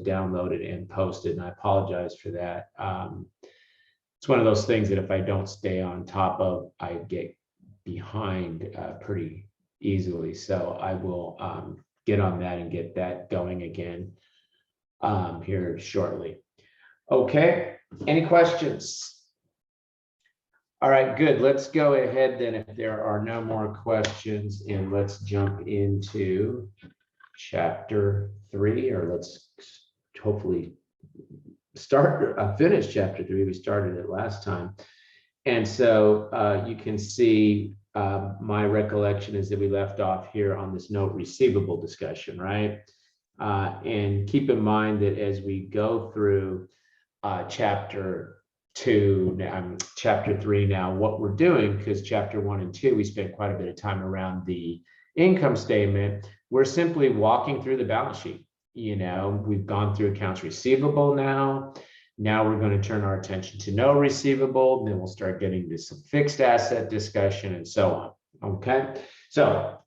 downloaded and posted, and I apologize for that. It's one of those things that if I don't stay on top of, I get behind pretty easily. So I will get on that and get that going again here shortly. Okay, any questions? All right, good. Let's go ahead then if there are no more questions, and let's jump into chapter 3, or let's hopefully finish chapter 3. We started it last time. And so you can see my recollection is that we left off here on this note receivable discussion, right? And keep in mind that as we go through chapter 3 now, what we're doing, because chapter 1 and 2, we spent quite a bit of time around the income statement. We're simply walking through the balance sheet. You know, we've gone through accounts receivable now. Now we're going to turn our attention to note receivable. Then we'll start getting to some fixed asset discussion and so on. Okay. So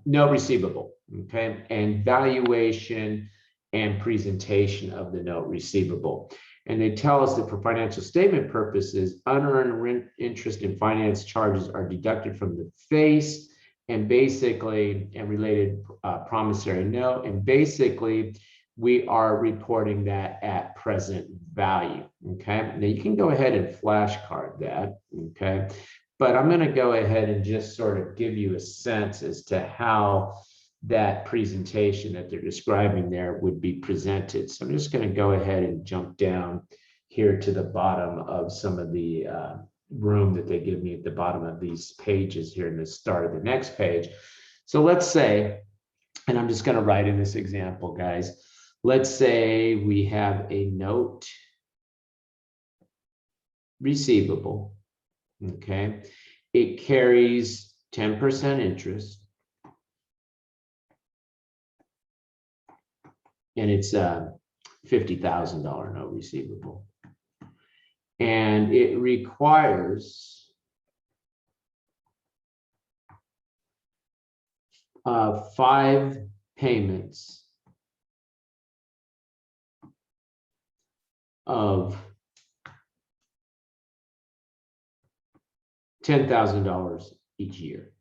note receivable. Okay. And valuation and presentation of the note receivable. And they tell us that for financial statement purposes, unearned interest and finance charges are deducted from the face and basically, and related promissory note. And basically, we are reporting that at present value. Okay. Now you can go ahead and flashcard that. Okay. But I'm going to go ahead and just sort of give you a sense as to how that presentation that they're describing there would be presented. So I'm just going to go ahead and jump down here to the bottom of some of the room that they give me at the bottom of these pages here in the start of the next page. So let's say, and I'm just going to write in this example, guys. Let's say we have a note receivable. Okay. It carries 10% interest. And it's a $50,000 note receivable. And it requires 5 payments of $10,000 each year.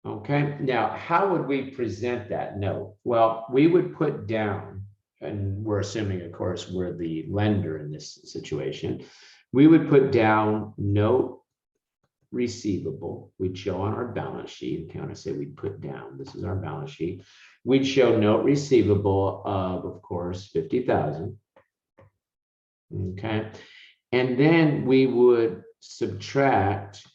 Okay, now how would we present that note? Well, we would put down, and we're assuming, of course, we're the lender in this situation. We would put down note receivable. We'd show on our balance sheet. Kind of say we'd put down, this is our balance sheet. We'd show note receivable of course, 50,000. Okay, and then we would subtract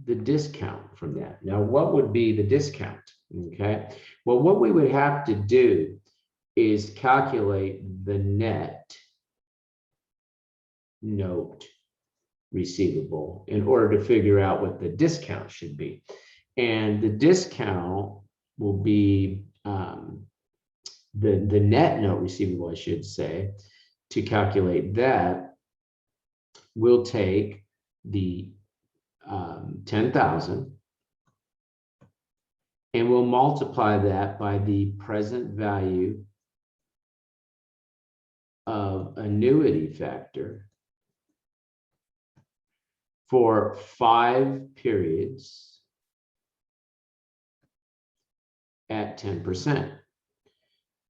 the discount from that. Now, what would be the discount? Okay, well, what we would have to do is calculate the net note receivable in order to figure out what the discount should be. And the discount will be the net note receivable, I should say. To calculate that, we'll take the 10,000 and we'll multiply that by the present value of annuity factor for 5 periods at 10%.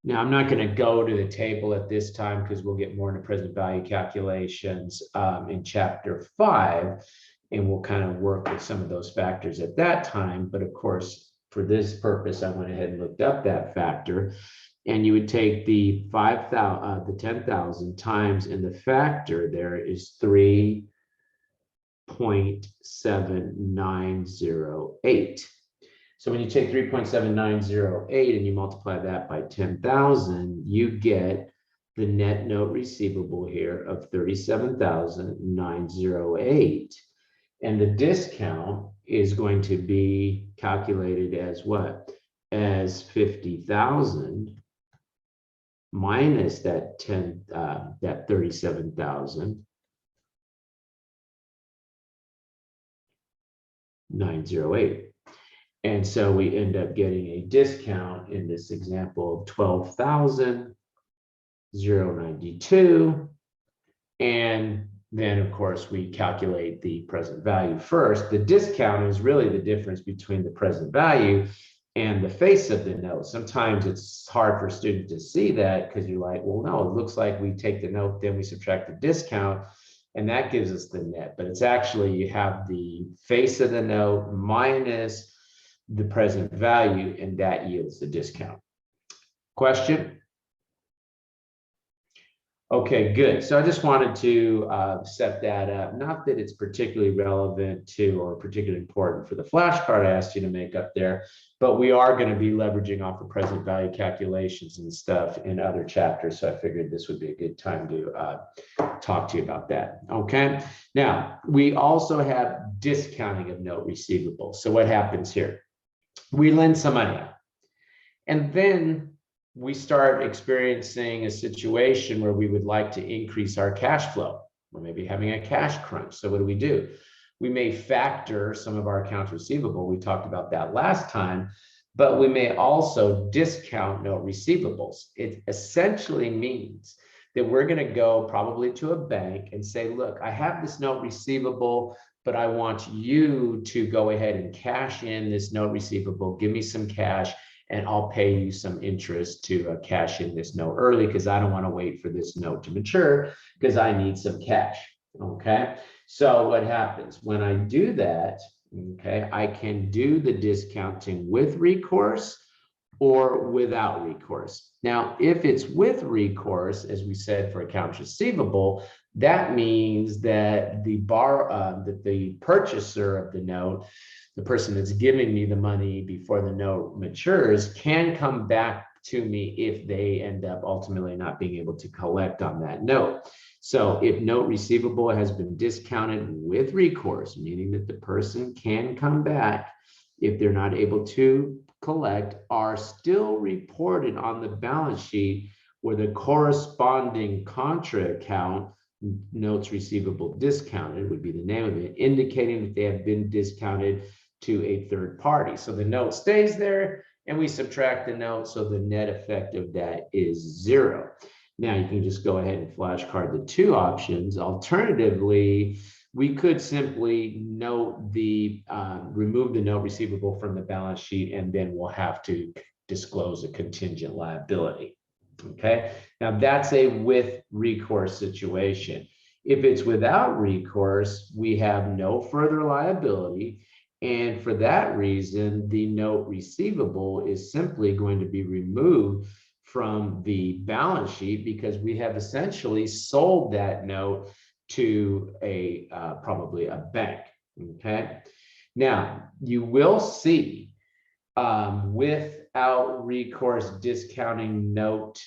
Now, I'm not going to go to the table at this time because we'll get more into present value calculations in chapter 5. And we'll kind of work with some of those factors at that time. But of course, for this purpose, I went ahead and looked up that factor. And you would take the 10,000 times, and the factor there is 3.7908. So when you take 3.7908 and you multiply that by 10,000, you get the net note receivable here of 37,908. And the discount is going to be calculated as what? As 50,000 minus that 37,000 908. And so we end up getting a discount in this example of 12,092. And then, of course, we calculate the present value first. The discount is really the difference between the present value and the face of the note. Sometimes it's hard for students to see that because you're like, well, no, it looks like we take the note, then we subtract the discount, and that gives us the net. But it's actually, you have the face of the note minus the present value, and that yields the discount. Question? Okay, good. So I just wanted to set that up. Not that it's particularly relevant to or particularly important for the flashcard I asked you to make up there, but we are going to be leveraging off of present value calculations and stuff in other chapters. So I figured this would be a good time to talk to you about that. Okay. Now, we also have discounting of note receivable. So what happens here? We lend some money out, and then we start experiencing a situation where we would like to increase our cash flow. We're maybe having a cash crunch. So what do? We may factor some of our accounts receivable. We talked about that last time, but we may also discount note receivables. It essentially means that we're going to go probably to a bank and say, look, I have this note receivable, but I want you to go ahead and cash in this note receivable. Give me some cash, and I'll pay you some interest to cash in this note early because I don't want to wait for this note to mature because I need some cash. Okay. So what happens when I do that? Okay. I can do the discounting with recourse or without recourse. Now, if it's with recourse, as we said for accounts receivable, that means that the purchaser of the note, the person that's giving me the money before the note matures, can come back to me if they end up ultimately not being able to collect on that note. So if note receivable has been discounted with recourse, meaning that the person can come back if they're not able to collect, are still reported on the balance sheet where the corresponding contra account, notes receivable discounted would be the name of it, indicating that they have been discounted to a third party. So the note stays there and we subtract the note, so the net effect of that is 0. Now you can just go ahead and flashcard the two options. Alternatively, we could simply note remove the note receivable from the balance sheet, and then we'll have to disclose a contingent liability. Okay, now that's a with recourse situation. If it's without recourse, we have no further liability. And for that reason, the note receivable is simply going to be removed from the balance sheet because we have essentially sold that note to probably a bank. Okay. Now you will see without recourse discounting note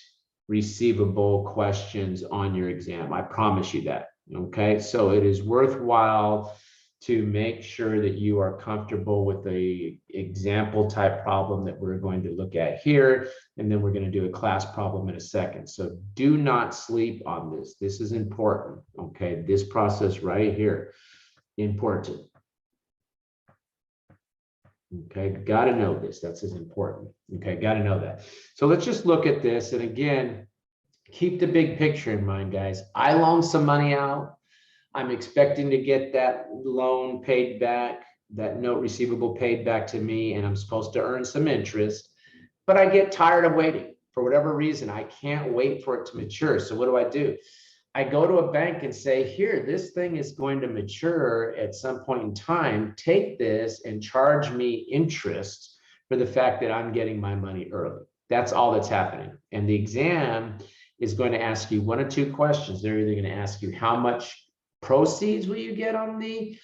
receivable questions on your exam. I promise you that. Okay. So it is worthwhile to make sure that you are comfortable with the example type problem that we're going to look at here. And then we're going to do a class problem in a second. So do not sleep on this. This is important. Okay. This process right here, important. Okay. Got to know this. That's as important. Okay. Got to know that. So let's just look at this. And again, keep the big picture in mind, guys. I loaned some money out. I'm expecting to get that loan paid back, that note receivable paid back to me, and I'm supposed to earn some interest, but I get tired of waiting for whatever reason. I can't wait for it to mature. So what do? I go to a bank and say, here, this thing is going to mature at some point in time. Take this and charge me interest for the fact that I'm getting my money early. That's all that's happening. And the exam is going to ask you one of two questions. They're either going to ask you how much proceeds will you get on the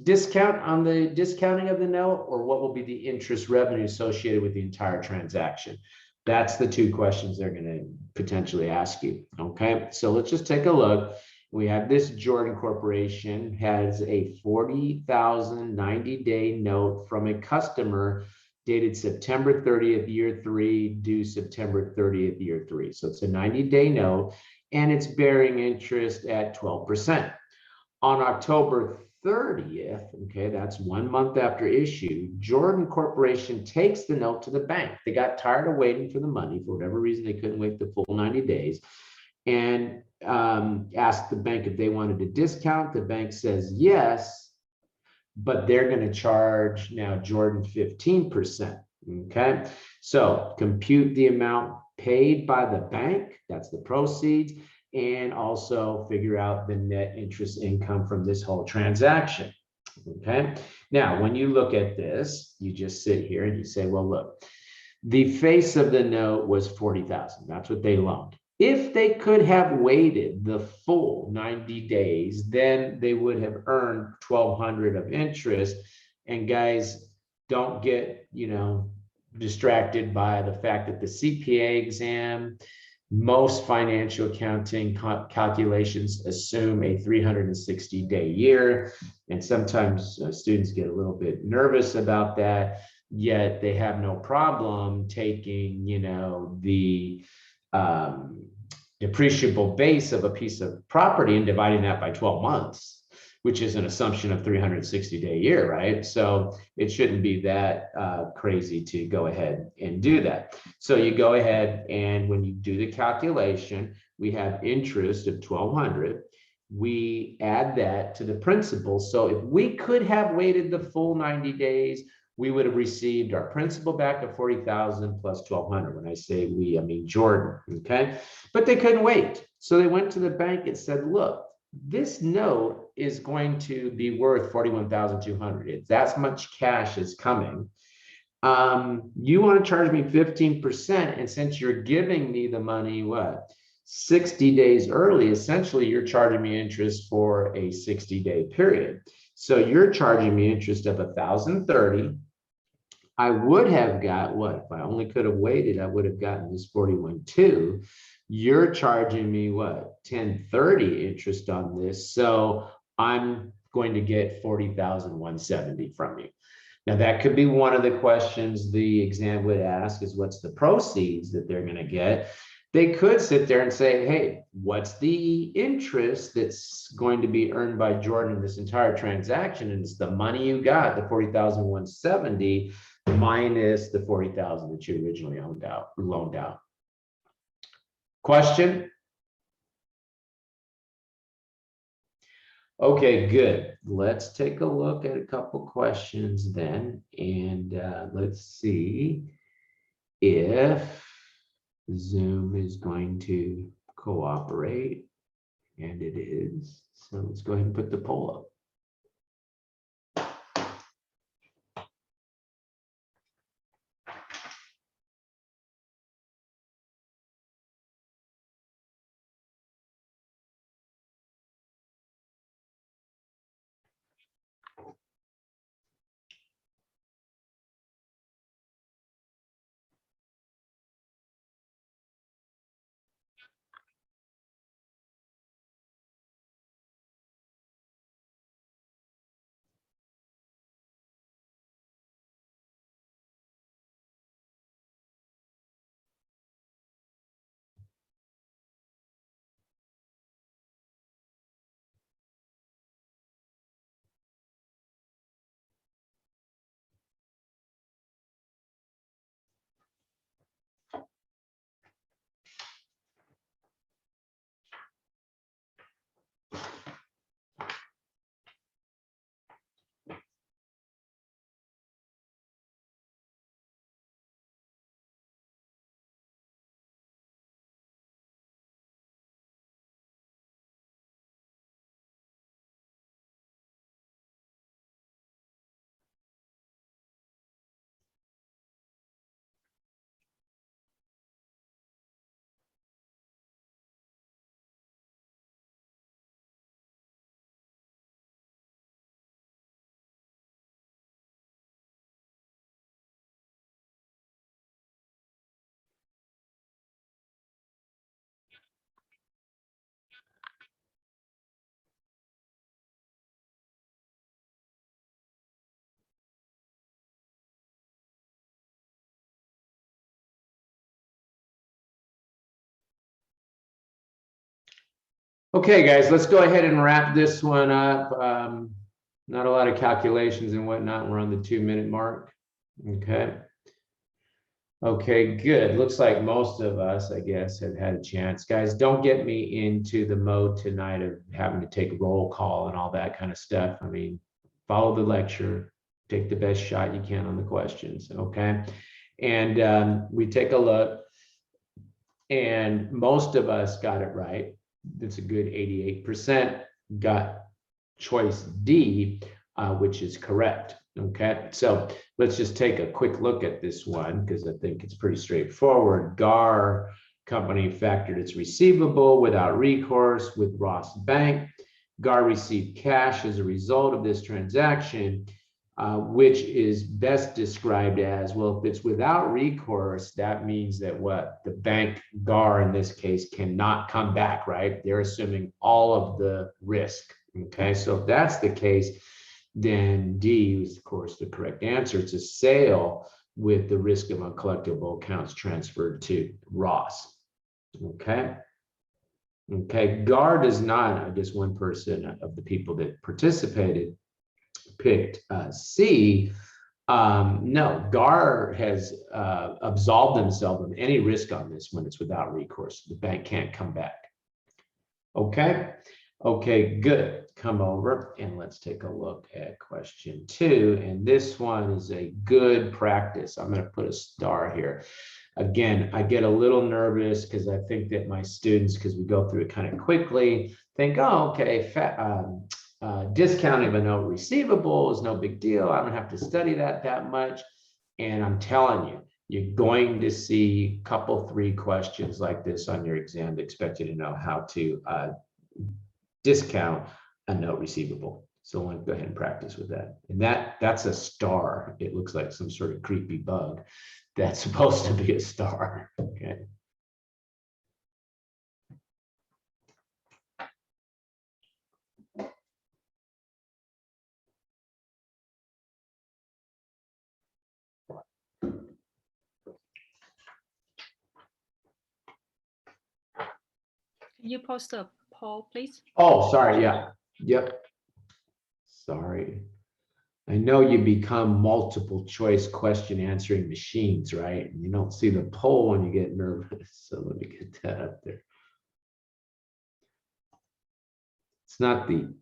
discounting of the note, or what will be the interest revenue associated with the entire transaction. That's the two questions they're going to potentially ask you. Okay, so let's just take a look. We have this Jordan Corporation has a 40,000 90-day note from a customer dated September 30th, year 3, due September 30th, year 3. So it's a 90-day note, and it's bearing interest at 12%. On October 30th, okay, that's 1 month after issue, Jordan Corporation takes the note to the bank. They got tired of waiting for the money. For whatever reason, they couldn't wait the full 90 days and asked the bank if they wanted a discount. The bank says yes, but they're going to charge now Jordan 15%. Okay, so compute the amount paid by the bank, that's the proceeds, and also figure out the net interest income from this whole transaction. Okay, now when you look at this, you just sit here and you say, well, look, the face of the note was 40,000. That's what they loaned. If they could have waited the full 90 days, then they would have earned 1,200 of interest. And guys, don't get, distracted by the fact that the CPA exam, most financial accounting calculations assume a 360-day year. And sometimes students get a little bit nervous about that, yet they have no problem taking, the depreciable base of a piece of property and dividing that by 12 months, which is an assumption of 360-day year, right? So it shouldn't be that crazy to go ahead and do that. So you go ahead and when you do the calculation, we have interest of 1,200. We add that to the principal. So if we could have waited the full 90 days, we would have received our principal back of 40,000 plus 1,200. When I say we, I mean Jordan, okay? But they couldn't wait. So they went to the bank and said, look, this note is going to be worth 41,200. That's much cash is coming. You want to charge me 15%, and since you're giving me the money, 60 days early, essentially you're charging me interest for a 60-day period. So you're charging me interest of 1,030. I would have got if I only could have waited, I would have gotten this 41.2. You're charging me 1030 interest on this. So I'm going to get 40,170 from you. Now that could be one of the questions the exam would ask is what's the proceeds that they're going to get. They could sit there and say, hey, what's the interest that's going to be earned by Jordan in this entire transaction? And it's the money you got, the 40,170 minus the 40,000 that you originally loaned out. Question? Okay, good. Let's take a look at a couple questions then, and let's see if Zoom is going to cooperate, and it is. So let's go ahead and put the poll up. Okay, guys, let's go ahead and wrap this one up. Not a lot of calculations and whatnot. We're on the 2-minute mark. Okay. Okay, good. Looks like most of us, I guess, have had a chance. Guys, don't get me into the mode tonight of having to take roll call and all that kind of stuff. I mean, follow the lecture, take the best shot you can on the questions, okay? And we take a look, and most of us got it right. It's a good 88% got choice D, which is correct. Okay, so let's just take a quick look at this one because I think it's pretty straightforward. GAR company factored its receivable without recourse with Ross Bank. GAR received cash as a result of this transaction, which is best described as, well, if it's without recourse, that means that what? The bank, GAR in this case, cannot come back, right? They're assuming all of the risk. Okay, so if that's the case, then D is, of course, the correct answer. It's a sale with the risk of uncollectible accounts transferred to Ross. Okay. Okay. GAR does not, I guess one person of the people that participated picked C. No, GAR has absolved themselves of any risk on this when it's without recourse. The bank can't come back. Okay. Okay, good. Come over and let's take a look at question 2. And this one is a good practice. I'm going to put a star here. Again, I get a little nervous because I think that my students, because we go through it kind of quickly, think, oh, okay, discounting of a note receivable is no big deal. I don't have to study that much. And I'm telling you, you're going to see a couple, 3 questions like this on your exam to expect you to know how to discount a note receivable. So I want to go ahead and practice with that. And that's a star. It looks like some sort of creepy bug that's supposed to be a star. Okay. Can you post a poll, please? Oh, sorry. Yeah. Yep. Sorry. I know you become multiple choice question answering machines, right? And you don't see the poll when you get nervous. So let me get that up there. It's not the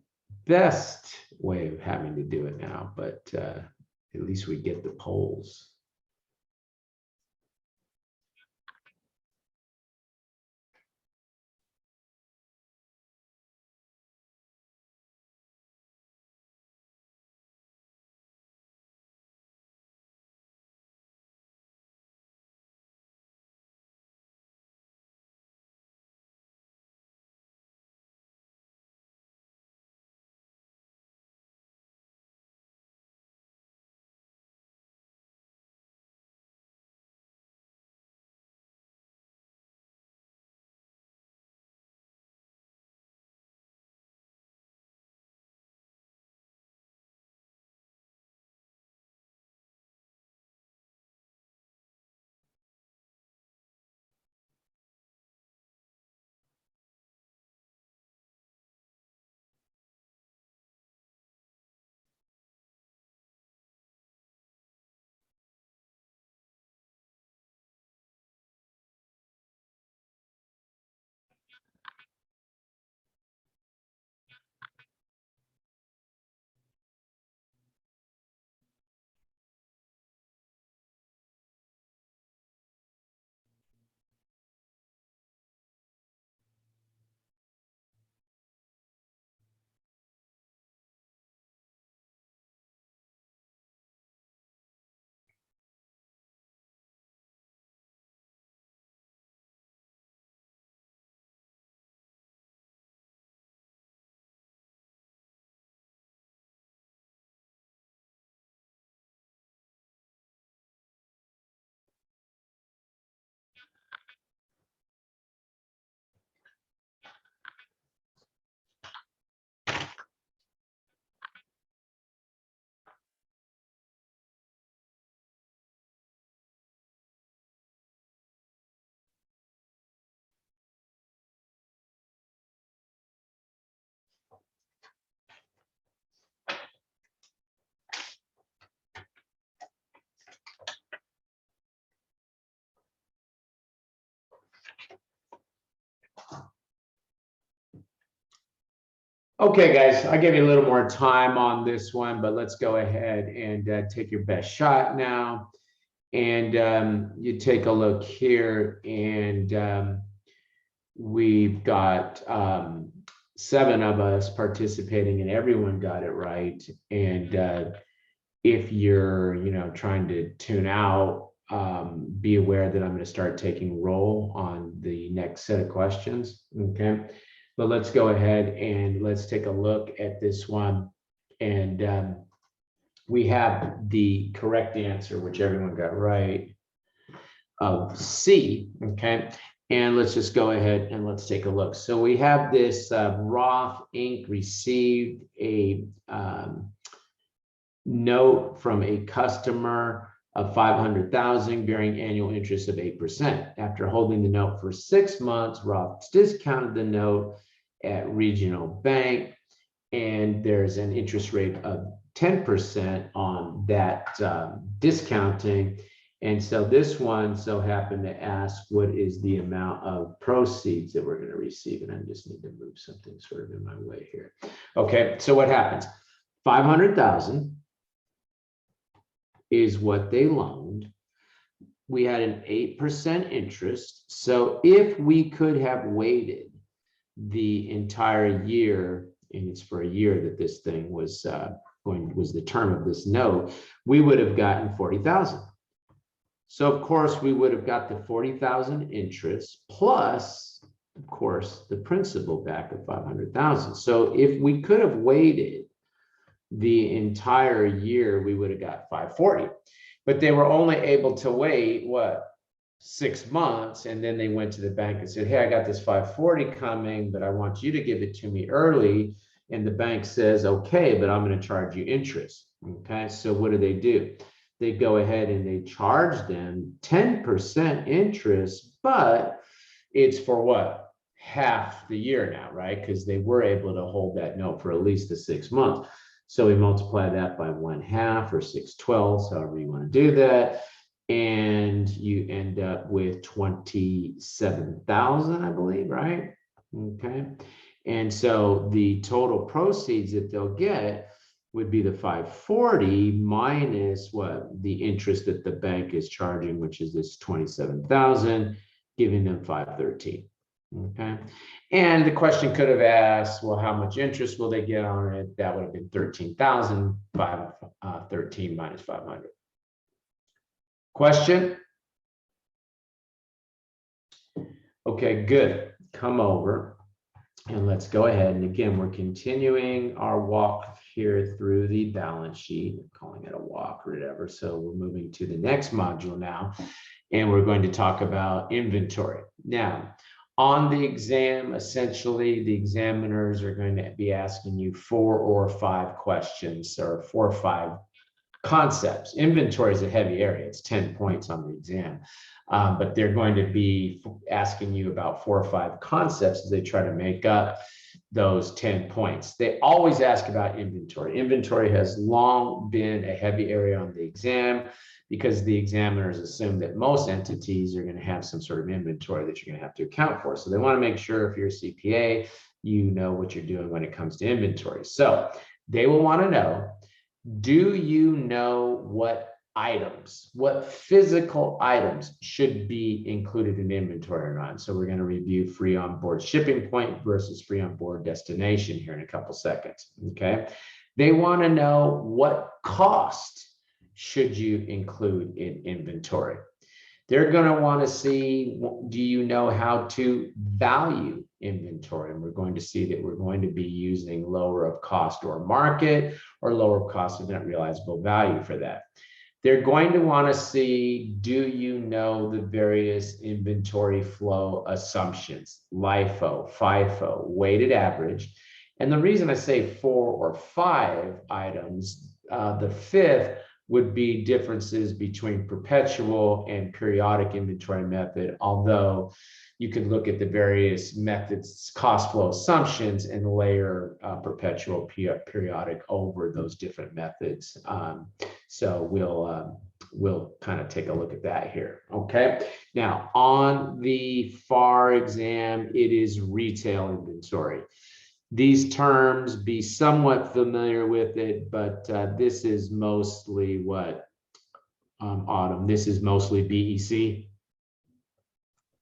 best way of having to do it now, but at least we get the polls. Okay, guys, I'll give you a little more time on this one, but let's go ahead and take your best shot now. And you take a look here, and we've got 7 of us participating, and everyone got it right. And if you're, trying to tune out, be aware that I'm going to start taking roll on the next set of questions. Okay, but let's go ahead and let's take a look at this one. And we have the correct answer, which everyone got right, of C. Okay, and let's just go ahead and let's take a look. So we have this Roth Inc. received a note from a customer of 500,000 bearing annual interest of 8%. After holding the note for 6 months, Roth discounted the note at regional bank, and there's an interest rate of 10% on that discounting. And so this one so happened to ask, what is the amount of proceeds that we're going to receive? And I just need to move something sort of in my way here. Okay, so what happens? 500,000 is what they loaned. We had an 8% interest. So if we could have waited the entire year, and it's for a year that this thing was was the term of this note, we would have gotten 40,000. So of course we would have got the 40,000 interest plus, of course, the principal back of 500,000. So if we could have waited the entire year, we would have got 540. But they were only able to wait, what, 6 months, and then they went to the bank and said, hey, I got this 540 coming, but I want you to give it to me early. And the bank says, okay, but I'm going to charge you interest. Okay, so what do? They go ahead and they charge them 10% interest, but it's for what? Half the year now, right? Because they were able to hold that note for at least the 6 months. So we multiply that by 1/2 or 6/12, however you want to do that. And you end up with 27,000, I believe, right? Okay. And so the total proceeds that they'll get would be the 540 minus what? The interest that the bank is charging, which is this 27,000, giving them 513. Okay. And the question could have asked, well, how much interest will they get on it? That would have been 13,000, 513 minus 500. Question? Okay, good. Come over and let's go ahead. And again, we're continuing our walk here through the balance sheet. I'm calling it a walk or whatever. So we're moving to the next module now, and we're going to talk about inventory. Now, on the exam, essentially, the examiners are going to be asking you 4 or 5 questions, or 4 or 5 concepts. Inventory is a heavy area. It's 10 points on the exam. But they're going to be asking you about 4 or 5 concepts as they try to make up those 10 points. They always ask about inventory. Inventory has long been a heavy area on the exam because the examiners assume that most entities are going to have some sort of inventory that you're going to have to account for. So they want to make sure if you're a CPA, you know what you're doing when it comes to inventory. So they will want to know, do you know what items, what physical items should be included in inventory or not? So we're going to review free on board shipping point versus free on board destination here in a couple seconds. Okay. They want to know what cost should you include in inventory. They're going to want to see, do you know how to value inventory? And we're going to see that we're going to be using lower of cost or market, or lower of cost of net realizable value for that. They're going to want to see, do you know the various inventory flow assumptions, LIFO, FIFO, weighted average. And the reason I say 4 or 5 items, the 5th would be differences between perpetual and periodic inventory method, although you could look at the various methods, cost flow assumptions, and layer perpetual periodic over those different methods. So we'll kind of take a look at that here. Okay. Now on the FAR exam, it is retail inventory. these terms, be somewhat familiar with it, but this is mostly what, Autumn, this is mostly BEC,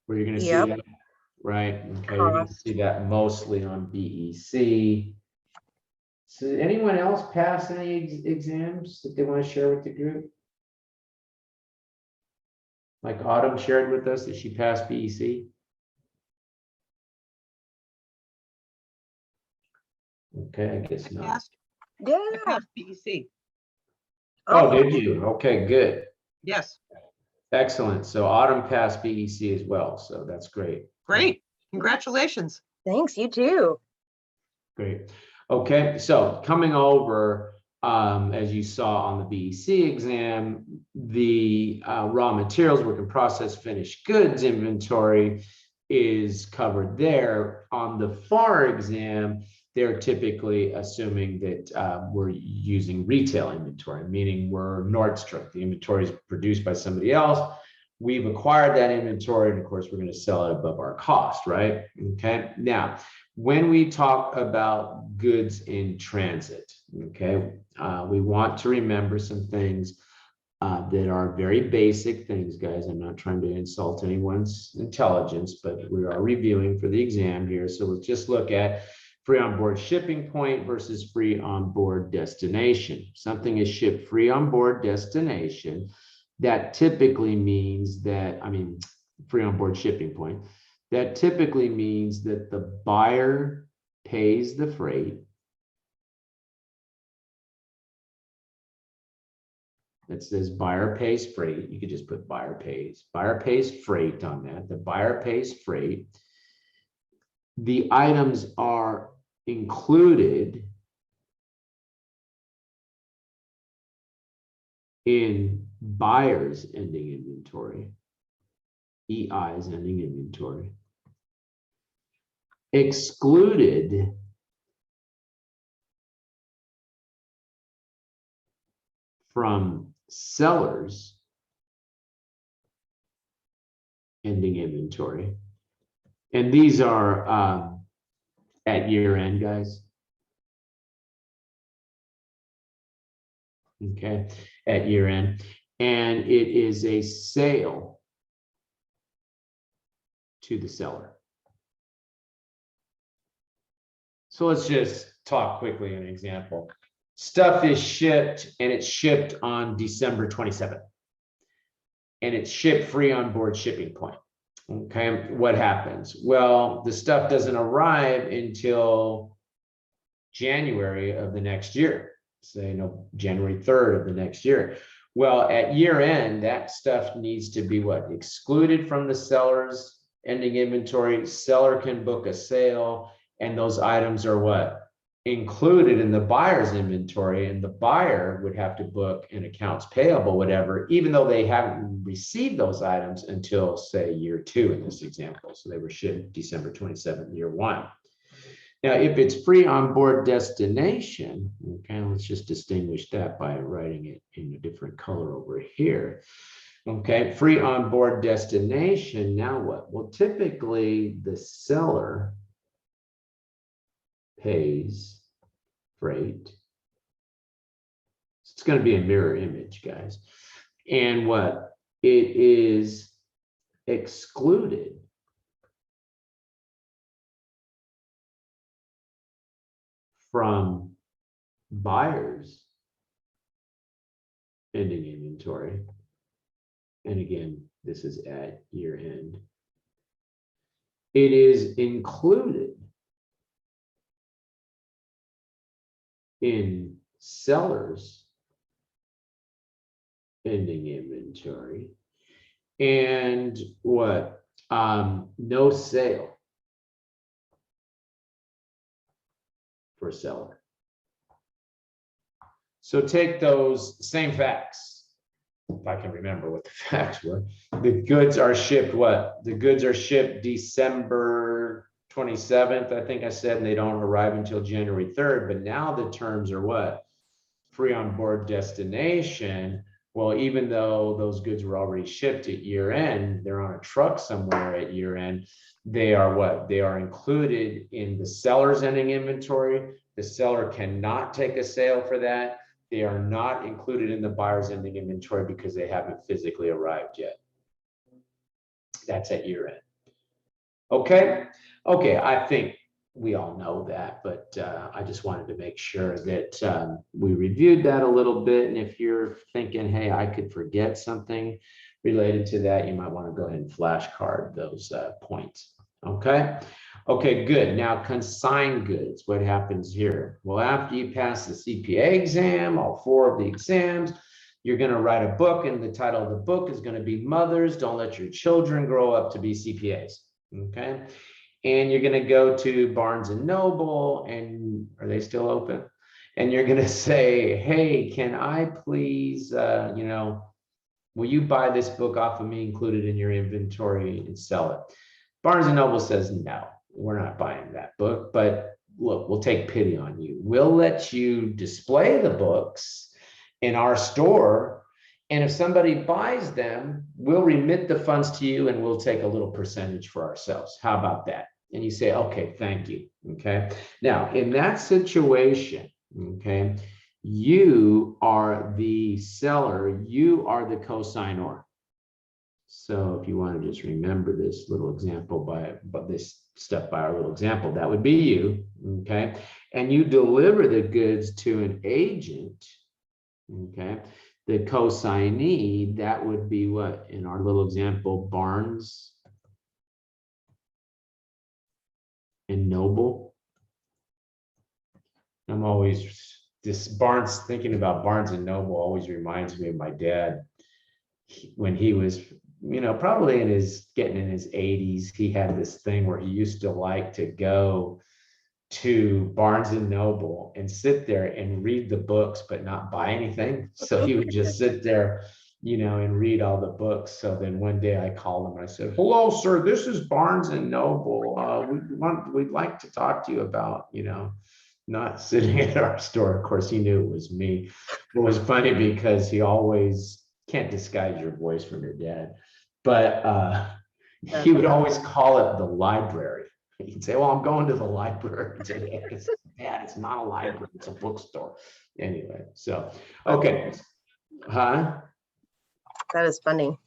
where you're going to see Yep. that, right? Okay, you're going to see that mostly on BEC. So did anyone else pass any exams that they want to share with the group? Like Autumn shared with us that she passed BEC. Okay, I guess not. Passed- Yeah. I passed BEC. Oh, did you? Okay, good. Yes, Excellent. So Autumn passed BEC as well. So that's great. great. Congratulations. Thanks, you too. Great. Okay, so coming over, as you saw on the BEC exam, the raw materials, work in process, finished goods inventory is covered there. On the FAR exam, they're typically assuming that we're using retail inventory, meaning we're Nordstrom. The inventory is produced by somebody else. We've acquired that inventory, and of course, we're going to sell it above our cost, right? Okay. Now, when we talk about goods in transit, okay, we want to remember some things that are very basic things, guys. I'm not trying to insult anyone's intelligence, but we are reviewing for the exam here. So let's just look at free on board shipping point versus free on board destination. Something is shipped free on board destination. That typically means that, free on board shipping point. That typically means that the buyer pays the freight. That says buyer pays freight. You could just put buyer pays. Buyer pays freight on that. The buyer pays freight. The items are included in buyer's ending inventory. EI's ending inventory. Excluded from seller's ending inventory. And these are at year end, guys. Okay, at year end. And it is a sale to the seller. So let's just talk quickly an example. Stuff is shipped and it's shipped on December 27th. And it's shipped free on board shipping point. Okay, what happens? Well, the stuff doesn't arrive until January of the next year. Say, January 3rd of the next year. Well, at year end, that stuff needs to be what? Excluded from the seller's ending inventory. Seller can book a sale, and those items are what? Included in the buyer's inventory, and the buyer would have to book an accounts payable, whatever, even though they haven't received those items until, say, year 2 in this example. So they were shipped December 27th, year 1. Now, if it's free on board destination, okay, let's just distinguish that by writing it in a different color over here. Okay, free on board destination, now what? Well, typically the seller pays freight. It's going to be a mirror image, guys. And what? It is excluded from buyer's ending inventory. And again, this is at year end. It is included in seller's ending inventory. And what? No sale for seller. So take those same facts, if I can remember what the facts were. The goods are shipped what? The goods are shipped December 27th, I think I said, and they don't arrive until January 3rd. But now the terms are what? Free on board destination. Well, even though those goods were already shipped at year end, they're on a truck somewhere at year end. They are what? They are included in the seller's ending inventory. The seller cannot take a sale for that. They are not included in the buyer's ending inventory because they haven't physically arrived yet. That's at year end. Okay. Okay. I think we all know that, but I just wanted to make sure that we reviewed that a little bit. And if you're thinking, hey, I could forget something related to that, you might want to go ahead and flashcard those points. Okay. Okay, good. Now, consign goods. What happens here? Well, after you pass the CPA exam, all 4 of the exams, you're going to write a book, and the title of the book is going to be Mothers Don't Let Your Children Grow Up to Be CPAs. Okay. And you're going to go to Barnes and Noble, and are they still open? And you're going to say, hey, can I please, will you buy this book off of me, include it in your inventory and sell it? Barnes and Noble says, no, we're not buying that book, but look, we'll take pity on you. We'll let you display the books in our store. And if somebody buys them, we'll remit the funds to you and we'll take a little percentage for ourselves. How about that? And you say, okay, thank you. Okay. Now, in that situation, okay, you are the seller, you are the co-signor. So if you want to just remember this little example but this step by our little example, that would be you. Okay. And you deliver the goods to an agent. Okay. The co-signee, that would be what in our little example, Barnes and Noble. I'm always thinking about Barnes and Noble always reminds me of my dad when he was, probably getting in his 80s. He had this thing where he used to like to go to Barnes and Noble and sit there and read the books, but not buy anything. So he would just sit there, and read all the books. So then one day I called him and I said, hello, sir, this is Barnes and Noble. We'd like to talk to you about, not sitting at our store. Of course, he knew it was me. It was funny because he always can't disguise your voice from your dad, but he would always call it the library. He'd say, well, I'm going to the library today. Dad, it's not a library, it's a bookstore. Anyway, so, okay. Huh? That is funny.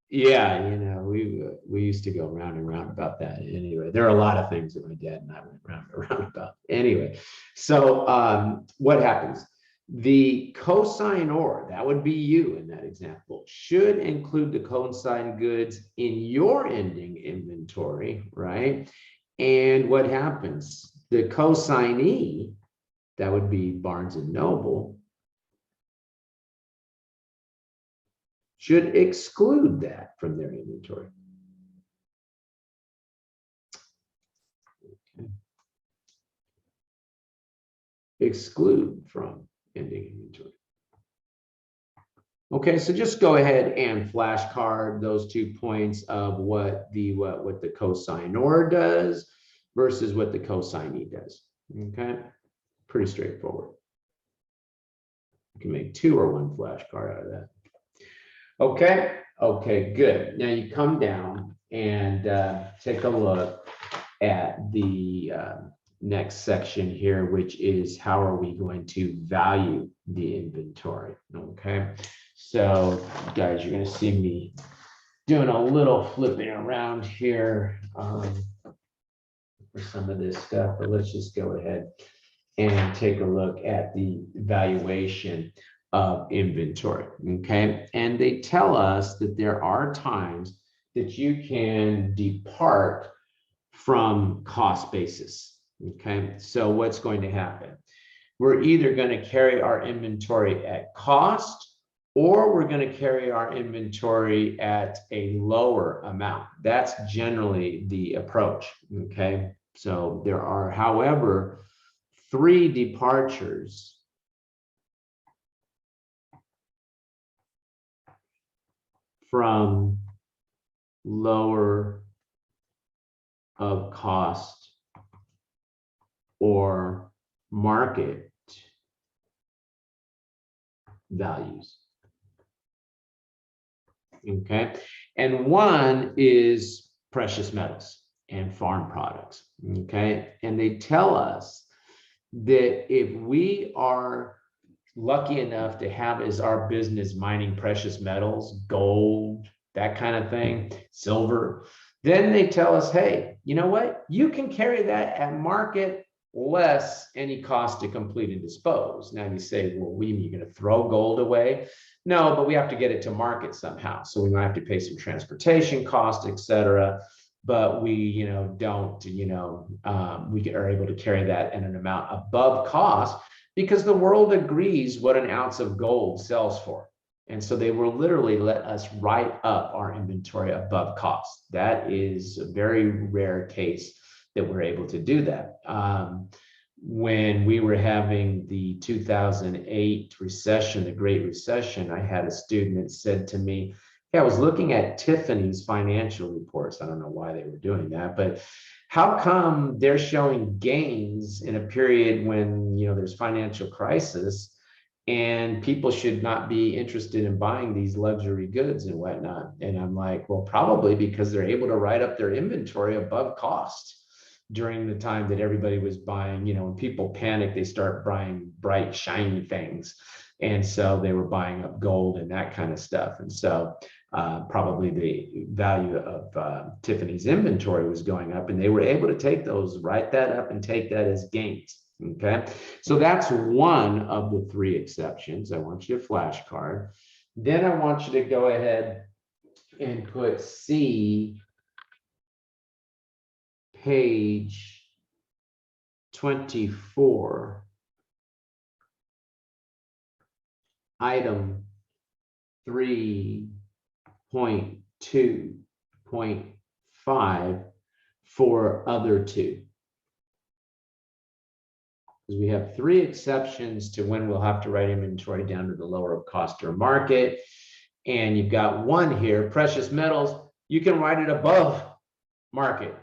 Yeah, we used to go round and round about that. Anyway, there are a lot of things that my dad and I went round and round about. Anyway, so what happens? The co-signor, that would be you in that example, should include the consigned goods in your ending inventory, right? And what happens? The co-signee, that would be Barnes and Noble, should exclude that from their inventory. Okay. Exclude from ending inventory. Okay, so just go ahead and flashcard those 2 points of what the co-signor does versus what the co-signee does. Okay, pretty straightforward. You can make 2 or 1 flashcard out of that. Okay, good. Now you come down and take a look at the next section here, which is how are we going to value the inventory? Okay, so guys, you're going to see me doing a little flipping around here for some of this stuff, but let's just go ahead and take a look at the valuation of inventory. Okay, and they tell us that there are times that you can depart from cost basis. Okay, so what's going to happen? We're either going to carry our inventory at cost, or we're going to carry our inventory at a lower amount. That's generally the approach. Okay, so there are, however, 3 departures from lower of cost or market values. okay? And one is precious metals and farm products, okay? And they tell us that if we are lucky enough to have as our business mining precious metals, gold, that kind of thing, silver, then they tell us, hey, you know what? You can carry that at market less any cost to complete and dispose. Now you say, well, what do you mean, you're going to throw gold away? No, but we have to get it to market somehow. So we might have to pay some transportation costs, et cetera. But we, don't, we are able to carry that in an amount above cost because the world agrees what an ounce of gold sells for. And so they will literally let us write up our inventory above cost. That is a very rare case that we're able to do that. When we were having the 2008 recession, the Great Recession, I had a student that said to me, hey, I was looking at Tiffany's financial reports. I don't know why they were doing that, but how come they're showing gains in a period when there's financial crisis and people should not be interested in buying these luxury goods and whatnot? And I'm like, well, probably because they're able to write up their inventory above cost during the time that everybody was buying, when people panic, they start buying bright, shiny things. And so they were buying up gold and that kind of stuff. And so probably the value of Tiffany's inventory was going up, and they were able to take those, write that up and take that as gains. Okay, so that's one of the three exceptions. I want you to flashcard. Then I want you to go ahead and put C, page 24, item 3.2.5 for other two. Because we have three exceptions to when we'll have to write inventory down to the lower of cost or market. And you've got one here, precious metals, you can write it above market.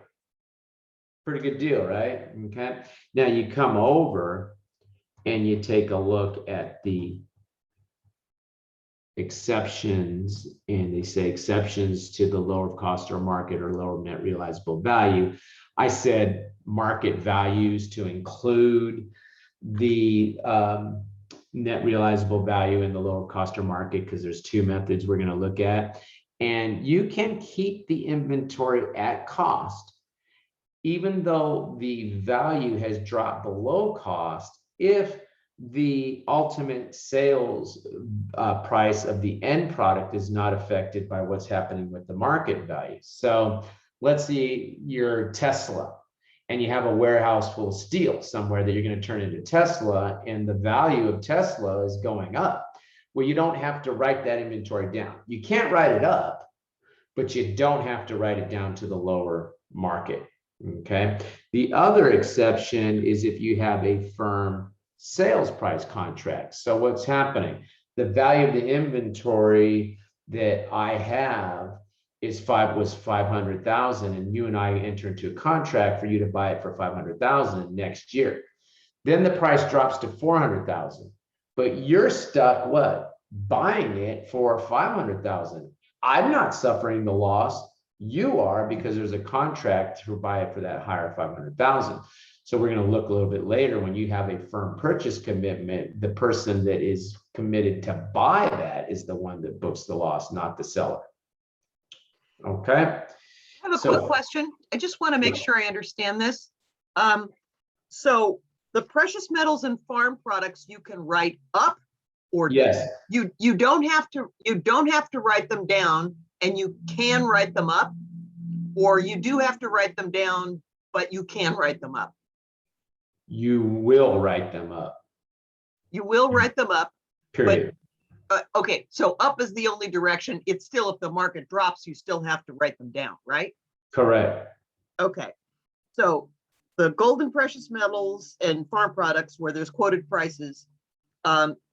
Pretty good deal, right? Okay. Now you come over and you take a look at the exceptions, and they say exceptions to the lower of cost or market or lower net realizable value. I said market values to include the net realizable value in the lower cost or market, because there's two methods we're going to look at. And you can keep the inventory at cost, even though the value has dropped below cost, if the ultimate sales price of the end product is not affected by what's happening with the market value. So let's see you're Tesla and you have a warehouse full of steel somewhere that you're going to turn into Tesla, and the value of Tesla is going up. Well, you don't have to write that inventory down. You can't write it up, but you don't have to write it down to the lower market. Okay. The other exception is if you have a firm sales price contract. So what's happening? The value of the inventory that I have was 500,000, and you and I enter into a contract for you to buy it for 500,000 next year. Then the price drops to 400,000, but you're stuck what? Buying it for 500,000. I'm not suffering the loss. You are, because there's a contract to buy it for that higher 500,000. So we're going to look a little bit later when you have a firm purchase commitment, the person that is committed to buy that is the one that books the loss, not the seller. Okay. I have a quick question. I just want to make sure I understand this. So the precious metals and farm products you can write up, or yes, you don't have to write them down, and you can write them up, or you do have to write them down, but you can write them up. You will write them up. You will write them up. Period. Okay, so up is the only direction. It's still, if the market drops, you still have to write them down, right? Correct. Okay, so the gold and precious metals and farm products where there's quoted prices,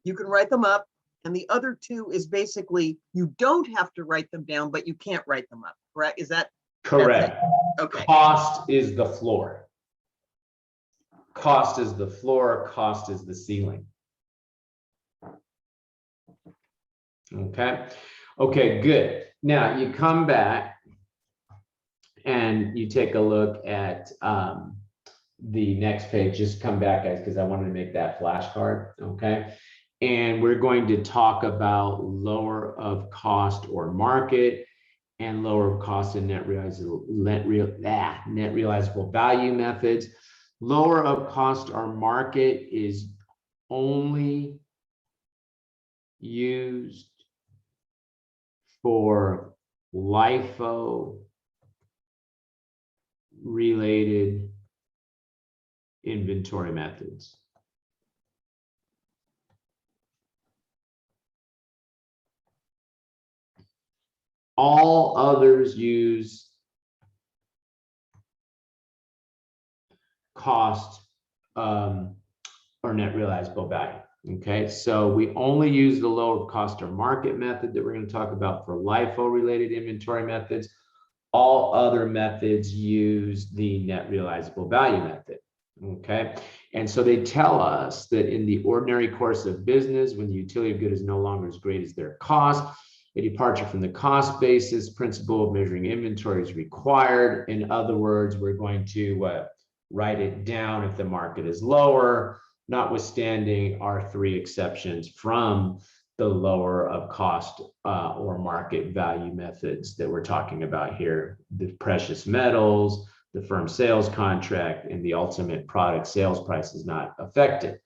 you can write them up. And the other two is basically, you don't have to write them down, but you can't write them up, correct? Is that correct? Okay. Cost is the floor. Cost is the floor. Cost is the ceiling. Okay. Okay, good. Now you come back and you take a look at the next page. Just come back, guys, because I wanted to make that flashcard, okay? And we're going to talk about lower of cost or market and lower of cost and net realizable value methods. Lower of cost or market is only used for LIFO related inventory methods. All others use cost or net realizable value. Okay, so we only use the lower cost or market method that we're going to talk about for LIFO related inventory methods. All other methods use the net realizable value method. Okay, and so they tell us that in the ordinary course of business, when the utility of good is no longer as great as their cost, a departure from the cost basis principle of measuring inventory is required. In other words, we're going to write it down if the market is lower, notwithstanding our three exceptions from the lower of cost or market value methods that we're talking about here: the precious metals, the firm sales contract, and the ultimate product sales price is not affected.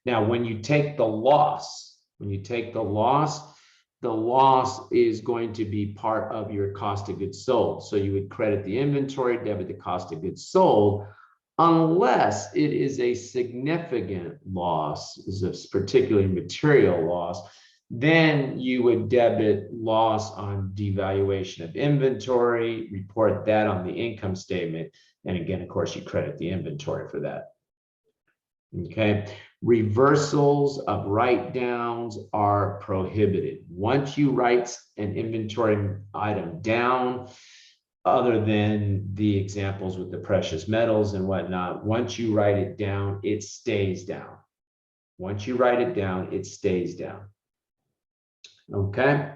Now, when you take the loss, the loss is going to be part of your cost of goods sold. So you would credit the inventory, debit the cost of goods sold, unless it is a significant loss, is a particularly material loss, then you would debit loss on devaluation of inventory, report that on the income statement. And again, of course, you credit the inventory for that. Okay. Reversals of write-downs are prohibited. Once you write an inventory item down, other than the examples with the precious metals and whatnot, once you write it down, it stays down. Once you write it down, it stays down. Okay.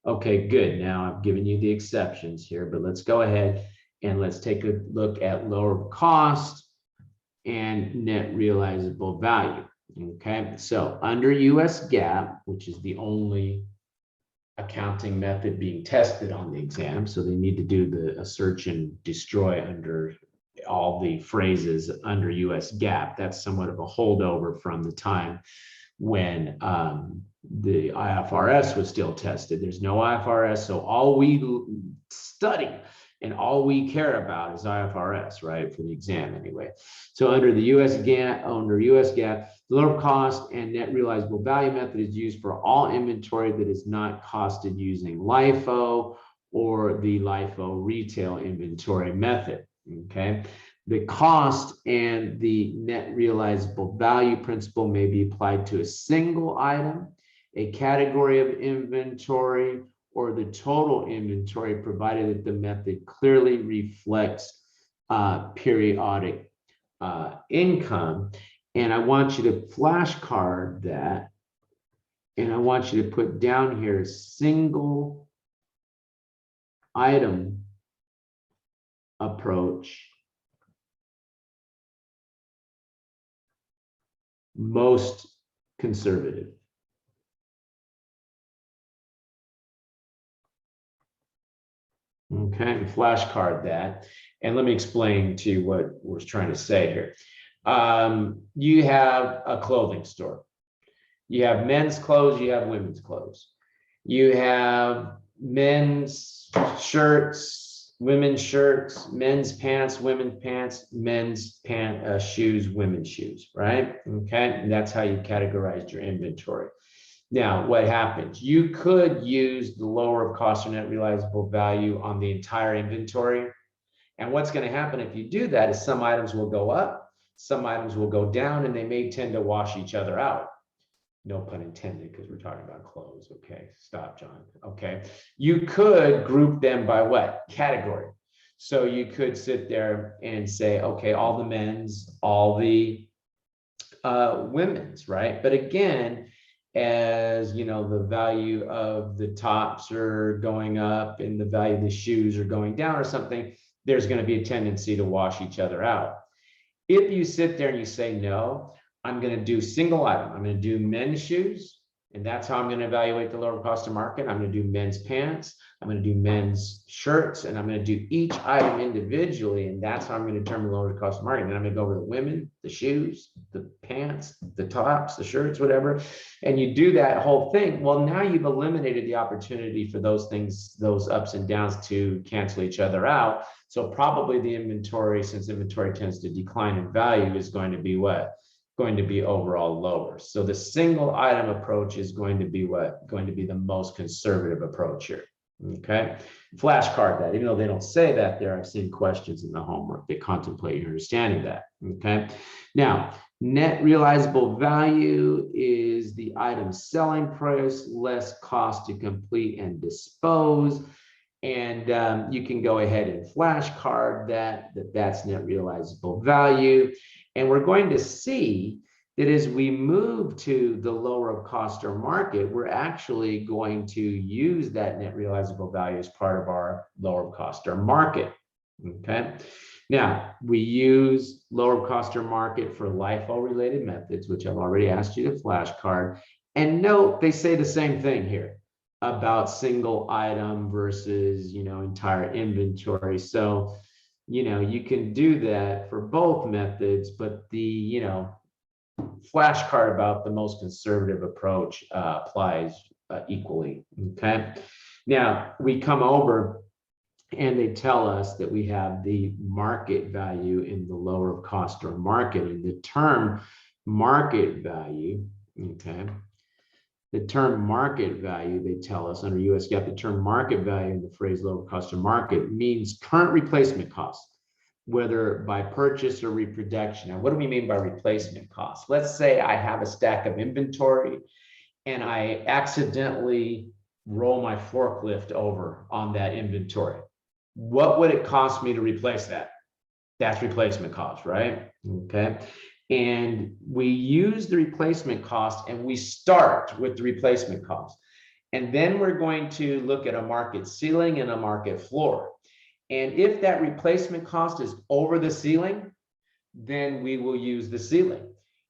Okay, good. Now I've given you the exceptions here, but let's go ahead and let's take a look at lower cost and net realizable value. Okay, so under US GAAP, which is the only accounting method being tested on the exam, so they need to do a search and destroy under all the phrases under US GAAP. That's somewhat of a holdover from the time when the IFRS was still tested. There's no IFRS, so all we study and all we care about is IFRS, right, for the exam anyway. So under the US GAAP, the lower cost and net realizable value method is used for all inventory that is not costed using LIFO or the LIFO retail inventory method. Okay. The cost and the net realizable value principle may be applied to a single item, a category of inventory, or the total inventory, provided that the method clearly reflects periodic income. And I want you to flashcard that, and I want you to put down here single item approach, most conservative. Okay, flashcard that. And let me explain to you what we're trying to say here. You have a clothing store. You have men's clothes, you have women's clothes. You have men's shirts, women's shirts, men's pants, women's pants, men's shoes, women's shoes, right? Okay, and that's how you categorized your inventory. Now, what happens? You could use the lower of cost or net realizable value on the entire inventory. And what's going to happen if you do that is some items will go up, some items will go down, and they may tend to wash each other out. No pun intended, because we're talking about clothes. Okay, stop, John. Okay, you could group them by what? Category. So you could sit there and say, okay, all the men's, all the women's, right? But again, as the value of the tops are going up and the value of the shoes are going down or something, there's going to be a tendency to wash each other out. If you sit there and you say, no, I'm going to do single item, I'm going to do men's shoes, and that's how I'm going to evaluate the lower cost of market. I'm going to do men's pants, I'm going to do men's shirts, and I'm going to do each item individually, and that's how I'm going to determine the lower cost of market. Then I'm going to go over the women, the shoes, the pants, the tops, the shirts, whatever, and you do that whole thing. Well, now you've eliminated the opportunity for those things, those ups and downs, to cancel each other out. So probably the inventory, since inventory tends to decline in value, is going to be what? Going to be overall lower. So the single item approach is going to be what? Going to be the most conservative approach here. Okay. Flashcard that, even though they don't say that there, I've seen questions in the homework that contemplate your understanding that. Okay. Now, net realizable value is the item selling price less cost to complete and dispose. And you can go ahead and flashcard that's net realizable value. And we're going to see that as we move to the lower of cost or market, we're actually going to use that net realizable value as part of our lower of cost or market. Okay. Now, we use lower of cost or market for LIFO related methods, which I've already asked you to flashcard. And note, they say the same thing here about single item versus, entire inventory. So, you can do that for both methods, but the, flashcard about the most conservative approach applies equally. Okay. Now we come over and they tell us that we have the market value in the lower of cost or market, and the term market value. Okay. The term market value, they tell us under US GAAP, the term market value in the phrase lower cost or market means current replacement cost, whether by purchase or reproduction. Now, what do we mean by replacement cost? Let's say I have a stack of inventory and I accidentally roll my forklift over on that inventory. What would it cost me to replace that? That's replacement cost, right? Okay. And we use the replacement cost, and we start with the replacement cost. And then we're going to look at a market ceiling and a market floor. And if that replacement cost is over the ceiling, then we will use the ceiling.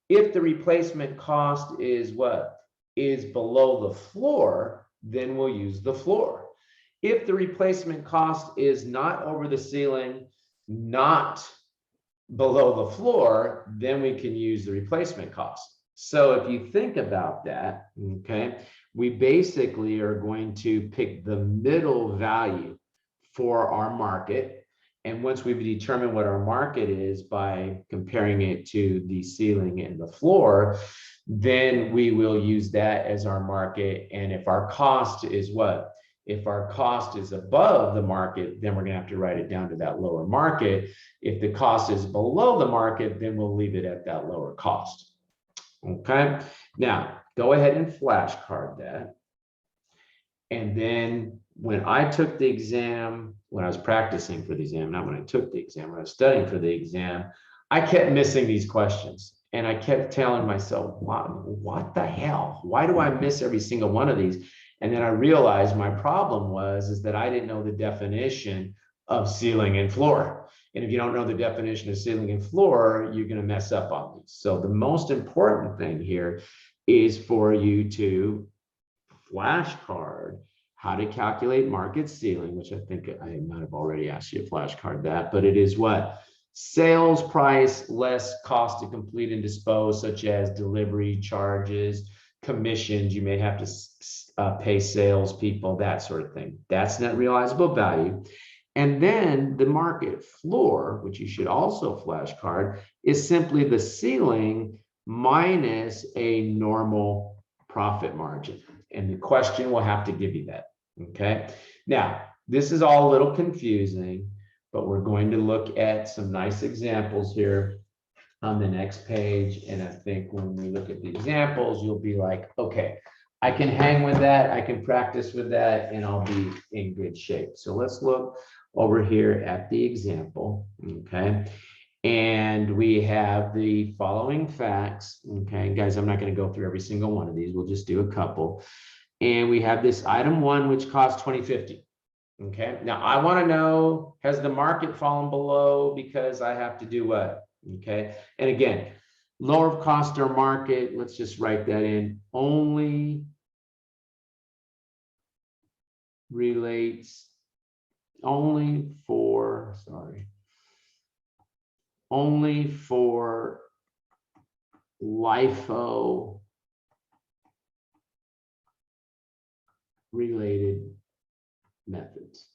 If the replacement cost is what? Is below the floor, then we'll use the floor. If the replacement cost is not over the ceiling, not below the floor, then we can use the replacement cost. So if you think about that, okay, we basically are going to pick the middle value for our market. And once we've determined what our market is by comparing it to the ceiling and the floor, then we will use that as our market. And if our cost is what? If our cost is above the market, then we're going to have to write it down to that lower market. If the cost is below the market, then we'll leave it at that lower cost. Okay. Now go ahead and flashcard that. And then when I took the exam, when I was practicing for the exam, not when I took the exam, when I was studying for the exam, I kept missing these questions. And I kept telling myself, what the hell? Why do I miss every single one of these? And then I realized my problem is that I didn't know the definition of ceiling and floor. And if you don't know the definition of ceiling and floor, you're going to mess up on these. So the most important thing here is for you to flashcard how to calculate market ceiling, which I think I might have already asked you to flashcard that, but it is what? Sales price less cost to complete and dispose, such as delivery charges, commissions, you may have to pay salespeople, that sort of thing. That's net realizable value. And then the market floor, which you should also flashcard, is simply the ceiling minus a normal profit margin. And the question will have to give you that. Okay. Now, this is all a little confusing, but we're going to look at some nice examples here on the next page. And I think when we look at the examples, you'll be like, okay, I can hang with that. I can practice with that, and I'll be in good shape. So let's look over here at the example. Okay. And we have the following facts. Okay, guys, I'm not going to go through every single one of these. We'll just do a couple. And we have this item 1, which costs $20.50. Okay, now I want to know, has the market fallen below, because I have to do what? Okay, and again, lower of cost or market, let's just write that in, only relates only for LIFO related methods.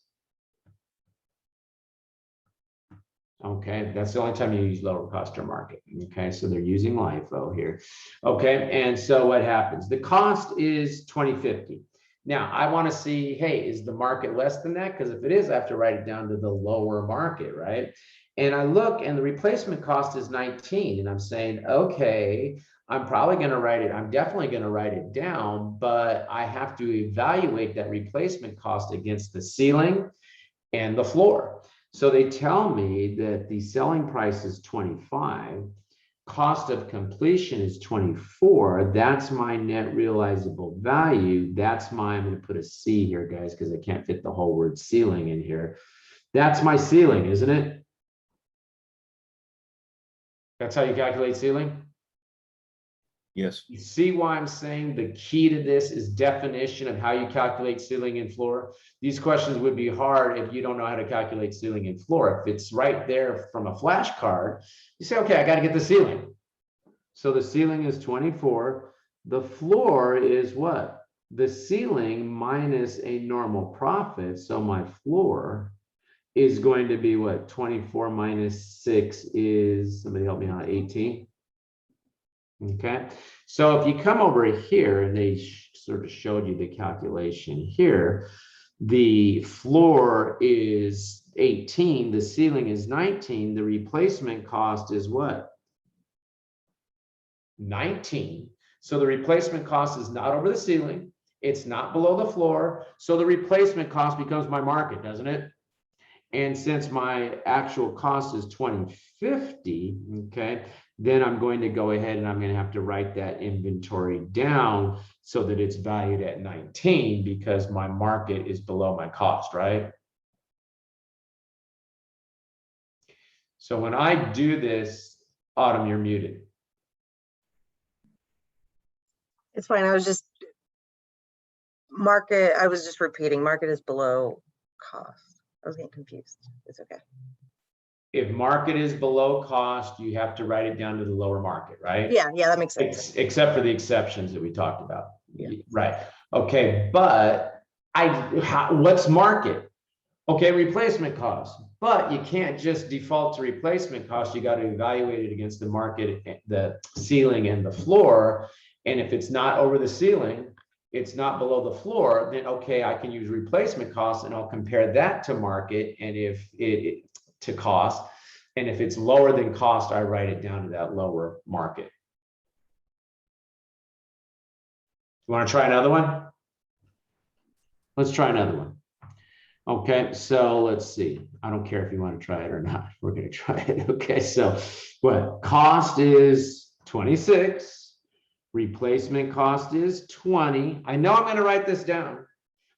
Okay, that's the only time you use lower cost or market. Okay, so they're using LIFO here. Okay, and so what happens? The cost is $20.50. Now I want to see, hey, is the market less than that? Because if it is, I have to write it down to the lower market, right? And I look, and the replacement cost is 19, and I'm saying, okay, I'm probably going to write it. I'm definitely going to write it down, but I have to evaluate that replacement cost against the ceiling and the floor. So they tell me that the selling price is 25, cost of completion is 24. That's my net realizable value. That's my, I'm going to put a C here, guys, because I can't fit the whole word ceiling in here. That's my ceiling, isn't it? That's how you calculate ceiling? Yes. You see why I'm saying the key to this is definition of how you calculate ceiling and floor. These questions would be hard if you don't know how to calculate ceiling and floor. If it's right there from a flashcard, you say, okay, I got to get the ceiling. So the ceiling is 24. The floor is what? The ceiling minus a normal profit. So my floor is going to be what? 24 minus 6 is, somebody help me out, 18. Okay, so if you come over here, and they sort of showed you the calculation here, the floor is 18, the ceiling is 19, the replacement cost is what? 19. So the replacement cost is not over the ceiling, it's not below the floor, so the replacement cost becomes my market, doesn't it? And since my actual cost is $20.50, okay, then I'm going to go ahead and I'm going to have to write that inventory down so that it's valued at 19 because my market is below my cost, right? So when I do this, Autumn, you're muted. It's fine. I was just repeating, market is below cost. I was getting confused. It's okay. If market is below cost, you have to write it down to the lower market, right? Yeah, that makes sense. Except for the exceptions that we talked about. Yeah. Right. Okay, but what's market? Okay, replacement cost. But you can't just default to replacement cost. You got to evaluate it against the market, the ceiling and the floor. And if it's not over the ceiling, it's not below the floor, then okay, I can use replacement cost and I'll compare that to market, and if it to cost, and if it's lower than cost, I write it down to that lower market. You want to try another one? Let's try another one. Okay, so let's see. I don't care if you want to try it or not. We're going to try it. Okay, so what? Cost is 26. Replacement cost is 20. I know I'm going to write this down,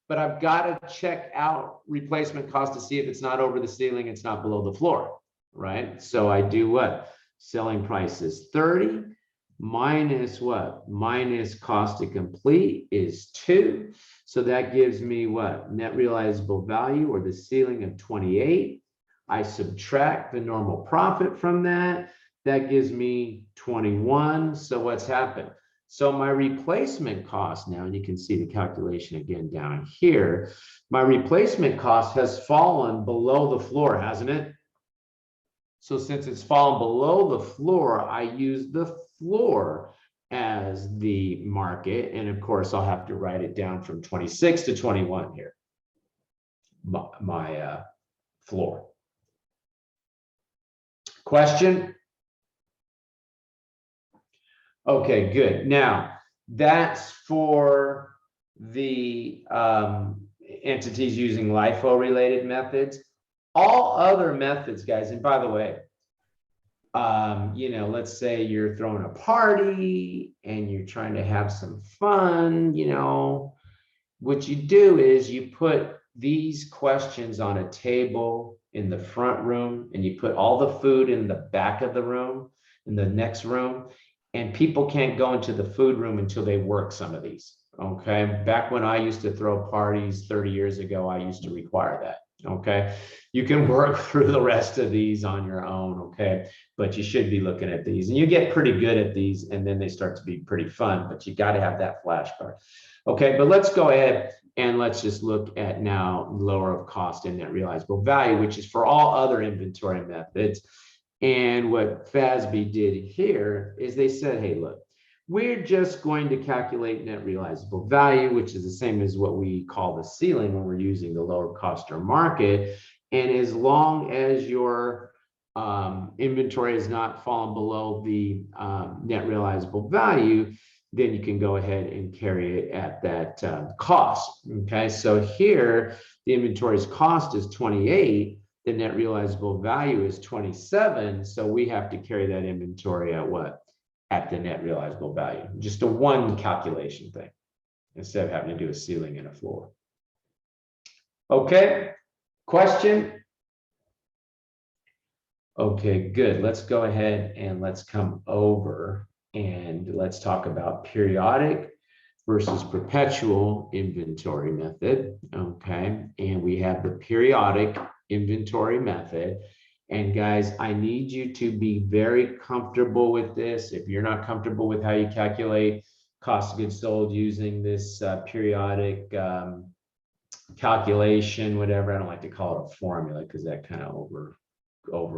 but I've got to check out replacement cost to see if it's not over the ceiling, it's not below the floor, right? So I do what? Selling price is 30 minus what? Minus cost to complete is 2. So that gives me what? Net realizable value, or the ceiling, of 28. I subtract the normal profit from that. That gives me 21. So what's happened? So my replacement cost now, and you can see the calculation again down here, my replacement cost has fallen below the floor, hasn't it? So since it's fallen below the floor, I use the floor as the market. And of course, I'll have to write it down from 26 to 21 here, my floor. Question? Okay, good. Now, that's for the entities using LIFO related methods. All other methods, guys, and by the way, You know, let's say you're throwing a party and you're trying to have some fun, you know, what you do is you put these questions on a table in the front room and you put all the food in the back of the room, in the next room, and people can't go into the food room until they work some of these. Okay. Back when I used to throw parties 30 years ago, I used to require that. Okay. You can work through the rest of these on your own. Okay. But you should be looking at these and you get pretty good at these and then they start to be pretty fun, but you got to have that flashcard. Okay. But let's go ahead and let's just look at now lower of cost and net realizable value, which is for all other inventory methods. And what FASB did here is they said, hey, look, we're just going to calculate net realizable value, which is the same as what we call the ceiling when we're using the lower cost or market. And as long as your inventory has not fallen below the net realizable value, then you can go ahead and carry it at that cost. Okay, so here the inventory's cost is 28. The net realizable value is 27. So we have to carry that inventory at what? At the net realizable value. Just a one calculation thing instead of having to do a ceiling and a floor. Okay, question? Okay, good. Let's go ahead and let's come over and let's talk about periodic versus perpetual inventory method. Okay, and we have the periodic inventory method. And guys, I need you to be very comfortable with this. If you're not comfortable with how you calculate cost of goods sold using this periodic calculation, whatever, I don't like to call it a formula because that kind of over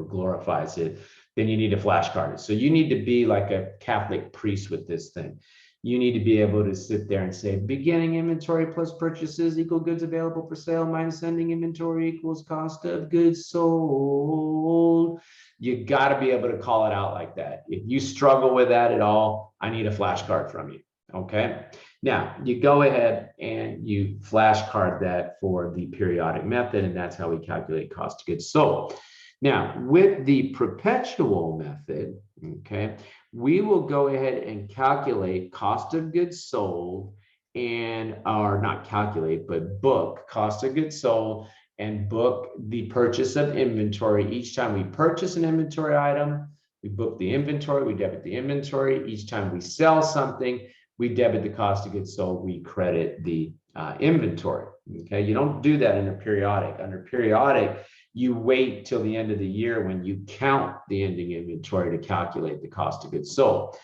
glorifies it, then you need to flashcard it. So you need to be like a Catholic priest with this thing. You need to be able to sit there and say beginning inventory plus purchases equal goods available for sale minus ending inventory equals cost of goods sold. You got to be able to call it out like that. If you struggle with that at all, I need a flashcard from you. Okay. Now you go ahead and you flashcard that for the periodic method, and that's how we calculate cost of goods sold. Now, with the perpetual method, okay, we will go ahead and calculate cost of goods sold and, or not calculate, but book cost of goods sold and book the purchase of inventory. Each time we purchase an inventory item, we book the inventory, we debit the inventory. Each time we sell something, we debit the cost of goods sold, we credit the inventory. Okay, you don't do that in a periodic. Under periodic, you wait till the end of the year when you count the ending inventory to calculate the cost of goods sold.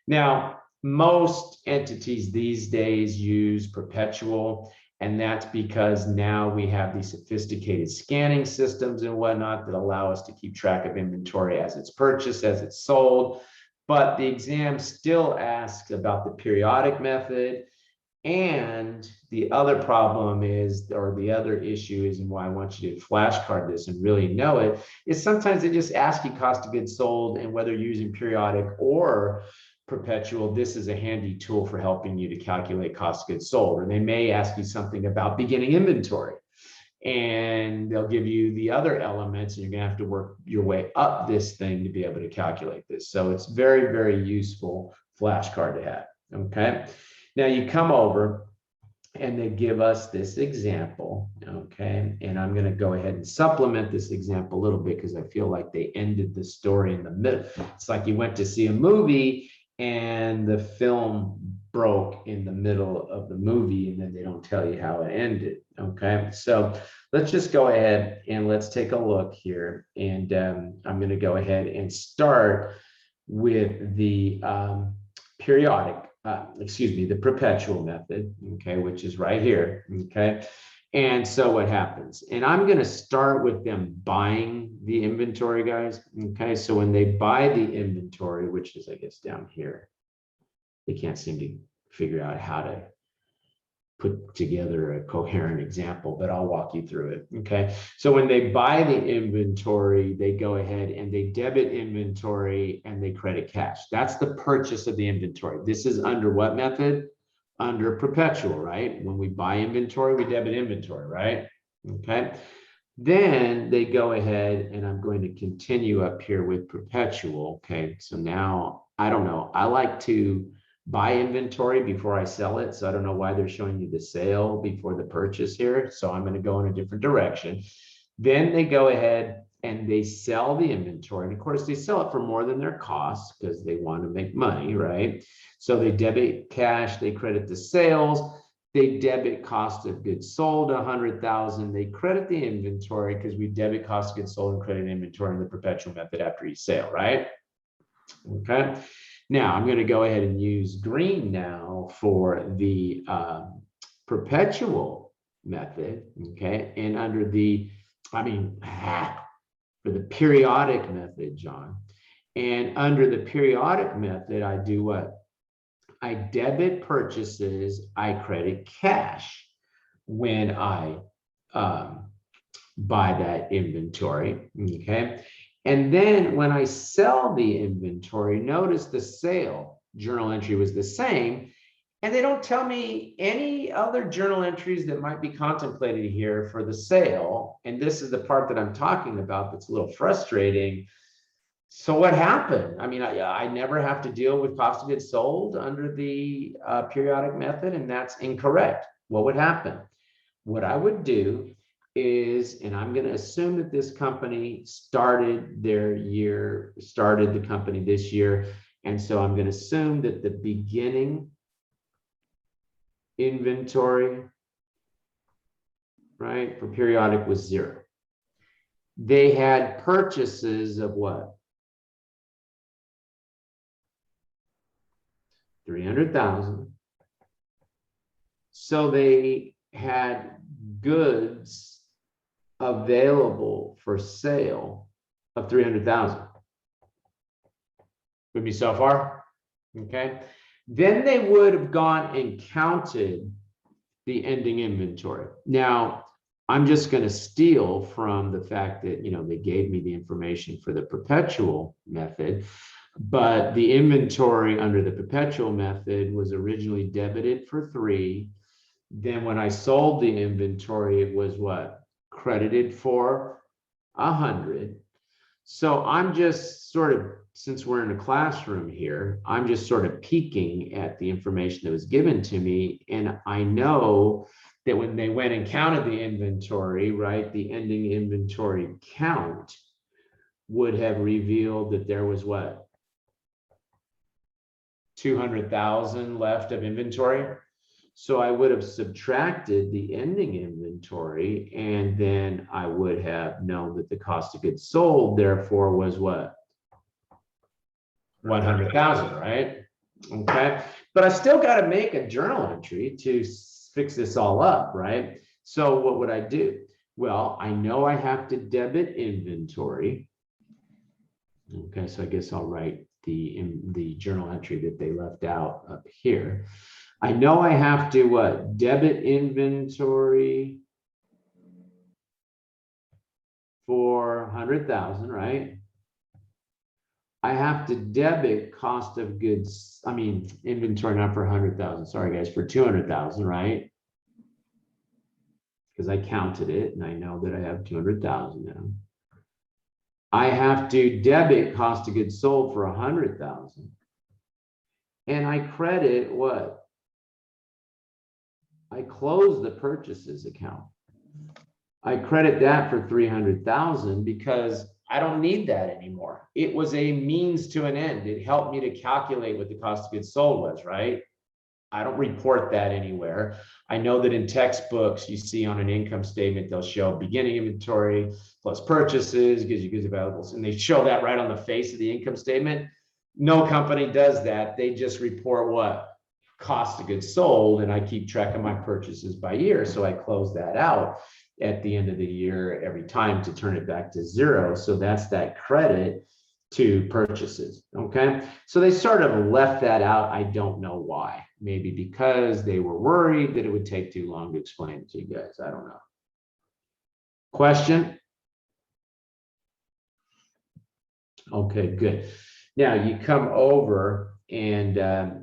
Now, most entities these days use perpetual, and that's because now we have these sophisticated scanning systems and whatnot that allow us to keep track of inventory as it's purchased, as it's sold. But the exam still asks about the periodic method. And the other problem is, or the other issue is, and why I want you to flashcard this and really know it, is sometimes they just ask you cost of goods sold, and whether you're using periodic or perpetual, this is a handy tool for helping you to calculate cost of goods sold. And they may ask you something about beginning inventory, and they'll give you the other elements, and you're gonna have to work your way up this thing to be able to calculate this. So it's very, very useful flashcard to have, okay? Now you come over and they give us this example, okay? And I'm gonna go ahead and supplement this example a little bit because I feel like they ended the story in the middle. It's like you went to see a movie and the film broke in the middle of the movie and then they don't tell you how it ended, okay? So let's just go ahead and let's take a look here. And I'm gonna go ahead and start with the periodic, the perpetual method, okay, which is right here, okay? And so what happens? And I'm going to start with them buying the inventory, guys, okay? So when they buy the inventory, which is, I guess, down here, they can't seem to figure out how to put together a coherent example, but I'll walk you through it, okay? So when they buy the inventory, they go ahead and they debit inventory and they credit cash. That's the purchase of the inventory. This is under what method? Under perpetual, right? When we buy inventory, we debit inventory, right? Okay. Then they go ahead, and I'm going to continue up here with Perpetual. Okay, so now I don't know. I like to buy inventory before I sell it. So I don't know why they're showing you the sale before the purchase here. So I'm going to go in a different direction. Then they go ahead and they sell the inventory. And of course, they sell it for more than their costs because they want to make money, right? So they debit cash, they credit the sales. They debit cost of goods sold 100,000. They credit the inventory because we debit cost of goods sold and credit inventory in the perpetual method after each sale, right? Okay. Now I'm going to go ahead and use green now for the perpetual method. Okay. And under the, for the periodic method, John. And under the periodic method, I do what? I debit purchases, I credit cash when I buy that inventory, okay? And then when I sell the inventory, notice the sale journal entry was the same, and they don't tell me any other journal entries that might be contemplated here for the sale. And this is the part that I'm talking about that's a little frustrating. So what happened? I mean, I never have to deal with cost of goods sold under the periodic method, and that's incorrect. What would happen? What I would do is, and I'm going to assume that this company started the company this year. And so I'm going to assume that the beginning inventory, right, for periodic was 0. They had purchases of what? 300,000. So they had goods available for sale of 300,000. With me so far? Okay. Then they would have gone and counted the ending inventory. Now, I'm just going to steal from the fact that, they gave me the information for the perpetual method. But the inventory under the perpetual method was originally debited for 3. Then when I sold the inventory, it was what? Credited for 100. So I'm just sort of, since we're in a classroom here, I'm just sort of peeking at the information that was given to me. And I know that when they went and counted the inventory, right, the ending inventory count would have revealed that there was what? 200,000 left of inventory. So I would have subtracted the ending inventory, and then I would have known that the cost of goods sold therefore was what? 100,000, right? Okay. But I still got to make a journal entry to fix this all up, right? So what would I do? Well, I know I have to debit inventory. Okay, so I guess I'll write the journal entry that they left out up here. I know I have to what? Debit inventory for 100,000, right? I have to debit cost of goods, inventory, not for 100,000, sorry guys, for 200,000, right? Because I counted it and I know that I have 200,000 now. I have to debit cost of goods sold for 100,000. And I credit what? I close the purchases account. I credit that for 300,000 because I don't need that anymore. It was a means to an end. It helped me to calculate what the cost of goods sold was, right? I don't report that anywhere. I know that in textbooks, you see on an income statement, they'll show beginning inventory plus purchases, gives you goods available. And they show that right on the face of the income statement. No company does that. They just report what? Cost of goods sold. And I keep track of my purchases by year. So I close that out at the end of the year every time to turn it back to 0. So that's that credit to purchases. Okay. So they sort of left that out. I don't know why. Maybe because they were worried that it would take too long to explain it to you guys. I don't know. Question? Okay, good. Now you come over and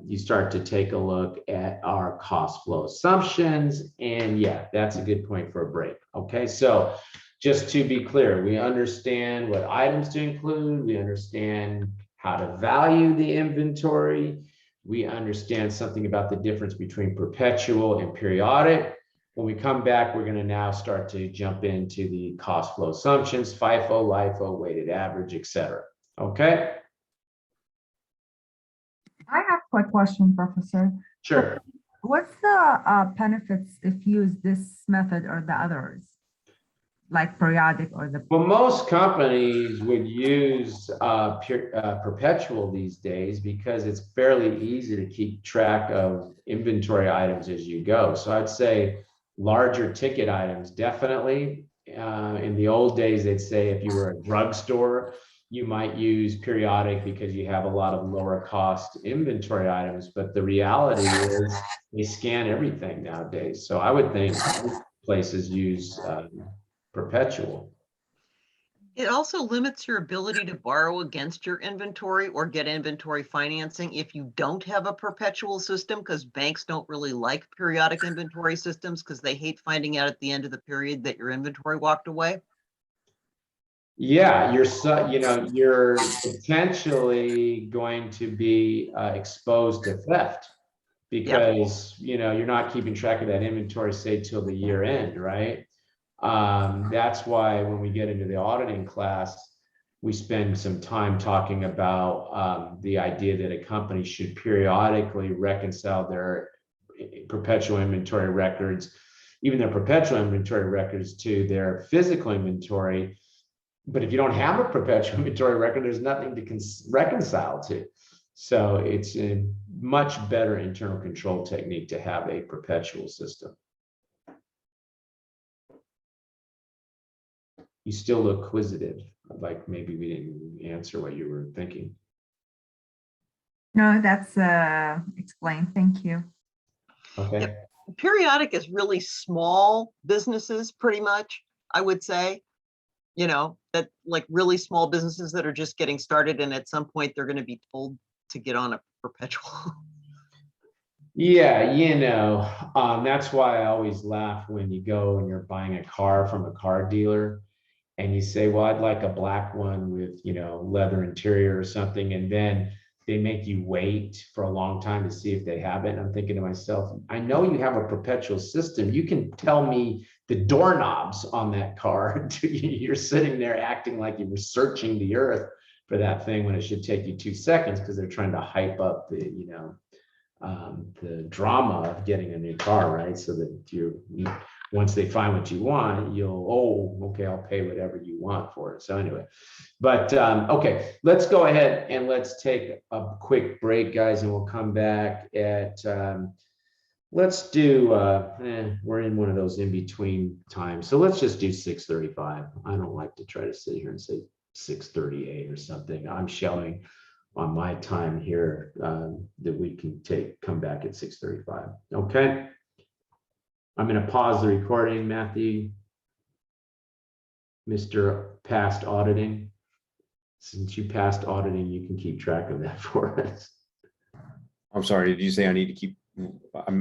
you start to take a look at our cost flow assumptions. And yeah, that's a good point for a break. Okay, so just to be clear, we understand what items to include, we understand how to value the inventory, we understand something about the difference between perpetual and periodic. When we come back, we're going to now start to jump into the cost flow assumptions, FIFO, LIFO, weighted average, etc. Okay? I have a quick question, Professor. Sure. What's the benefits if you use this method or the others, like periodic or the? Well, most companies would use perpetual these days because it's fairly easy to keep track of inventory items as you go. So I'd say larger ticket items, definitely. In the old days, they'd say if you were a drugstore, you might use periodic because you have a lot of lower cost inventory items. But the reality is they scan everything nowadays. So I would think places use perpetual. It also limits your ability to borrow against your inventory or get inventory financing if you don't have a perpetual system, because banks don't really like periodic inventory systems because they hate finding out at the end of the period that your inventory walked away. Yeah, you're potentially going to be exposed to theft because you're not keeping track of that inventory, say till the year end, right? That's why when we get into the auditing class, we spend some time talking about the idea that a company should periodically reconcile their perpetual inventory records, even their perpetual inventory records, to their physical inventory. But if you don't have a perpetual inventory record, there's nothing to reconcile to. So it's a much better internal control technique to have a perpetual system. You still look quizzitive, like maybe we didn't answer what you were thinking. No, that's explained. Thank you. Okay. Yep. Periodic is really small businesses, pretty much, I would say. That like really small businesses that are just getting started, and at some point they're going to be told to get on a perpetual. Yeah, that's why I always laugh when you go and you're buying a car from a car dealer and you say, well, I'd like a black one with, leather interior or something. And then they make you wait for a long time to see if they have it. And I'm thinking to myself, I know you have a perpetual system. You can tell me the doorknobs on that car. You're sitting there acting like you were searching the earth for that thing when it should take you 2 seconds because they're trying to hype up the drama of getting a new car, right? So that once they find what you want, okay, I'll pay whatever you want for it. So anyway, but okay, let's go ahead and let's take a quick break, guys, and we'll come back at, let's do, we're in one of those in-between times. So let's just do 6:35. I don't like to try to sit here and say 6:38 or something. I'm showing on my time here that we can come back at 6:35. Okay. I'm going to pause the recording, Matthew. Mr. Past Auditing. Since you passed auditing, you can keep track of that for us. I'm sorry, did you say I need to keep?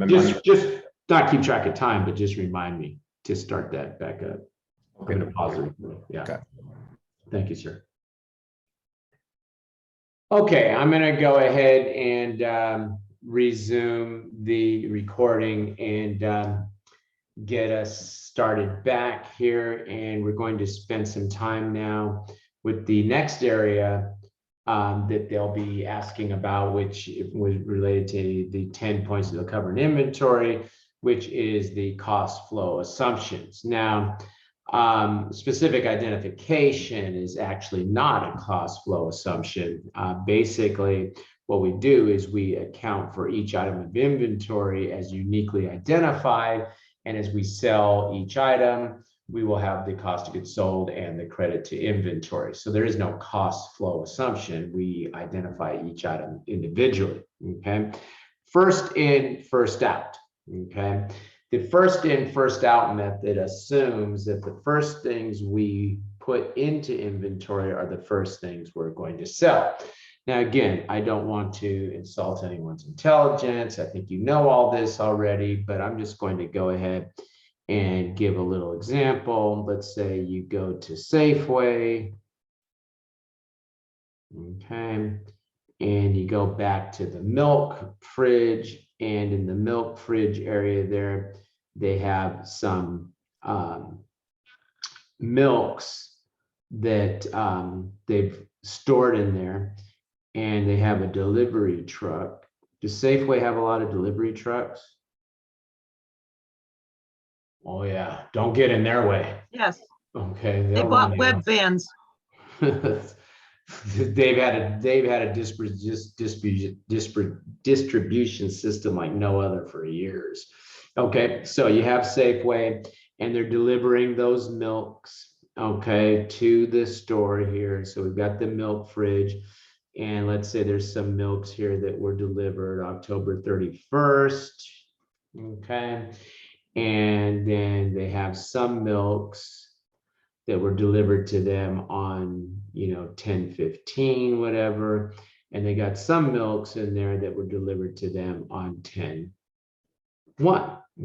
Just not keep track of time, but just remind me to start that back up. Okay. I'm going to pause the recording. Yeah. Okay. Thank you, sir. Okay, I'm going to go ahead and resume the recording and get us started back here. And we're going to spend some time now with the next area that they'll be asking about, which was related to the 10 points of the covered inventory, which is the cost flow assumptions. Now, specific identification is actually not a cost flow assumption. Basically, what we do is we account for each item of inventory as uniquely identified. And as we sell each item, we will have the cost of goods sold and the credit to inventory. So there is no cost flow assumption. We identify each item individually. Okay. First in, first out. Okay. The first in, first out method assumes that the first things we put into inventory are the first things we're going to sell. Now, again, I don't want to insult anyone's intelligence. I think you know all this already, but I'm just going to go ahead and give a little example. Let's say you go to Safeway. Okay, and you go back to the milk fridge, and in the milk fridge area there, they have some milks that they've stored in there, and they have a delivery truck. Does Safeway have a lot of delivery trucks? Oh yeah, don't get in their way. Yes, Okay, they they'll bought run you web off. vans. They've had a distribution system like no other for years. Okay, so you have Safeway, and they're delivering those milks, okay, to the store here. So we've got the milk fridge, and let's say there's some milks here that were delivered October 31st. Okay, and then they have some milks that were delivered to them on, 10/15, whatever. And they got some milks in there that were delivered to them on 10/1.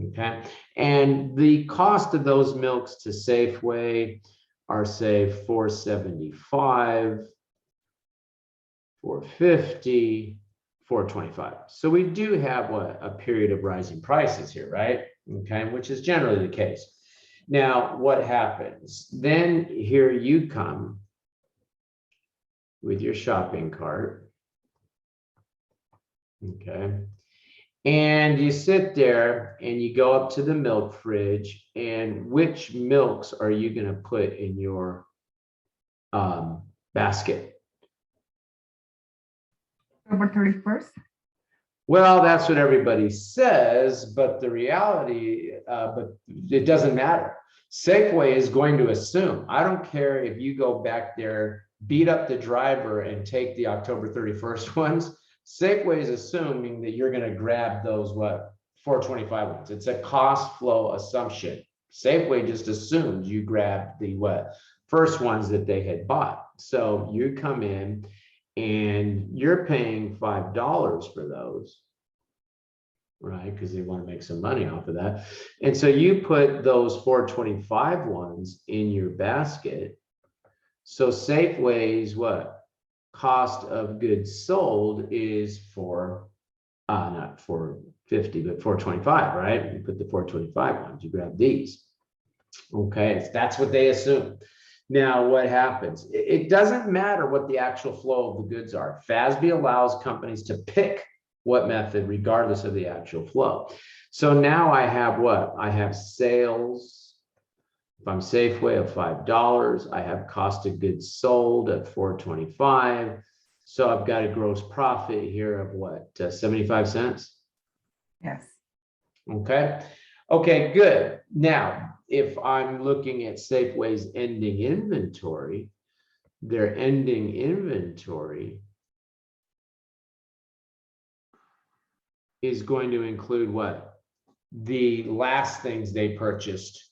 Okay. And the cost of those milks to Safeway are, say, $4.75, $4.50, $4.25. So we do have a period of rising prices here, right? Okay, which is generally the case. Now, what happens? Then here you come with your shopping cart. Okay. And you sit there and you go up to the milk fridge, and which milks are you going to put in your basket? October 31st? Well, that's what everybody says, but the reality, but it doesn't matter. Safeway is going to assume, I don't care if you go back there, beat up the driver and take the October 31st ones. Safeway is assuming that you're going to grab those, what, 425 ones. It's a cost flow assumption. Safeway just assumes you grab the what, first ones that they had bought. So you come in and you're paying $5 for those, right? Because they want to make some money off of that. And so you put those 425 ones in your basket. So Safeway's what? Cost of goods sold is not 450, but 425, right? You put the 425 ones, you grab these. Okay, that's what they assume. Now, what happens? It doesn't matter what the actual flow of the goods are. FASB allows companies to pick what method, regardless of the actual flow. So now I have what? I have sales. If I'm Safeway of $5, I have cost of goods sold at $4.25. So I've got a gross profit here of what? 75 cents? Yes. Okay. Okay, good. Now, if I'm looking at Safeway's ending inventory, their ending inventory is going to include what? The last things they purchased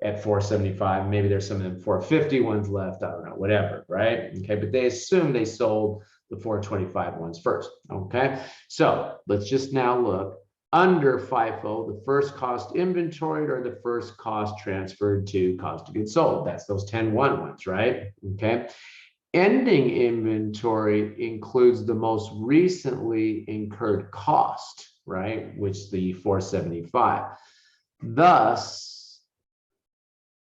at $4.75. Maybe there's some of them 450 ones left. I don't know, whatever, right? Okay, but they assume they sold the 425 ones first. Okay, so let's just now look under FIFO, the first cost inventoried or the first cost transferred to cost of goods sold. That's those 10/1 ones, right? Okay. Ending inventory includes the most recently incurred cost, right? Which the 475. Thus,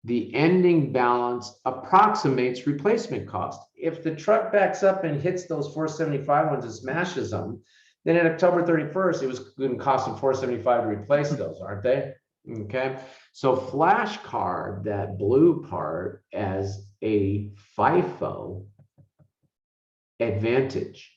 the ending balance approximates replacement cost. If the truck backs up and hits those 475 ones and smashes them, then at October 31st, it was going to cost them 475 to replace those, aren't they? Okay. So flashcard that blue part as a FIFO advantage.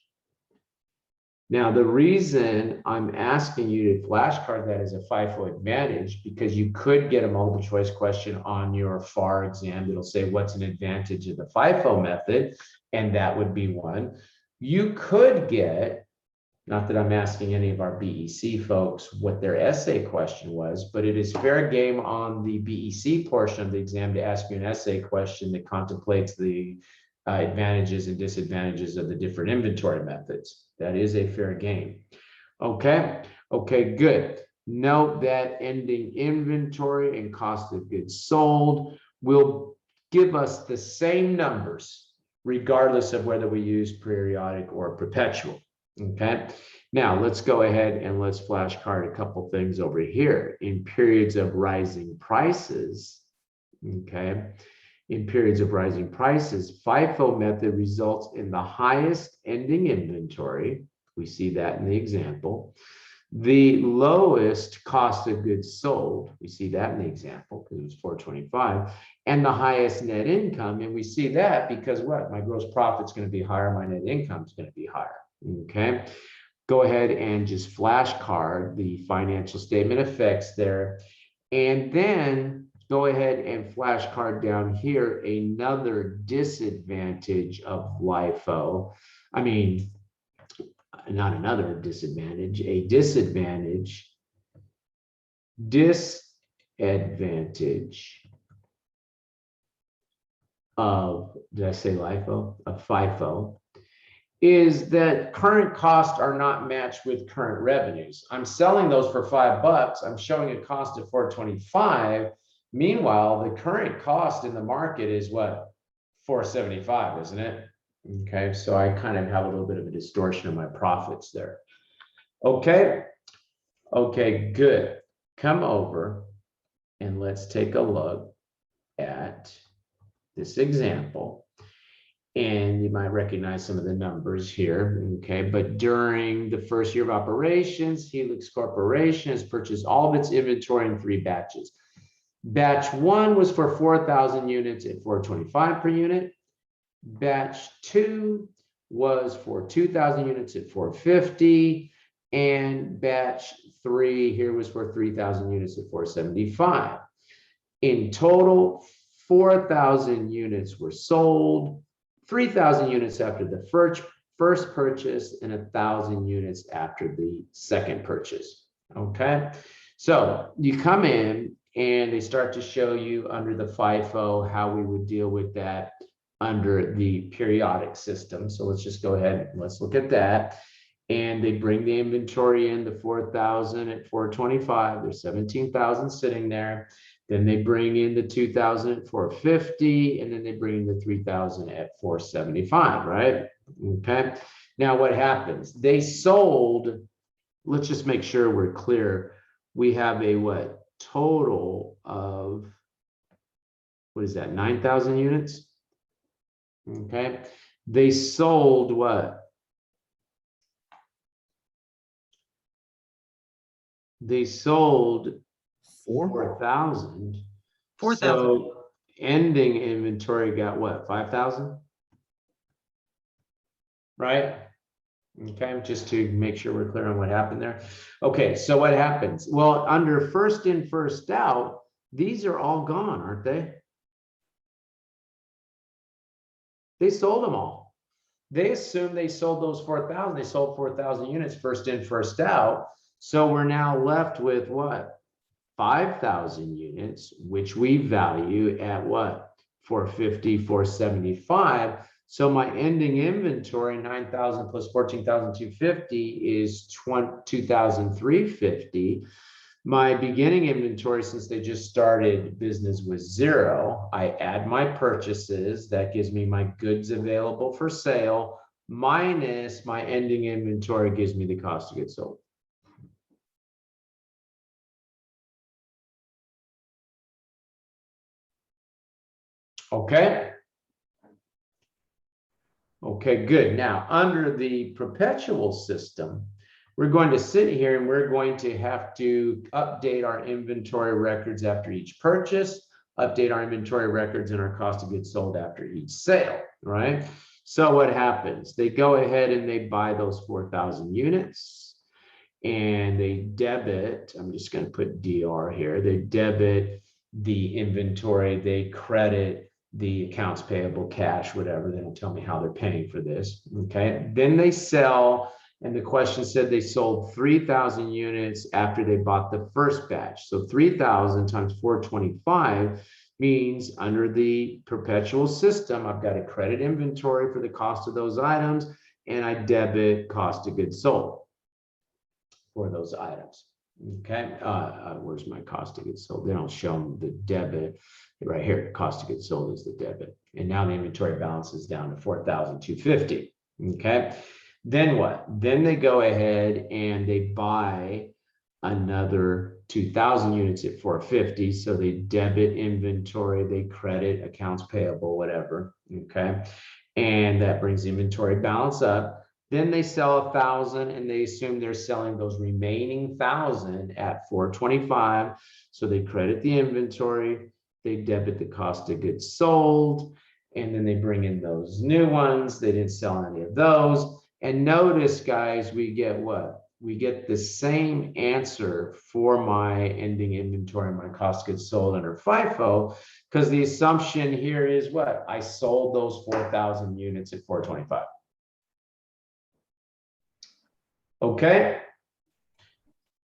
Now, the reason I'm asking you to flashcard that as a FIFO advantage, because you could get a multiple choice question on your FAR exam that'll say, what's an advantage of the FIFO method? And that would be one. You could get, not that I'm asking any of our BEC folks what their essay question was, but it is fair game on the BEC portion of the exam to ask you an essay question that contemplates the advantages and disadvantages of the different inventory methods. That is a fair game. Okay. Okay, good. Note that ending inventory and cost of goods sold will give us the same numbers, regardless of whether we use periodic or perpetual. Okay. Now let's go ahead and let's flashcard a couple things over here. In periods of rising prices, okay, in periods of rising prices, FIFO method results in the highest ending inventory. We see that in the example. The lowest cost of goods sold, we see that in the example because it was 425, and the highest net income. And we see that because what? My gross profit's going to be higher, my net income is going to be higher. Okay. Go ahead and just flashcard the financial statement effects there. And then go ahead and flashcard down here another disadvantage of LIFO. I mean, not another disadvantage, a disadvantage of, did I say LIFO? Of FIFO, is that current costs are not matched with current revenues. I'm selling those for $5. I'm showing a cost of 425. Meanwhile, the current cost in the market is what? 475, isn't it? Okay, so I kind of have a little bit of a distortion of my profits there. Okay, okay, good. Come over and let's take a look at this example. And you might recognize some of the numbers here, okay? But during the first year of operations, Helix Corporation has purchased all of its inventory in 3 batches. Batch 1 was for 4,000 units at 425 per unit. Batch 2 was for 2,000 units at 450. And batch 3 here was for 3,000 units at 475. In total, 4,000 units were sold. 3,000 units after the first purchase and 1,000 units after the second purchase. Okay, so you come in and they start to show you under the FIFO how we would deal with that under the periodic system. So let's just go ahead and let's look at that. And they bring the inventory in, the 4,000 at 425. There's 17,000 sitting there. Then they bring in the 2,000 at 450, and then they bring in the 3,000 at 475, right? Okay. Now what happens? They sold, let's just make sure we're clear. We have a what? Total of, what is that? 9,000 units? Okay. They sold what? They sold 4,000. 4,000. So ending inventory got what? 5,000? Right? Okay, just to make sure we're clear on what happened there. Okay, so what happens? Well, under first in, first out, these are all gone, aren't they? They sold them all. They assume they sold those 4,000. They sold 4,000 units first in, first out. So we're now left with what? 5,000 units, which we value at what? 450, 475. So my ending inventory, 9,000 plus 14,250 is 22,350. My beginning inventory, since they just started business, was 0. I add my purchases. That gives me my goods available for sale minus my ending inventory gives me the cost of goods sold. Okay. Okay, good. Now, under the perpetual system, we're going to sit here and we're going to have to update our inventory records after each purchase, update our inventory records and our cost of goods sold after each sale, right? So what happens? They go ahead and they buy those 4,000 units and they debit, I'm just going to put DR here, they debit the inventory, they credit the accounts payable, cash, whatever. They don't tell me how they're paying for this. Okay. Then they sell, and the question said they sold 3,000 units after they bought the first batch. So 3,000 times 425 means under the perpetual system, I've got a credit inventory for the cost of those items, and I debit cost of goods sold for those items. Okay, where's my cost of goods sold? They don't show them the debit. Right here, cost of goods sold is the debit. And now the inventory balance is down to 4,250. Okay, then what? Then they go ahead and they buy another 2,000 units at 450. So they debit inventory, they credit accounts payable, whatever. Okay, and that brings the inventory balance up. Then they sell 1,000 and they assume they're selling those remaining 1,000 at 425. So they credit the inventory, they debit the cost of goods sold, and then they bring in those new ones. They didn't sell any of those. And notice, guys, we get what? We get the same answer for my ending inventory, my cost of goods sold under FIFO, because the assumption here is what? I sold those 4,000 units at 425. Okay.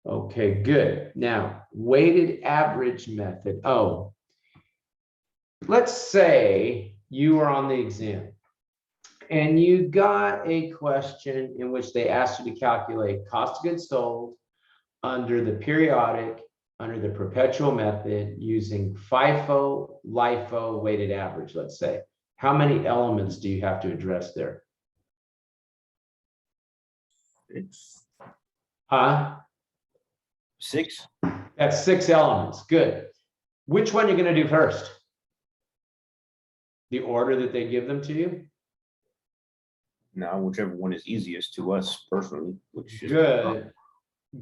Okay, good. Now, weighted average method. Oh, let's say you are on the exam and you got a question in which they asked you to calculate cost of goods sold under the periodic, under the perpetual method using FIFO, LIFO, weighted average, let's say. How many elements do you have to address there? Huh? 6. That's 6 elements. Good. Which one are you going to do first? The order that they give them to you? Now, whichever one is easiest to us personally, which is Good.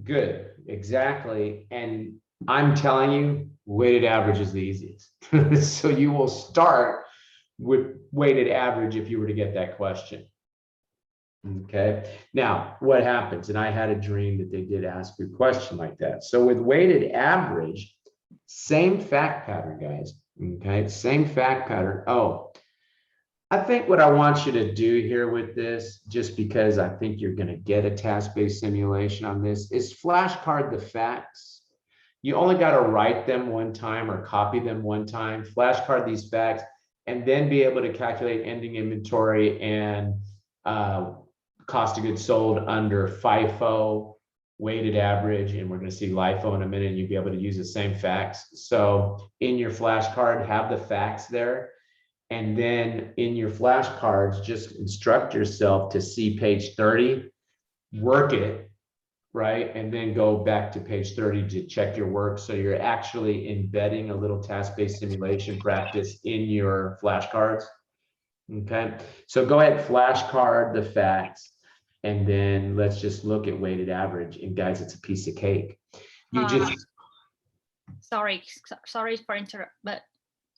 Good. Exactly. And I'm telling you, weighted average is the easiest. So you will start with weighted average if you were to get that question. Okay. Now, what happens? And I had a dream that they did ask a question like that. So with weighted average, same fact pattern, guys. Okay. Same fact pattern. Oh, I think what I want you to do here with this, just because I think you're going to get a task-based simulation on this, is flashcard the facts. You only got to write them one time or copy them one time, flashcard these facts, and then be able to calculate ending inventory and cost of goods sold under FIFO, weighted average, and we're going to see LIFO in a minute, and you'll be able to use the same facts. So in your flashcard, have the facts there. And then in your flashcards, just instruct yourself to see page 30, work it, right? And then go back to page 30 to check your work. So you're actually embedding a little task-based simulation practice in your flashcards. Okay, so go ahead, flashcard the facts, and then let's just look at weighted average. And guys, it's a piece of cake. You just Sorry for interrupt, but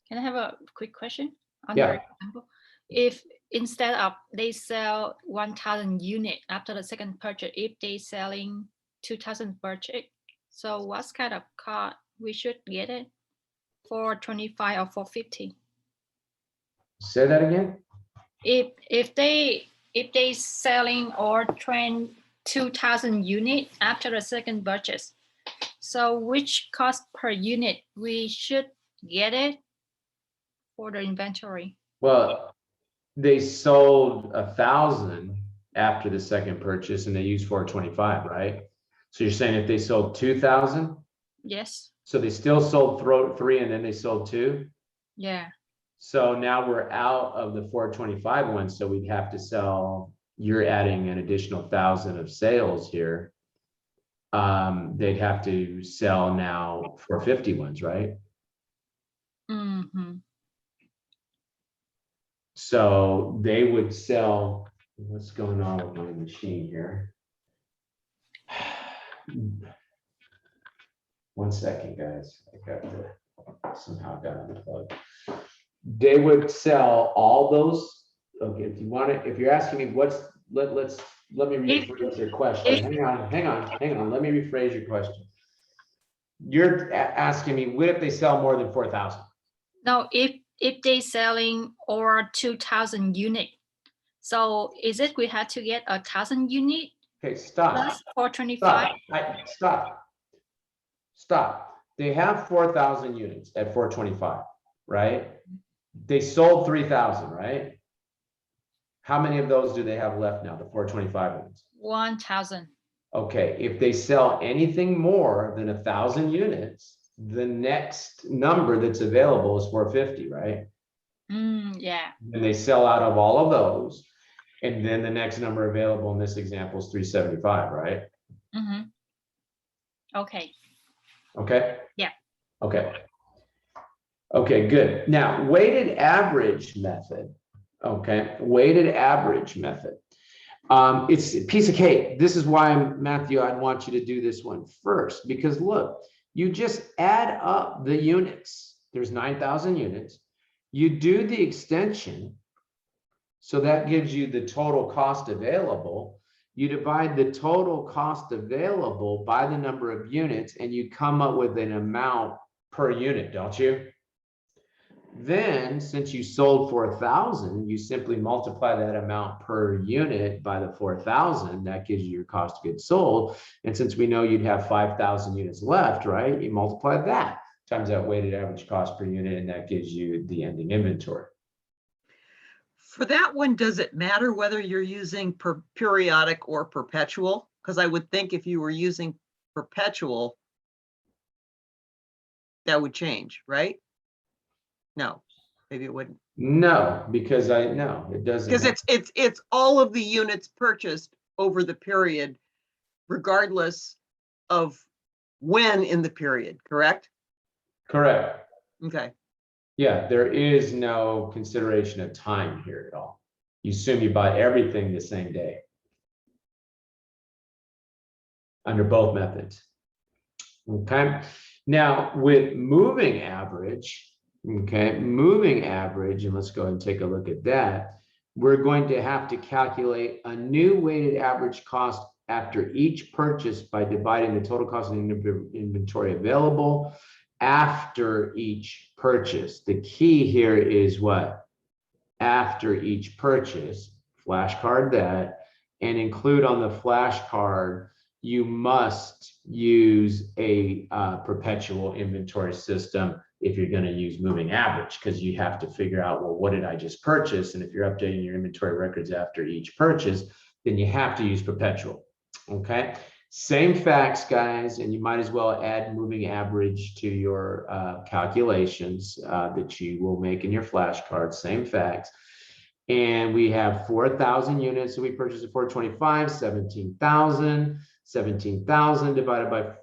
can I have a quick question? Yeah. Example, if instead of they sell 1,000 unit after the second purchase, if they selling 2,000 purchase, so what kind of car we should get it? 425 or 450? say that again. If they selling or train 2,000 unit after the second purchase, so which cost per unit we should get it for the inventory? Well, they sold 1,000 after the second purchase, and they used 425, right? So you're saying if they sold 2,000, Yes. so they still sold 3, and then they sold 2. Yeah. So now we're out of the 425 one. So we'd have to sell, you're adding an additional 1,000 of sales here. They'd have to sell now 450 ones, right? Mm-hmm. So they would sell, what's going on with my machine here? 1 second, guys. I got to somehow got unplugged. They would sell all those. Okay, if you want to, if you're asking me what's, let me rephrase your question. Hang on. Let me rephrase your question. You're asking me, what if they sell more than 4,000? Now, if they selling over 2,000 unit, so is it we had to get 1,000 unit Okay, stop. plus 425? Stop. They have 4,000 units at 425, right? They sold 3,000, right? How many of those do they have left now, the 425 ones? 1,000. Okay, if they sell anything more than 1,000 units, the next number that's available is 450, right? Yeah. And they sell out of all of those. And then the next number available in this example is 375, right? Okay. Okay? Yeah. Okay. Okay, good. Now, weighted average method. Okay, weighted average method. It's a piece of cake. This is why, Matthew, I'd want you to do this one first, because look, you just add up the units. There's 9,000 units. You do the extension. So that gives you the total cost available. You divide the total cost available by the number of units, and you come up with an amount per unit, don't you? Then, since you sold 4,000, you simply multiply that amount per unit by the 4,000. That gives you your cost of goods sold. And since we know you'd have 5,000 units left, right? You multiply that times that weighted average cost per unit, and that gives you the ending inventory. For that one, does it matter whether you're using periodic or perpetual? Because I would think if you were using perpetual, that would change, right? No, maybe it wouldn't. No, because no, it doesn't. Because it's all of the units purchased over the period, regardless of when in the period, correct? Correct. Okay. Yeah, there is no consideration of time here at all. You assume you buy everything the same day under both methods. Okay. Now with moving average, okay, moving average, and let's go ahead and take a look at that. We're going to have to calculate a new weighted average cost after each purchase by dividing the total cost of the inventory available after each purchase. The key here is what? After each purchase, flashcard that, and include on the flashcard, you must use a perpetual inventory system if you're going to use moving average, because you have to figure out, well, what did I just purchase? And if you're updating your inventory records after each purchase, then you have to use perpetual. Okay. Same facts, guys, and you might as well add moving average to your calculations that you will make in your flashcards. Same facts. And we have 4,000 units. So we purchased at 425, 17,000. 17,000 divided by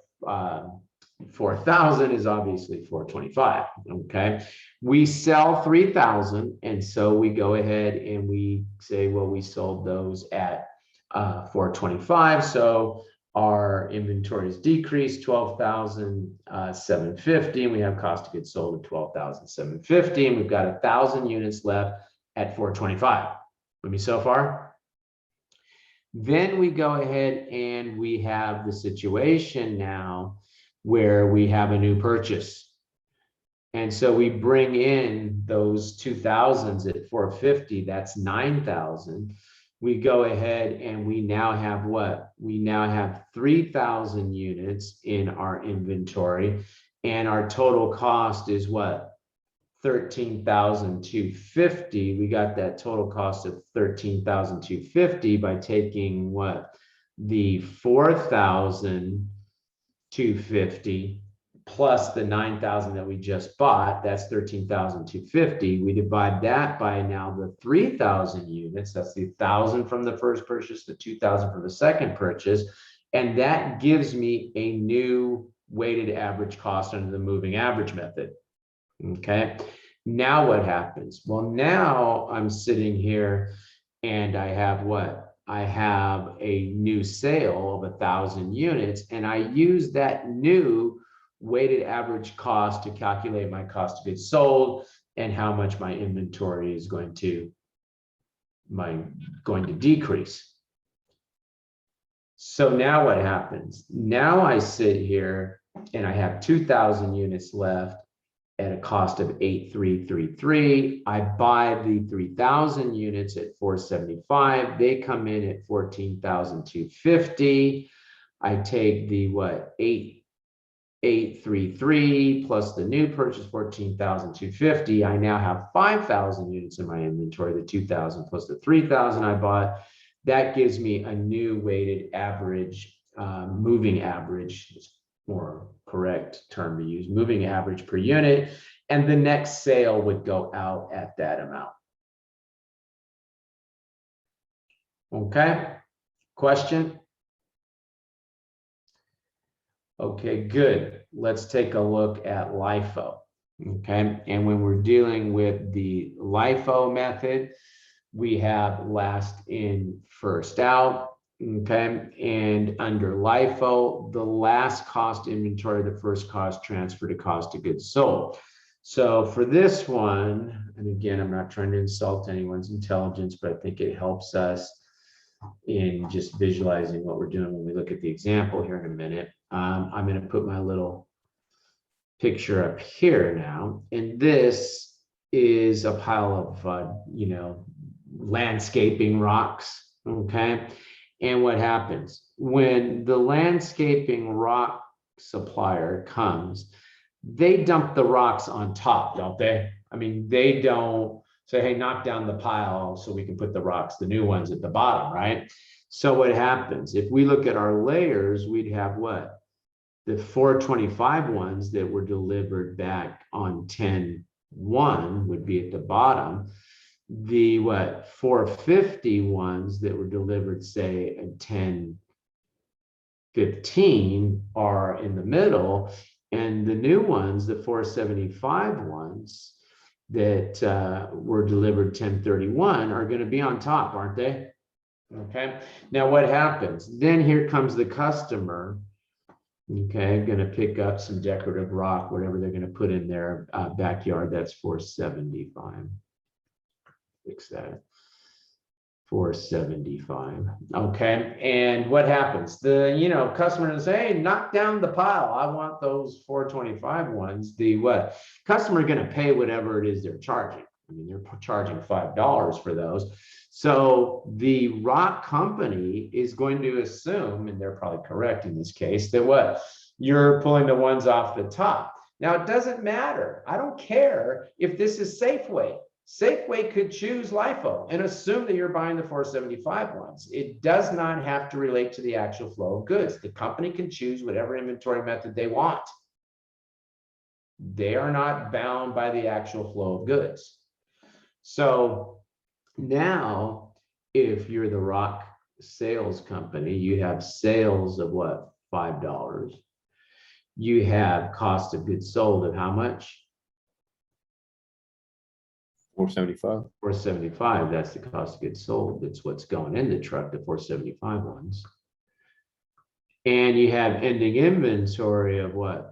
4,000 is obviously 425. Okay. We sell 3,000. And so we go ahead and we say, well, we sold those at 425. So our inventory is decreased 12,750, and we have cost of goods sold at 12,750, and we've got 1,000 units left at 425. With me so far? Then we go ahead and we have the situation now where we have a new purchase. And so we bring in those 2,000s at 450, that's 9,000. We go ahead and we now have what? We now have 3,000 units in our inventory, and our total cost is what? 13,250. We got that total cost of 13,250 by taking what? The 4,250 plus the 9,000 that we just bought, that's 13,250. We divide that by now the 3,000 units. That's the 1,000 from the first purchase, the 2,000 from the second purchase. And that gives me a new weighted average cost under the moving average method. Okay. Now what happens? Well, now I'm sitting here and I have what? I have a new sale of 1,000 units, and I use that new weighted average cost to calculate my cost of goods sold and how much my inventory is going to decrease. So now what happens? Now I sit here and I have 2,000 units left at a cost of 8,333. I buy the 3,000 units at 475. They come in at 14,250. I take the what? 833 plus the new purchase 14,250. I now have 5,000 units in my inventory, the 2,000 plus the 3,000 I bought. That gives me a new weighted average moving average is more correct term to use, moving average per unit, and the next sale would go out at that amount. Okay, question? Okay, good. Let's take a look at LIFO. Okay, and when we're dealing with the LIFO method, we have last in, first out. Okay, and under LIFO, the last cost inventory, the first cost transfer to cost of goods sold. So for this one, and again, I'm not trying to insult anyone's intelligence, but I think it helps us in just visualizing what we're doing when we look at the example here in a minute. I'm going to put my little picture up here now, and this is a pile of, landscaping rocks, okay? And what happens when the landscaping rock supplier comes, they dump the rocks on top, don't they? I mean, they don't say, hey, knock down the pile so we can put the rocks, the new ones at the bottom, right? So what happens, if we look at our layers, we'd have what? The 425 ones that were delivered back on 10/1 would be at the bottom. The 450 ones that were delivered, say, at 10/15 are in the middle, and the new ones, the 475 ones that were delivered 10/31 are going to be on top, aren't they? Okay, now what happens? Then here comes the customer. Okay, I'm going to pick up some decorative rock, whatever they're going to put in their backyard. That's 475. Fix that. 475. Okay, and what happens? The customer will say, hey, knock down the pile. I want those 425 ones. The customer going to pay whatever it is they're charging. I mean, they're charging $5 for those. So the rock company is going to assume, and they're probably correct in this case, that you're pulling the ones off the top. Now, it doesn't matter. I don't care if this is Safeway. Safeway could choose LIFO and assume that you're buying the 475 ones. It does not have to relate to the actual flow of goods. The company can choose whatever inventory method they want. They are not bound by the actual flow of goods. So now, if you're the rock sales company, you have sales of what? $5. You have cost of goods sold of how much? 475. 475. That's the cost of goods sold. That's what's going in the truck, the 475 ones. And you have ending inventory of what?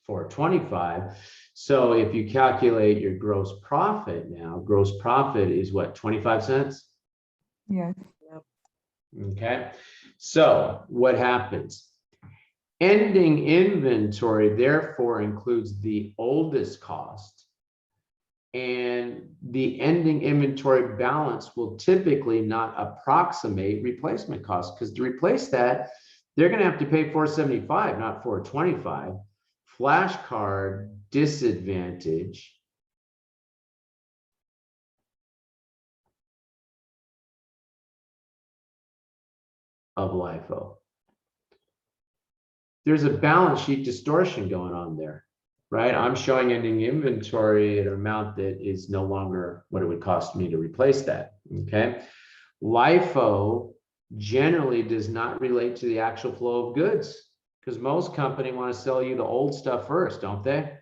425. So if you calculate your gross profit now, gross profit is what? 25 cents? Yes. Okay. So what happens? Ending inventory therefore includes the oldest cost, and the ending inventory balance will typically not approximate replacement costs, because to replace that, they're going to have to pay 475, not 425. Flashcard disadvantage of LIFO. There's a balance sheet distortion going on there, right? I'm showing ending inventory at an amount that is no longer what it would cost me to replace that, okay? LIFO generally does not relate to the actual flow of goods, because most companies want to sell you the old stuff first, don't they?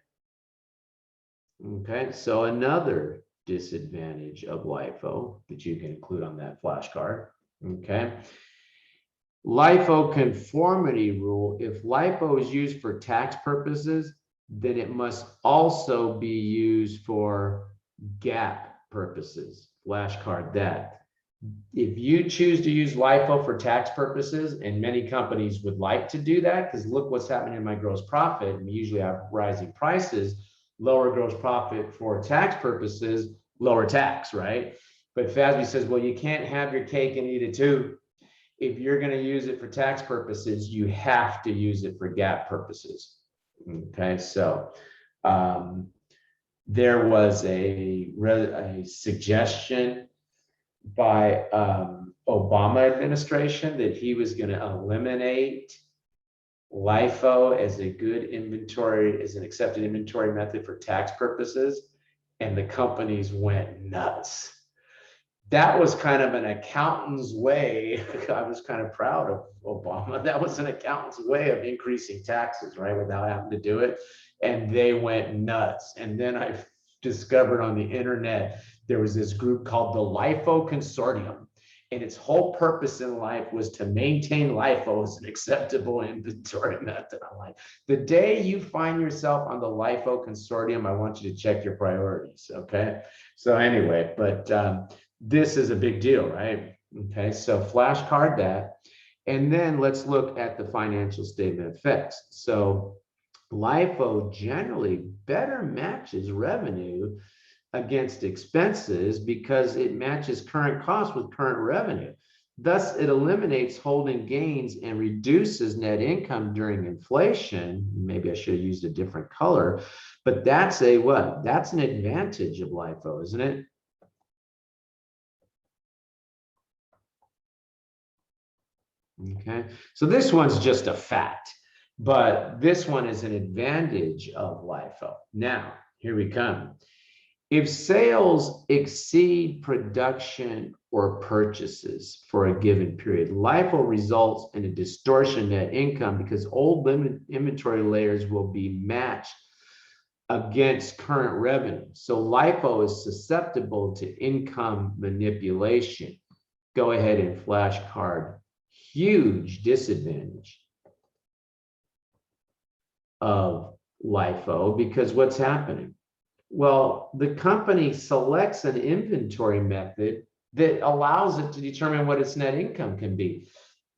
Okay, so another disadvantage of LIFO that you can include on that flashcard, okay? LIFO conformity rule: if LIFO is used for tax purposes, then it must also be used for GAAP purposes. Flashcard that. If you choose to use LIFO for tax purposes, and many companies would like to do that, because look what's happening in my gross profit, and we usually have rising prices, lower gross profit for tax purposes, lower tax, right? But FASB says, well, you can't have your cake and eat it too. If you're going to use it for tax purposes, you have to use it for GAAP purposes. Okay, so there was a suggestion by Obama administration that he was going to eliminate LIFO as a good inventory, as an accepted inventory method for tax purposes, and the companies went nuts. That was kind of an accountant's way. I was kind of proud of Obama. That was an accountant's way of increasing taxes, right, without having to do it. And they went nuts. And then I discovered on the internet, there was this group called the LIFO Consortium. And its whole purpose in life was to maintain LIFO as an acceptable inventory method. I'm like, the day you find yourself on the LIFO Consortium, I want you to check your priorities, okay? So anyway, but this is a big deal, right? Okay, so flashcard that. And then let's look at the financial statement effects. So LIFO generally better matches revenue against expenses because it matches current costs with current revenue. Thus, it eliminates holding gains and reduces net income during inflation. Maybe I should have used a different color, but that's a what? That's an advantage of LIFO, isn't it? Okay, so this one's just a fact, but this one is an advantage of LIFO. Now, here we come. If sales exceed production or purchases for a given period, LIFO results in a distortion in net income because old inventory layers will be matched against current revenue. So LIFO is susceptible to income manipulation. Go ahead and flashcard. Huge disadvantage of LIFO because what's happening? Well, the company selects an inventory method that allows it to determine what its net income can be.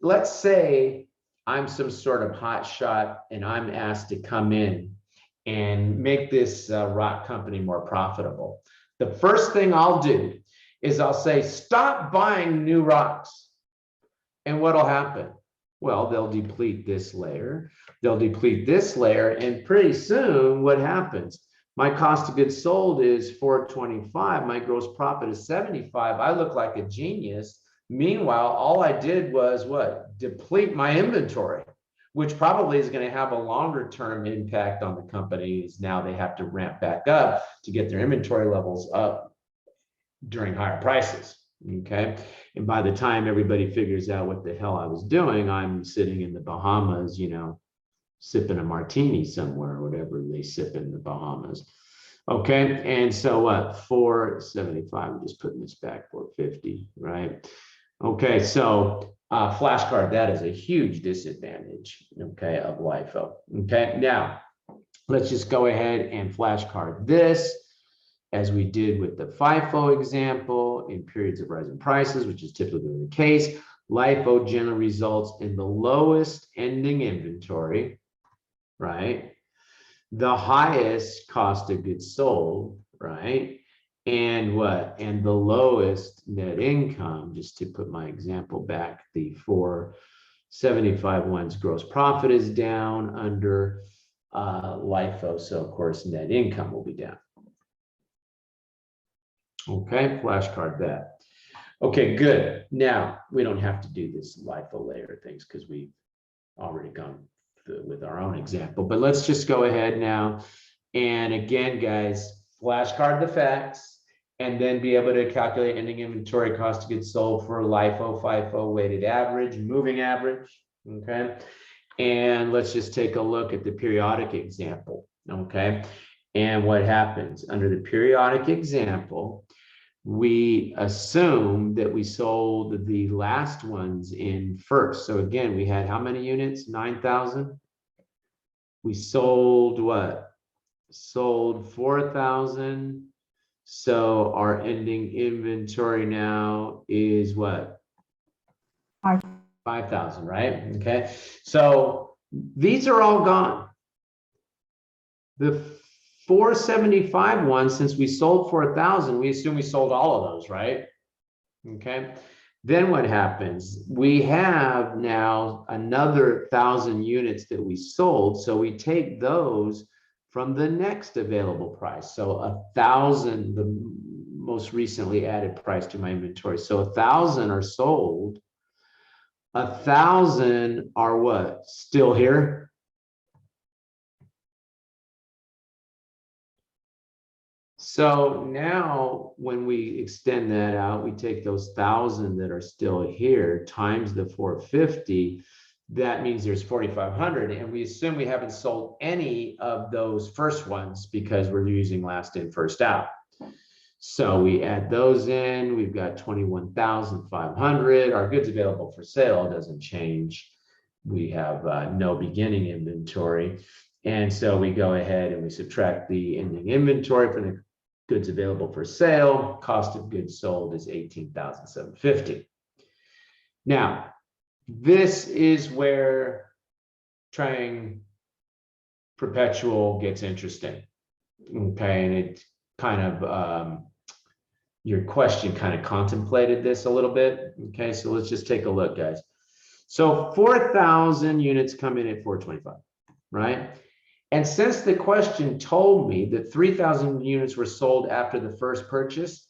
Let's say I'm some sort of hot shot and I'm asked to come in and make this rock company more profitable. The first thing I'll do is I'll say, stop buying new rocks. And what'll happen? Well, they'll deplete this layer, they'll deplete this layer, and pretty soon what happens? My cost of goods sold is $425, my gross profit is $75. I look like a genius. Meanwhile, all I did was what? Deplete my inventory, which probably is going to have a longer term impact on the companies. Now they have to ramp back up to get their inventory levels up during higher prices. Okay. And by the time everybody figures out what the hell I was doing, I'm sitting in the Bahamas, you know, sipping a martini somewhere, or whatever they sip in the Bahamas. Okay. And so what? 475, I'm just putting this back, 450, right? Okay. So flashcard, that is a huge disadvantage, okay, of LIFO. Okay. Now let's just go ahead and flashcard this, as we did with the FIFO example. In periods of rising prices, which is typically the case, LIFO generally results in the lowest ending inventory, right? The highest cost of goods sold, right? And what? And the lowest net income, just to put my example back, the 475 one's gross profit is down under LIFO. So of course, net income will be down. Okay, flashcard that. Okay, good. Now we don't have to do this LIFO layer things because we've already gone through with our own example, but let's just go ahead now. And again, guys, flashcard the facts and then be able to calculate ending inventory cost of goods sold for LIFO, FIFO, weighted average, moving average. Okay, and let's just take a look at the periodic example. Okay, and what happens under the periodic example, we assume that we sold the last ones in first. So again, we had how many units? 9,000. We sold what? Sold 4,000. So our ending inventory now is what? 5,000, right? Okay. So these are all gone. The 475 ones, since we sold 4,000, we assume we sold all of those, right? Okay. Then what happens? We have now another 1,000 units that we sold. So we take those from the next available price. So 1,000, most recently added price to my inventory. So 1,000 are sold. 1,000 are what? Still here? So now when we extend that out, we take those 1,000 that are still here times the 450. That means there's 4,500. And we assume we haven't sold any of those first ones because we're using last in, first out. So we add those in, we've got 21,500. Our goods available for sale doesn't change. We have no beginning inventory. And so we go ahead and we subtract the ending inventory from the goods available for sale. Cost of goods sold is 18,750. Now, this is where trying Perpetual gets interesting. Okay, and it kind of, your question kind of contemplated this a little bit. Okay, so let's just take a look, guys. So 4,000 units come in at 425, right? And since the question told me that 3,000 units were sold after the first purchase,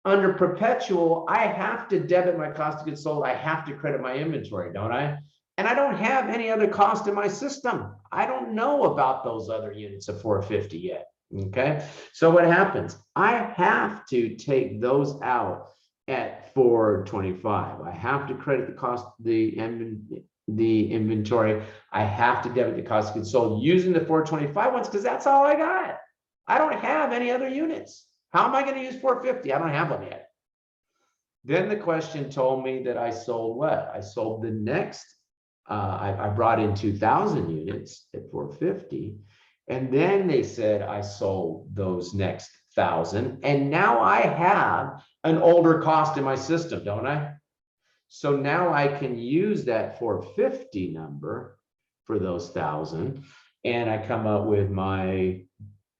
under Perpetual, I have to debit my cost of goods sold. I have to credit my inventory, don't I? And I don't have any other cost in my system. I don't know about those other units of 450 yet. Okay, so what happens? I have to take those out at 425. I have to credit the cost, the inventory. I have to debit the cost of goods sold using the 425 ones because that's all I got. I don't have any other units. How am I going to use 450? I don't have them yet. Then the question told me that I sold what? I sold the next, I brought in 2,000 units at 450. And then they said I sold those next 1,000. And now I have an older cost in my system, don't I? So now I can use that 450 number for those 1,000. And I come up with my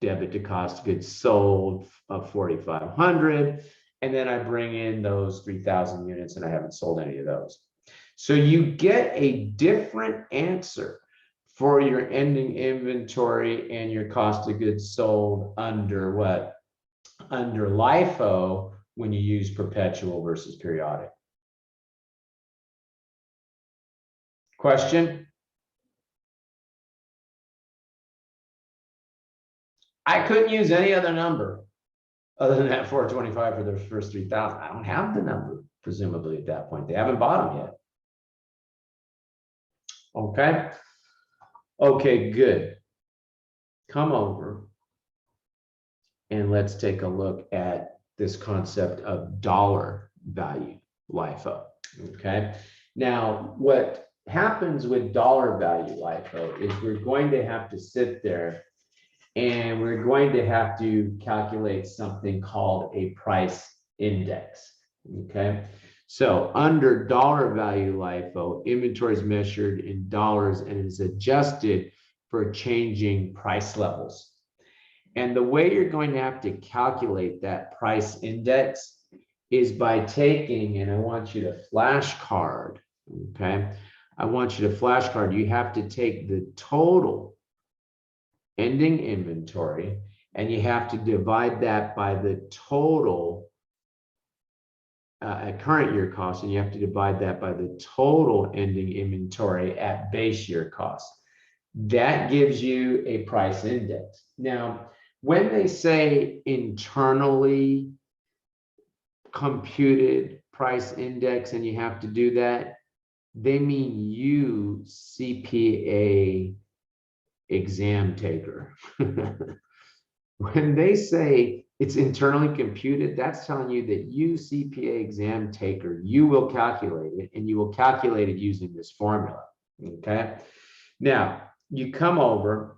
debit to cost of goods sold of 4,500. And then I bring in those 3,000 units and I haven't sold any of those. So you get a different answer for your ending inventory and your cost of goods sold under what? Under LIFO when you use Perpetual versus periodic. Question? I couldn't use any other number other than that 425 for the first 3,000. I don't have the number, presumably at that point. They haven't bought them yet. Okay. Okay, good. Come over and let's take a look at this concept of dollar value LIFO. Okay. Now, what happens with dollar value LIFO is we're going to have to sit there and we're going to have to calculate something called a price index. Okay. So under dollar value LIFO, inventory is measured in dollars and is adjusted for changing price levels. And the way you're going to have to calculate that price index is by taking, and I want you to flashcard, okay? I want you to flashcard, you have to take the total ending inventory and you have to divide that by the total at current year cost, and you have to divide that by the total ending inventory at base year cost. That gives you a price index. Now, when they say internally computed price index and you have to do that, they mean you, CPA exam taker. When they say it's internally computed, that's telling you that you, CPA exam taker, you will calculate it and you will calculate it using this formula, okay? Now, you come over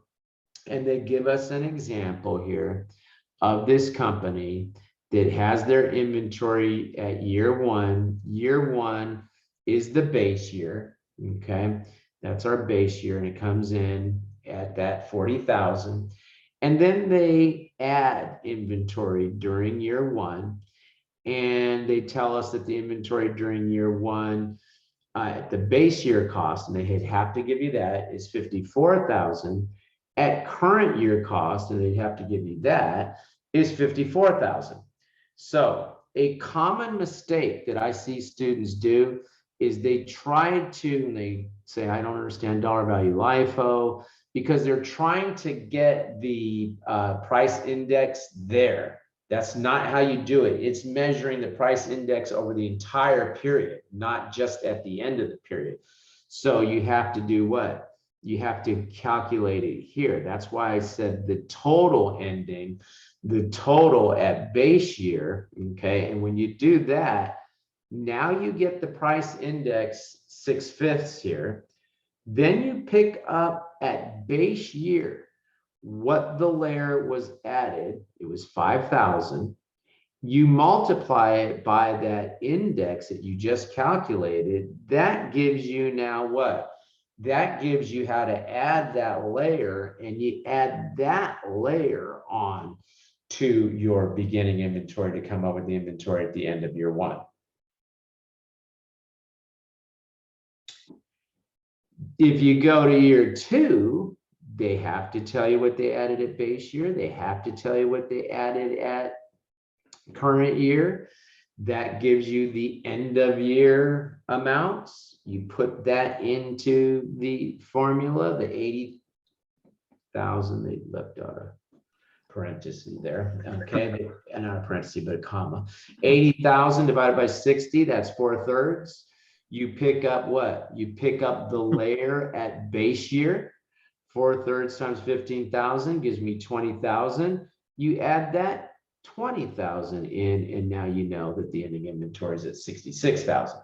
and they give us an example here of this company that has their inventory at year one. Year one is the base year, okay? That's our base year and it comes in at that 40,000. And then they add inventory during year one, and they tell us that the inventory during year one at the base year cost, and they'd have to give you that, is 54,000. At current year cost, and they'd have to give you that, is 54,000. So a common mistake that I see students do is they try to, and they say, I don't understand dollar value LIFO, because they're trying to get the price index there. That's not how you do it. It's measuring the price index over the entire period, not just at the end of the period. So you have to do what? You have to calculate it here. That's why I said the total ending, the total at base year, okay? And when you do that, now you get the price index 6/5 here. Then you pick up at base year what the layer was added. It was 5,000. You multiply it by that index that you just calculated. That gives you now what? That gives you how to add that layer, and you add that layer on to your beginning inventory to come up with the inventory at the end of year one. If you go to year two, they have to tell you what they added at base year. They have to tell you what they added at current year. That gives you the end of year amounts. You put that into the formula, the 80,000, they left out a parenthesis there. Okay, not a parenthesis, but a comma. 80,000 divided by 60, that's 4/3. You pick up what? You pick up the layer at base year. 4/3 times 15,000 gives me 20,000. You add that 20,000 in, and now you know that the ending inventory is at 66,000.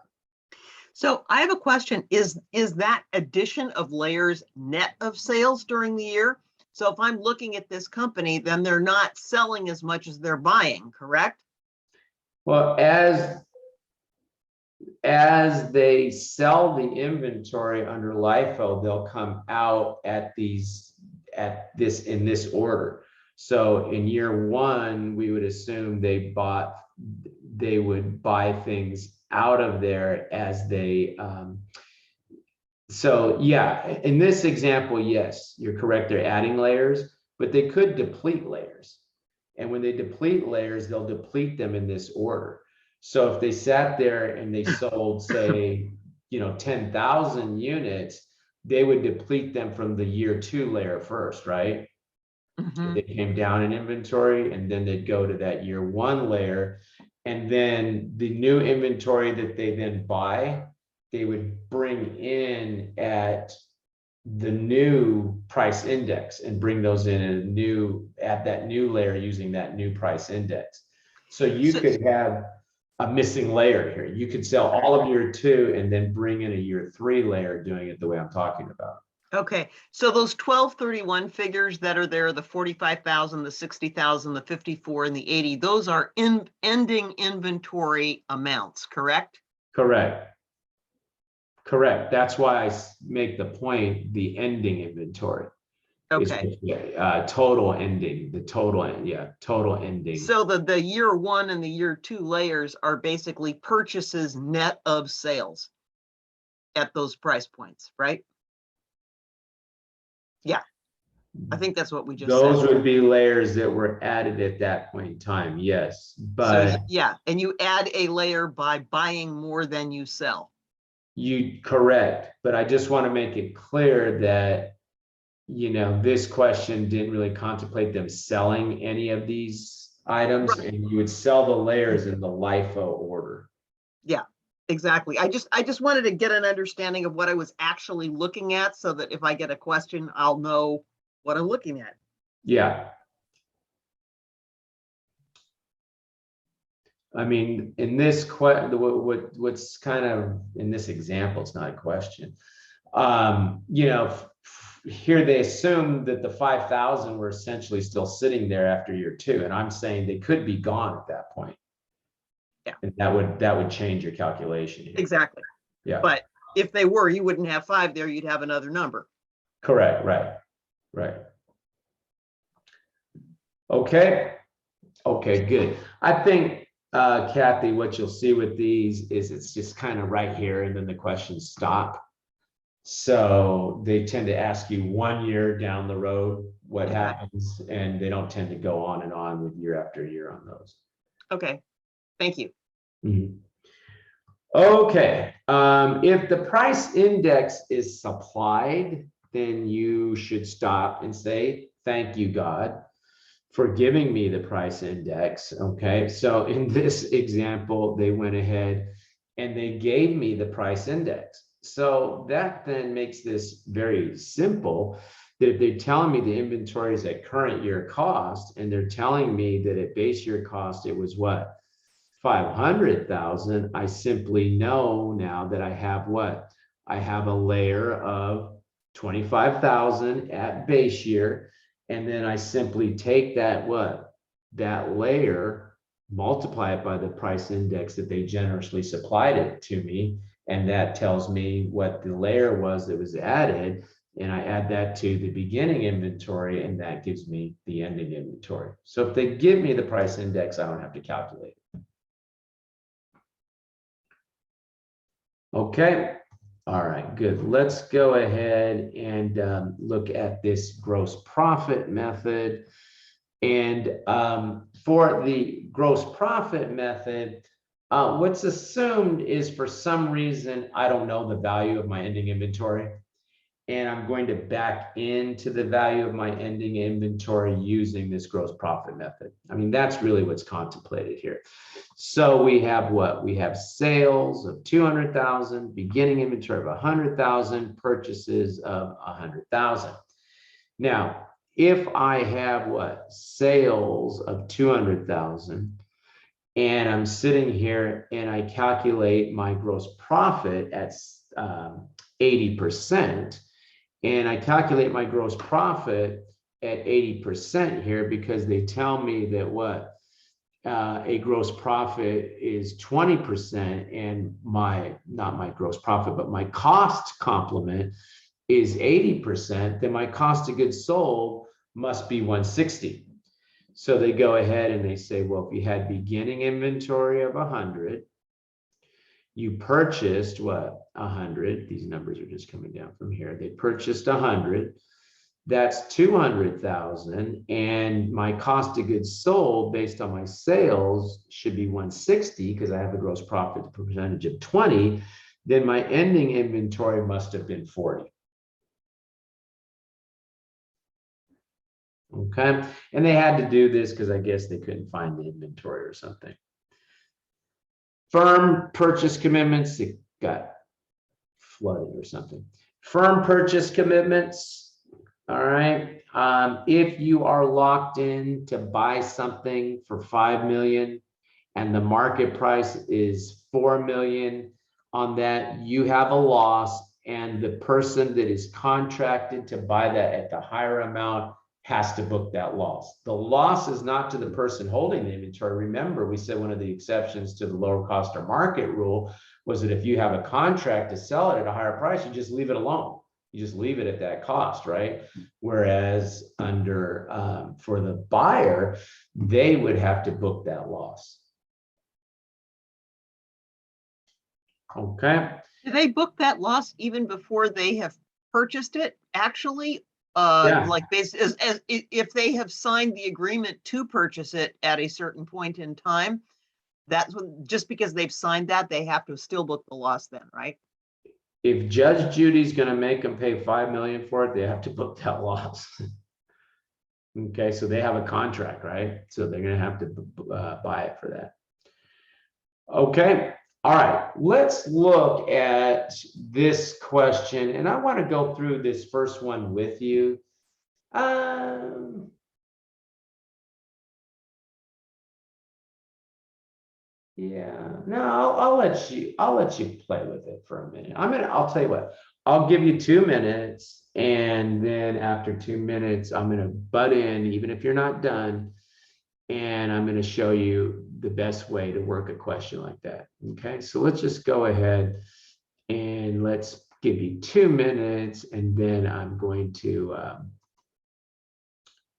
So I have a question. Is that addition of layers net of sales during the year? So if I'm looking at this company, then they're not selling as much as they're buying, correct? Well, as they sell the inventory under LIFO, they'll come out at in this order. So in year one, we would assume they would buy things out of there as they, so yeah, in this example, yes, you're correct, they're adding layers, but they could deplete layers. And when they deplete layers, they'll deplete them in this order. So if they sat there and they sold, say, 10,000 units, they would deplete them from the year two layer first, right? Mhm. They came down in inventory, and then they'd go to that year one layer. And then the new inventory that they then buy, they would bring in at the new price index and bring those in at that new layer using that new price index. So you could have a missing layer here. You could sell all of year two and then bring in a year three layer doing it the way I'm talking about. Okay, so those 1231 figures that are there, the 45,000, the 60,000, the 54, and the 80, those are ending inventory amounts, correct? Correct. That's why I make the point, the ending inventory. Okay. Total ending, total ending. So the year one and the year two layers are basically purchases net of sales at those price points, right? Yeah, I think that's what we just said. Those would be layers that were added at that point in time, yes, but So yeah, and you add a layer by buying more than you sell. correct, but I just want to make it clear that this question didn't really contemplate them selling any of these items, Right. and you would sell the layers in the LIFO order. Yeah, exactly. I just wanted to get an understanding of what I was actually looking at so that if I get a question, I'll know what I'm looking at. Yeah. I mean, in this what's kind of in this example, it's not a question. Here they assume that the 5,000 were essentially still sitting there after year two, and I'm saying they could be gone at that point. Yeah, and that would change your calculation here. Exactly. Yeah. But if they were, you wouldn't have 5 there. You'd have another number. Correct. Right. Okay, good. I think, Kathy, what you'll see with these is it's just kind of right here, and then the questions stop. So they tend to ask you 1 year down the road what happens, and they don't tend to go on and on with year after year on those. Okay, thank you. Mhm. Okay, if the price index is supplied, then you should stop and say, thank you, God, for giving me the price index. Okay, so in this example, they went ahead and they gave me the price index. So that then makes this very simple, that if they're telling me the inventory is at current year cost, and they're telling me that at base year cost, it was what? 500,000, I simply know now that I have what? I have a layer of 25,000 at base year. And then I simply take that what? That layer, multiply it by the price index that they generously supplied it to me. And that tells me what the layer was that was added. And I add that to the beginning inventory, and that gives me the ending inventory. So if they give me the price index, I don't have to calculate it. Okay, all right, good. Let's go ahead and look at this gross profit method. And for the gross profit method, what's assumed is for some reason, I don't know the value of my ending inventory. And I'm going to back into the value of my ending inventory using this gross profit method. I mean, that's really what's contemplated here. So we have what? We have sales of 200,000, beginning inventory of 100,000, purchases of 100,000. Now, if I have what? Sales of 200,000, and I'm sitting here and I calculate my gross profit at 80%, and I calculate my gross profit at 80% here because they tell me that what? A gross profit is 20%, and not my gross profit, but my cost complement is 80%, then my cost of goods sold must be 160. So they go ahead and they say, well, if you had beginning inventory of 100, you purchased what? 100. These numbers are just coming down from here. They purchased 100. That's 200,000. And my cost of goods sold based on my sales should be 160 because I have a gross profit percentage of 20. Then my ending inventory must have been 40. Okay. And they had to do this because I guess they couldn't find the inventory or something. Firm purchase commitments, it got flooded or something. Firm purchase commitments, all right. If you are locked in to buy something for 5 million and the market price is 4 million on that, you have a loss, and the person that is contracted to buy that at the higher amount has to book that loss. The loss is not to the person holding the inventory. Remember, we said one of the exceptions to the lower cost or market rule was that if you have a contract to sell it at a higher price, you just leave it alone. You just leave it at that cost, right? Whereas under for the buyer, they would have to book that loss. Okay. Do they book that loss even before they have purchased it? Actually, Yeah. like if they have signed the agreement to purchase it at a certain point in time, that's when, just because they've signed that, they have to still book the loss then, right? If Judge Judy's going to make them pay 5 million for it, they have to book that loss. Okay, so they have a contract, right? So they're going to have to buy it for that. Okay, all right, let's look at this question, and I want to go through this first one with you. Yeah, no, I'll let you play with it for a minute. I'll tell you what, I'll give you 2 minutes, and then after 2 minutes, I'm gonna butt in, even if you're not done, and I'm gonna show you the best way to work a question like that. Okay, so let's just go ahead and let's give you 2 minutes, and then I'm going to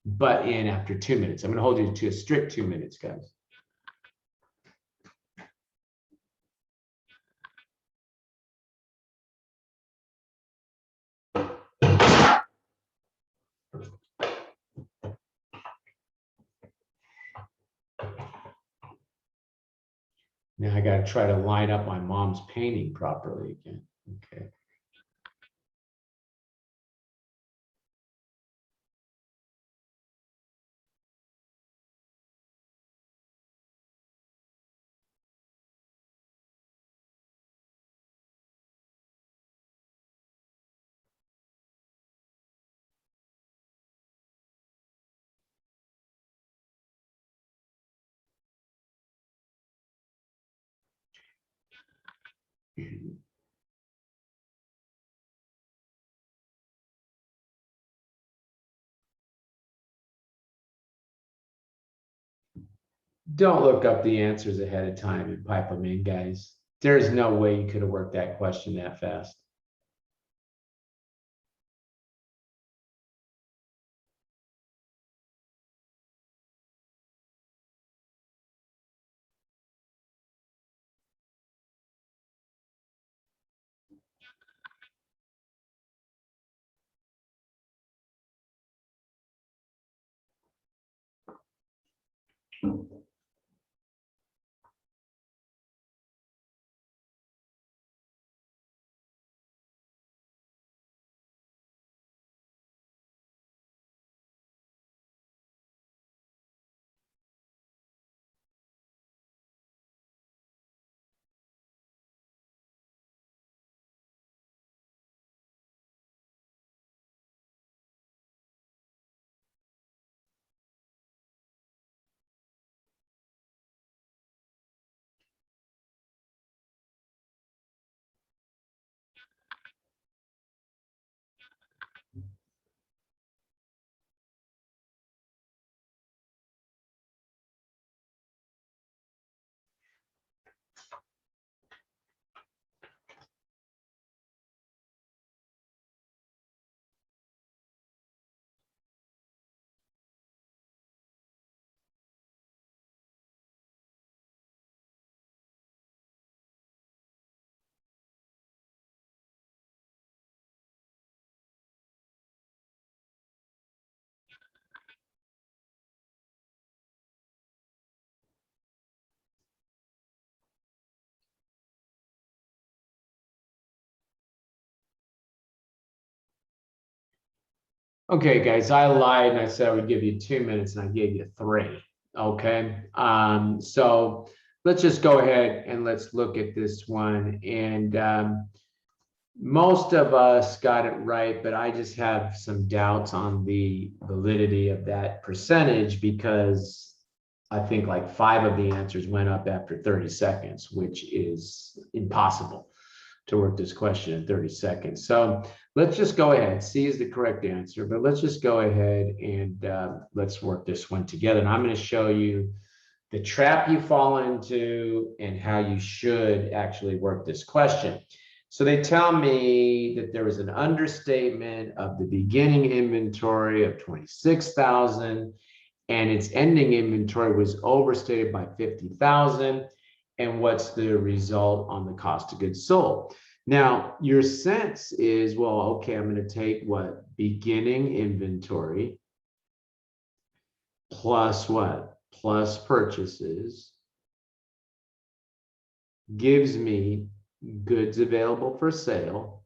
butt in after 2 minutes. I'm gonna hold you to a strict 2 minutes, guys. Now I gotta try to line up my mom's painting properly again. Okay. Don't look up the answers ahead of time and pipe them in, guys. There's no way you could have worked that question that fast. Okay, guys, I lied and I said I would give you 2 minutes and I gave you 3. Okay, so let's just go ahead and let's look at this one. And most of us got it right, but I just have some doubts on the validity of that percentage because I think like 5 of the answers went up after 30 seconds, which is impossible to work this question in 30 seconds. So let's just go ahead. C is the correct answer, but let's just go ahead and let's work this one together. And I'm going to show you the trap you fall into and how you should actually work this question. So they tell me that there was an understatement of the beginning inventory of 26,000 and its ending inventory was overstated by 50,000. And what's the result on the cost of goods sold? Now, your sense is, well, okay, I'm going to take what? Beginning inventory plus what? Plus purchases gives me goods available for sale.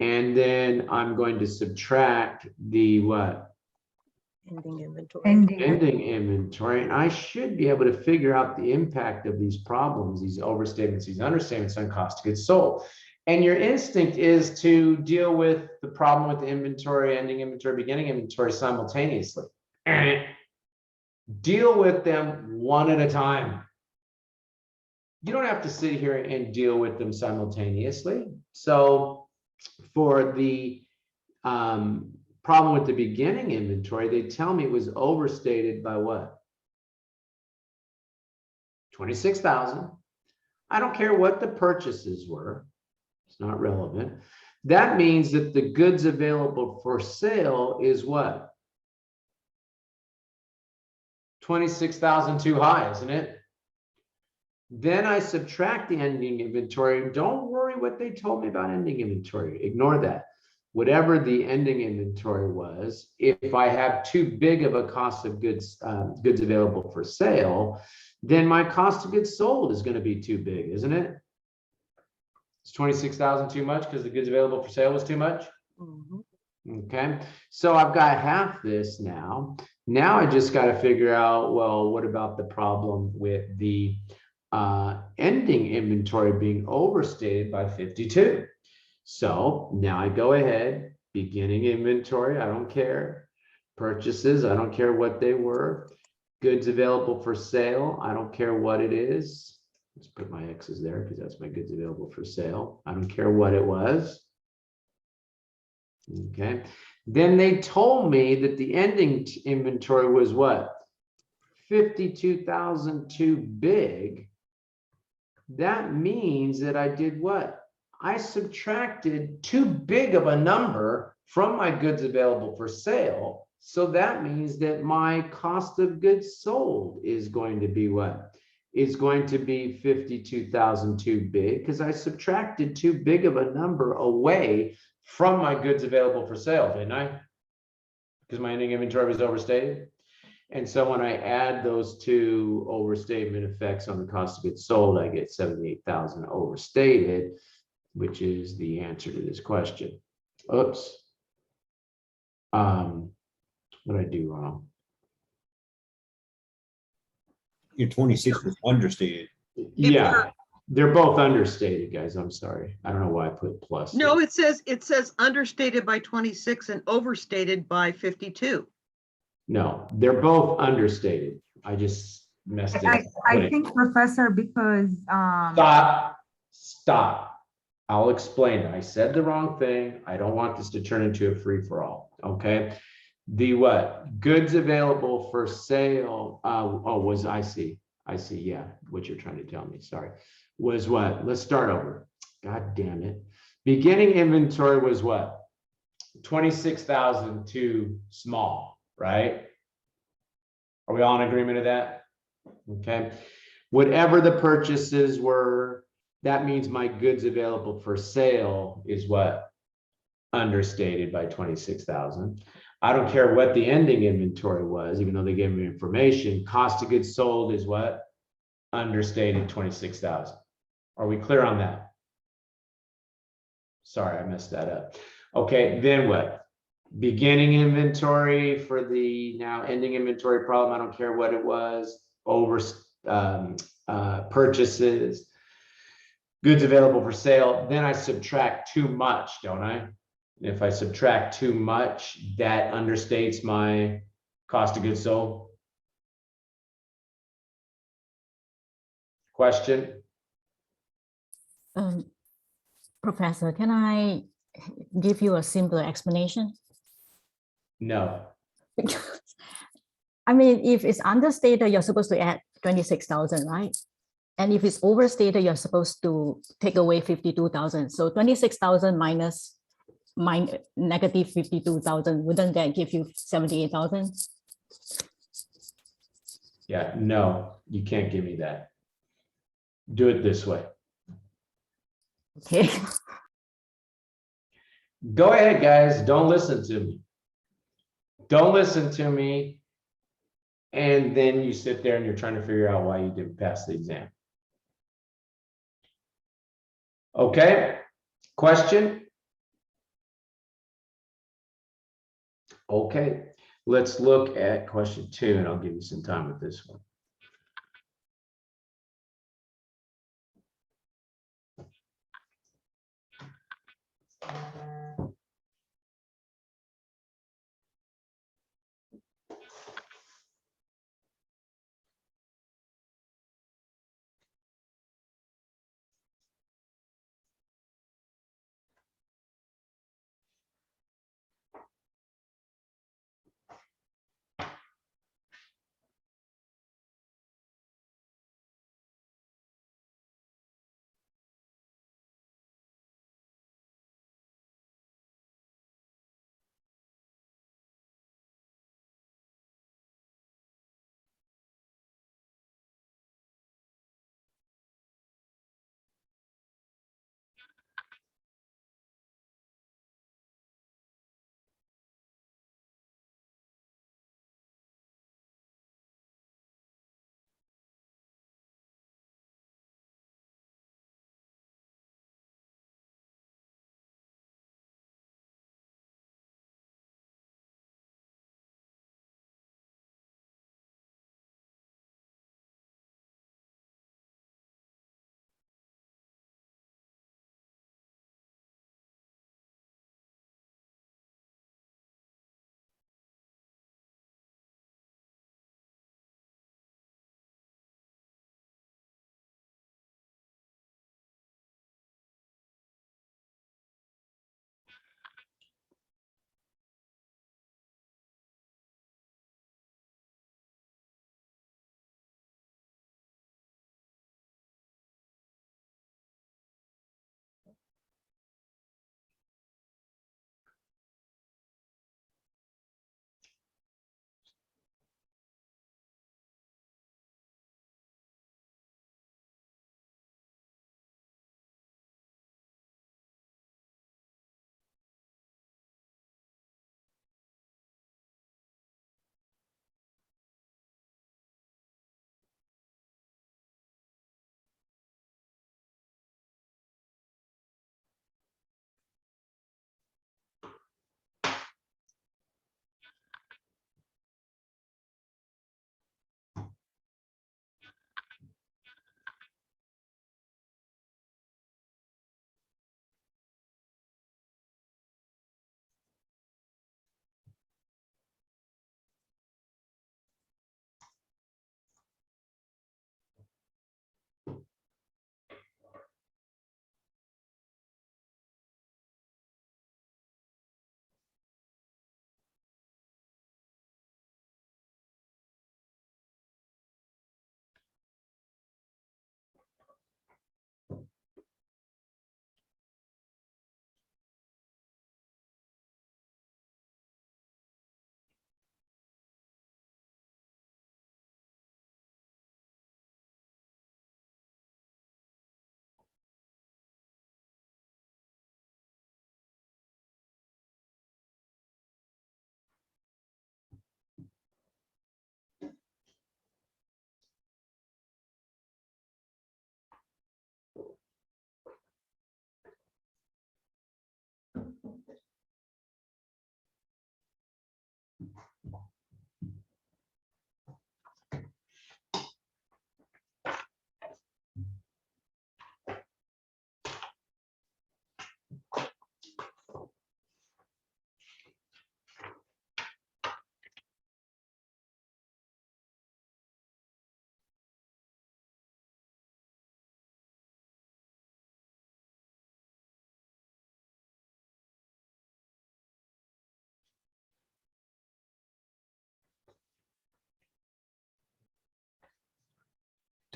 And then I'm going to subtract the what? Ending inventory. Ending inventory. And I should be able to figure out the impact of these problems, these overstatements, these understatements on cost of goods sold. And your instinct is to deal with the problem with the inventory, ending inventory, beginning inventory simultaneously. And deal with them one at a time. You don't have to sit here and deal with them simultaneously. So for the problem with the beginning inventory, they tell me it was overstated by what? 26,000. I don't care what the purchases were. It's not relevant. That means that the goods available for sale is what? 26,000 too high, isn't it? Then I subtract the ending inventory. Don't worry what they told me about ending inventory. Ignore that. Whatever the ending inventory was, if I have too big of a cost of goods available for sale, then my cost of goods sold is going to be too big, isn't it? It's 26,000 too much because the goods available for sale was too much. Mhm. Okay, so I've got half this now. Now I just got to figure out, well, what about the problem with the ending inventory being overstated by 52? So now I go ahead, beginning inventory, I don't care. Purchases, I don't care what they were. Goods available for sale, I don't care what it is. Let's put my X's there because that's my goods available for sale. I don't care what it was. Okay, then they told me that the ending inventory was what? 52,000 too big. That means that I did what? I subtracted too big of a number from my goods available for sale. So that means that my cost of goods sold is going to be what? Is going to be 52,000 too big because I subtracted too big of a number away from my goods available for sale, didn't I? Because my ending inventory was overstated. And so when I add those two overstatement effects on the cost of goods sold, I get 78,000 overstated, which is the answer to this question. Oops. What did I do wrong? Your 26 was understated. Yeah, they're both understated, guys. I'm sorry. I don't know why I put plus. No, there. it says understated by 26 and overstated by 52. No, they're both understated. I just messed it up. I think, Professor, because Stop. I'll explain it. I said the wrong thing. I don't want this to turn into a free-for-all. Okay. The what? Goods available for sale. Was I see. Yeah, what you're trying to tell me. Sorry. Was what? Let's start over. God damn it. Beginning inventory was what? 26,000 too small, right? Are we all in agreement of that? Okay. Whatever the purchases were, that means my goods available for sale is what? Understated by 26,000. I don't care what the ending inventory was, even though they gave me information. Cost of goods sold is what? Understated 26,000. Are we clear on that? Sorry, I messed that up. Okay, then what? Beginning inventory for the now ending inventory problem. I don't care what it was. Over purchases, goods available for sale. Then I subtract too much, don't I? If I subtract too much, that understates my cost of goods sold. Question? Professor, can I give you a simpler explanation? No. I mean, if it's understated, you're supposed to add 26,000, right? And if it's overstated, you're supposed to take away 52,000. So 26,000 minus negative 52,000, wouldn't that give you 78,000? Yeah, no, you can't give me that. Do it this way. Okay. Go ahead, guys. Don't listen to me. Don't listen to me. And then you sit there and you're trying to figure out why you didn't pass the exam. Okay. Question? Okay. Let's look at question 2, and I'll give you some time with this one.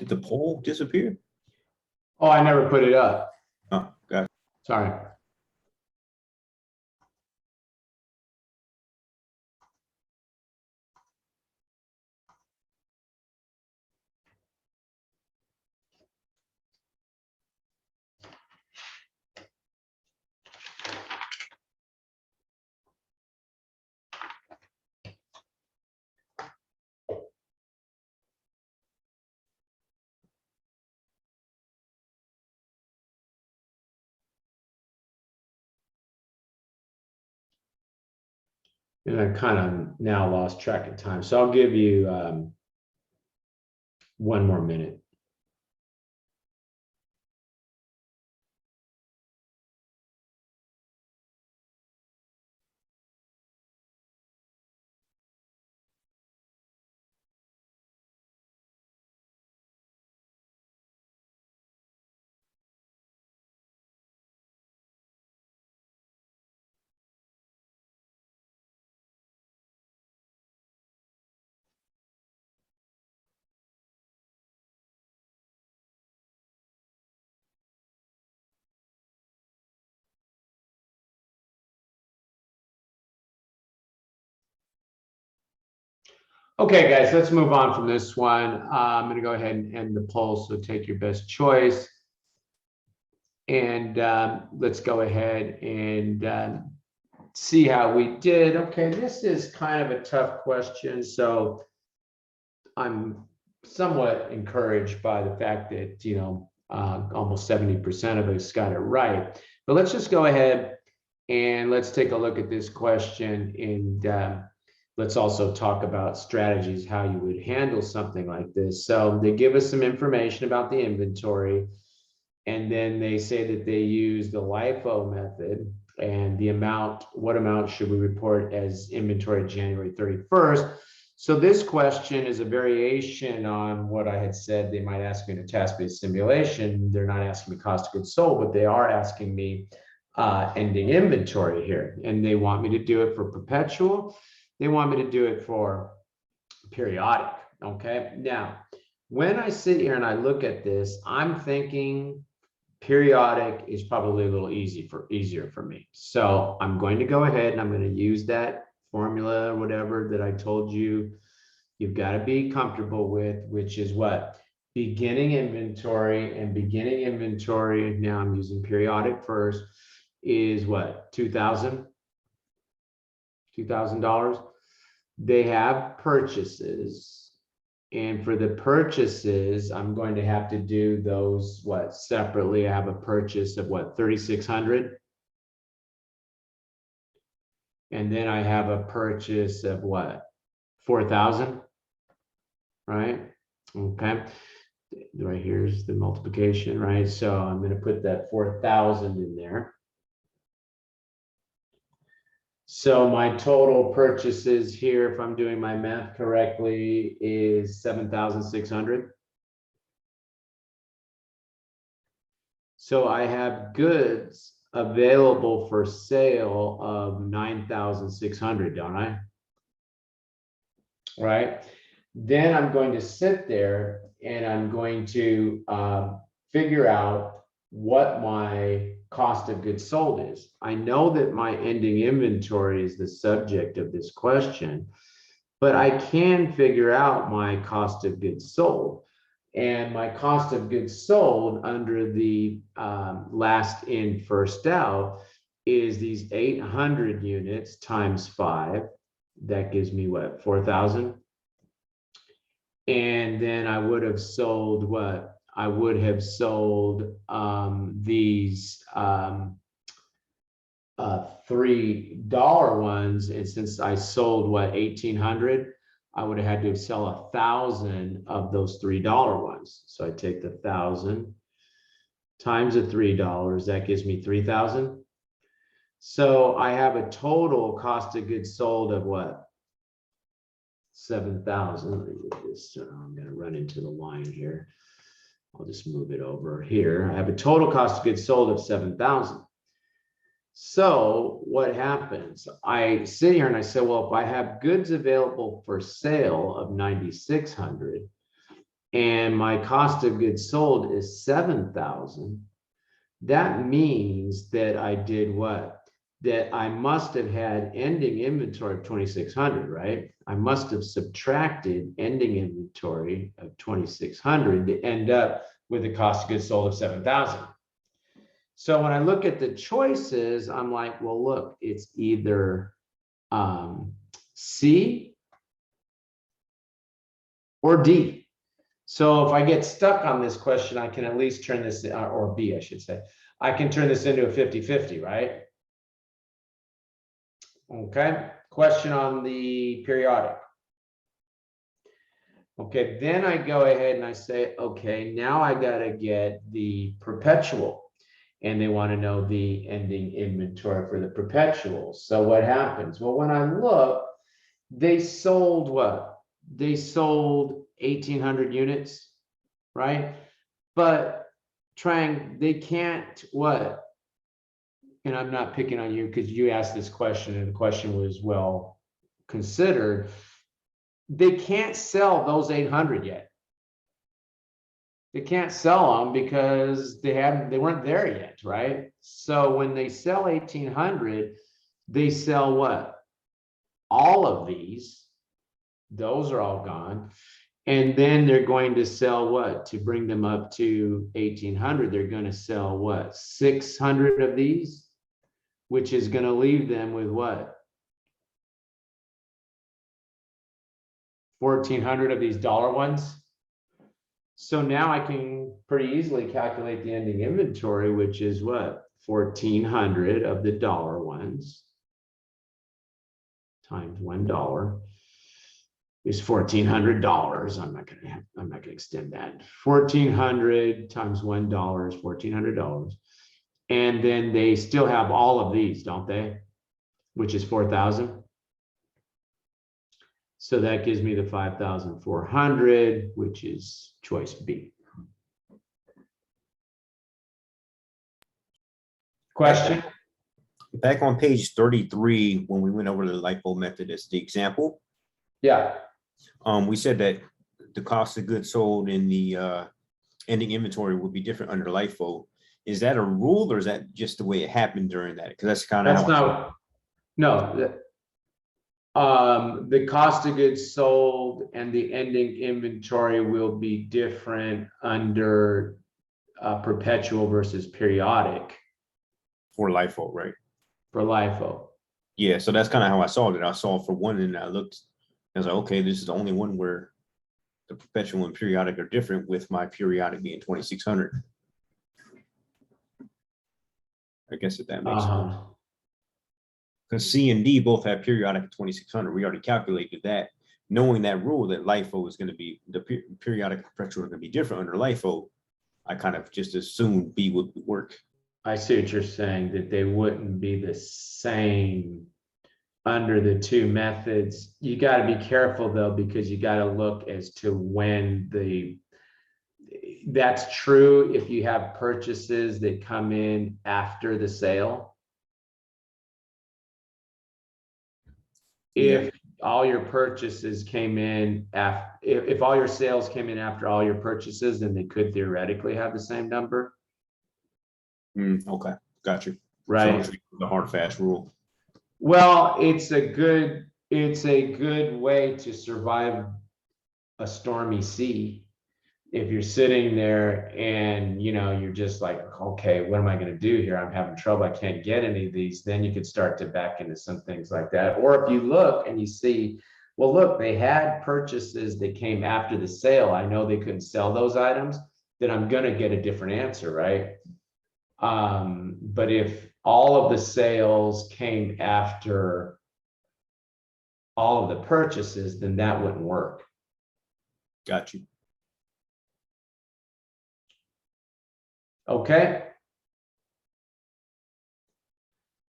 Did the poll disappear? Oh, I never put it up. Oh, got it. Sorry. And I kind of now lost track of time. So I'll give you one more minute. Okay, guys, let's move on from this one. I'm going to go ahead and end the poll, so take your best choice. And let's go ahead and see how we did. Okay, this is kind of a tough question, so I'm somewhat encouraged by the fact that, you know, almost 70% of us got it right. But let's just go ahead and let's take a look at this question, and let's also talk about strategies, how you would handle something like this. So they give us some information about the inventory, and then they say that they use the LIFO method, and the amount, what amount should we report as inventory January 31st? So this question is a variation on what I had said they might ask me in a task-based simulation. They're not asking me cost of goods sold, but they are asking me ending inventory here. And they want me to do it for perpetual. They want me to do it for periodic, okay? Now, when I sit here and I look at this, I'm thinking periodic is probably a little easier for me. So I'm going to go ahead and I'm going to use that formula or whatever that I told you you've got to be comfortable with, which is what? Beginning inventory, and beginning inventory, now I'm using periodic first, is what? $2,000? They have purchases, and for the purchases, I'm going to have to do those what separately. I have a purchase of what, 3,600, and then I have a purchase of what, 4,000, right? Okay, right here's the multiplication, right? So I'm going to put that 4,000 in there. So my total purchases here, if I'm doing my math correctly, is 7,600. So I have goods available for sale of 9,600, don't I? Right? Then I'm going to sit there and I'm going to figure out what my cost of goods sold is. I know that my ending inventory is the subject of this question, but I can figure out my cost of goods sold. And my cost of goods sold under the last in, first out is these 800 units times 5. That gives me what, 4,000? And then I would have sold what? I would have sold these $3 ones, and since I sold what, 1,800, I would have had to sell 1,000 of those $3 ones. So I take the 1,000 times the $3, that gives me 3,000. So I have a total cost of goods sold of what? 7,000. Let me get this. I'm going to run into the line here. I'll just move it over here. I have a total cost of goods sold of 7,000. So what happens? I sit here and I say, well, if I have goods available for sale of 9,600, and my cost of goods sold is 7,000, that means that I did what? That I must have had ending inventory of 2,600, right? I must have subtracted ending inventory of 2,600 to end up with a cost of goods sold of 7,000. So when I look at the choices, I'm like, well, look, it's either C or D. So if I get stuck on this question, I can at least turn this, or B, I should say, I can turn this into a 50-50, right? Okay, question on the periodic. Okay, then I go ahead and I say, okay, now I gotta get the perpetual. And they want to know the ending inventory for the perpetual. So what happens? Well, when I look, they sold what? They sold 1,800 units, right? But they can't what? And I'm not picking on you because you asked this question and the question was well considered. They can't sell those 800 yet. They can't sell them because they weren't there yet, right? So when they sell 1,800, they sell what? All of these. Those are all gone. And then they're going to sell what? To bring them up to 1,800, they're going to sell what? 600 of these, which is going to leave them with what? 1,400 of these dollar ones. So now I can pretty easily calculate the ending inventory, which is what? 1,400 of the dollar ones times $1 is $1,400. I'm not gonna extend that. 1,400 times $1 is $1,400. And then they still have all of these, don't they? Which is 4,000. So that gives me the 5,400, which is choice B. Question? Back on page 33, when we went over the LIFO method as the example, Yeah. we said that the cost of goods sold in the ending inventory would be different under LIFO. Is that a rule or is that just the way it happened during that? Because that's kind of That's not, no. The cost of goods sold and the ending inventory will be different under perpetual versus periodic for LIFO, right? for LIFO. Yeah, so that's kind of how I saw it. I saw it for one and I looked, I was like, okay, this is the only one where the perpetual and periodic are different, with my periodic being 2,600. I guess if that makes sense. Because C and D both have periodic at 2,600. We already calculated that. Knowing that rule that LIFO is going to be, the periodic perpetual are going to be different under LIFO, I kind of just assumed B would work. I see what you're saying, that they wouldn't be the same under the two methods. You got to be careful though, because you got to look as to when that's true if you have purchases that come in after the sale. If all your purchases came in after, if all your sales came in after all your purchases, then they could theoretically have the same number. Okay, got you. Right. So the hard fast rule. Well, it's a good way to survive a stormy sea. If you're sitting there and you're just like, okay, what am I going to do here? I'm having trouble. I can't get any of these. Then you could start to back into some things like that. Or if you look and you see, well, look, they had purchases that came after the sale. I know they couldn't sell those items. Then I'm going to get a different answer, right? But if all of the sales came after all of the purchases, then that wouldn't work. Got you. Okay.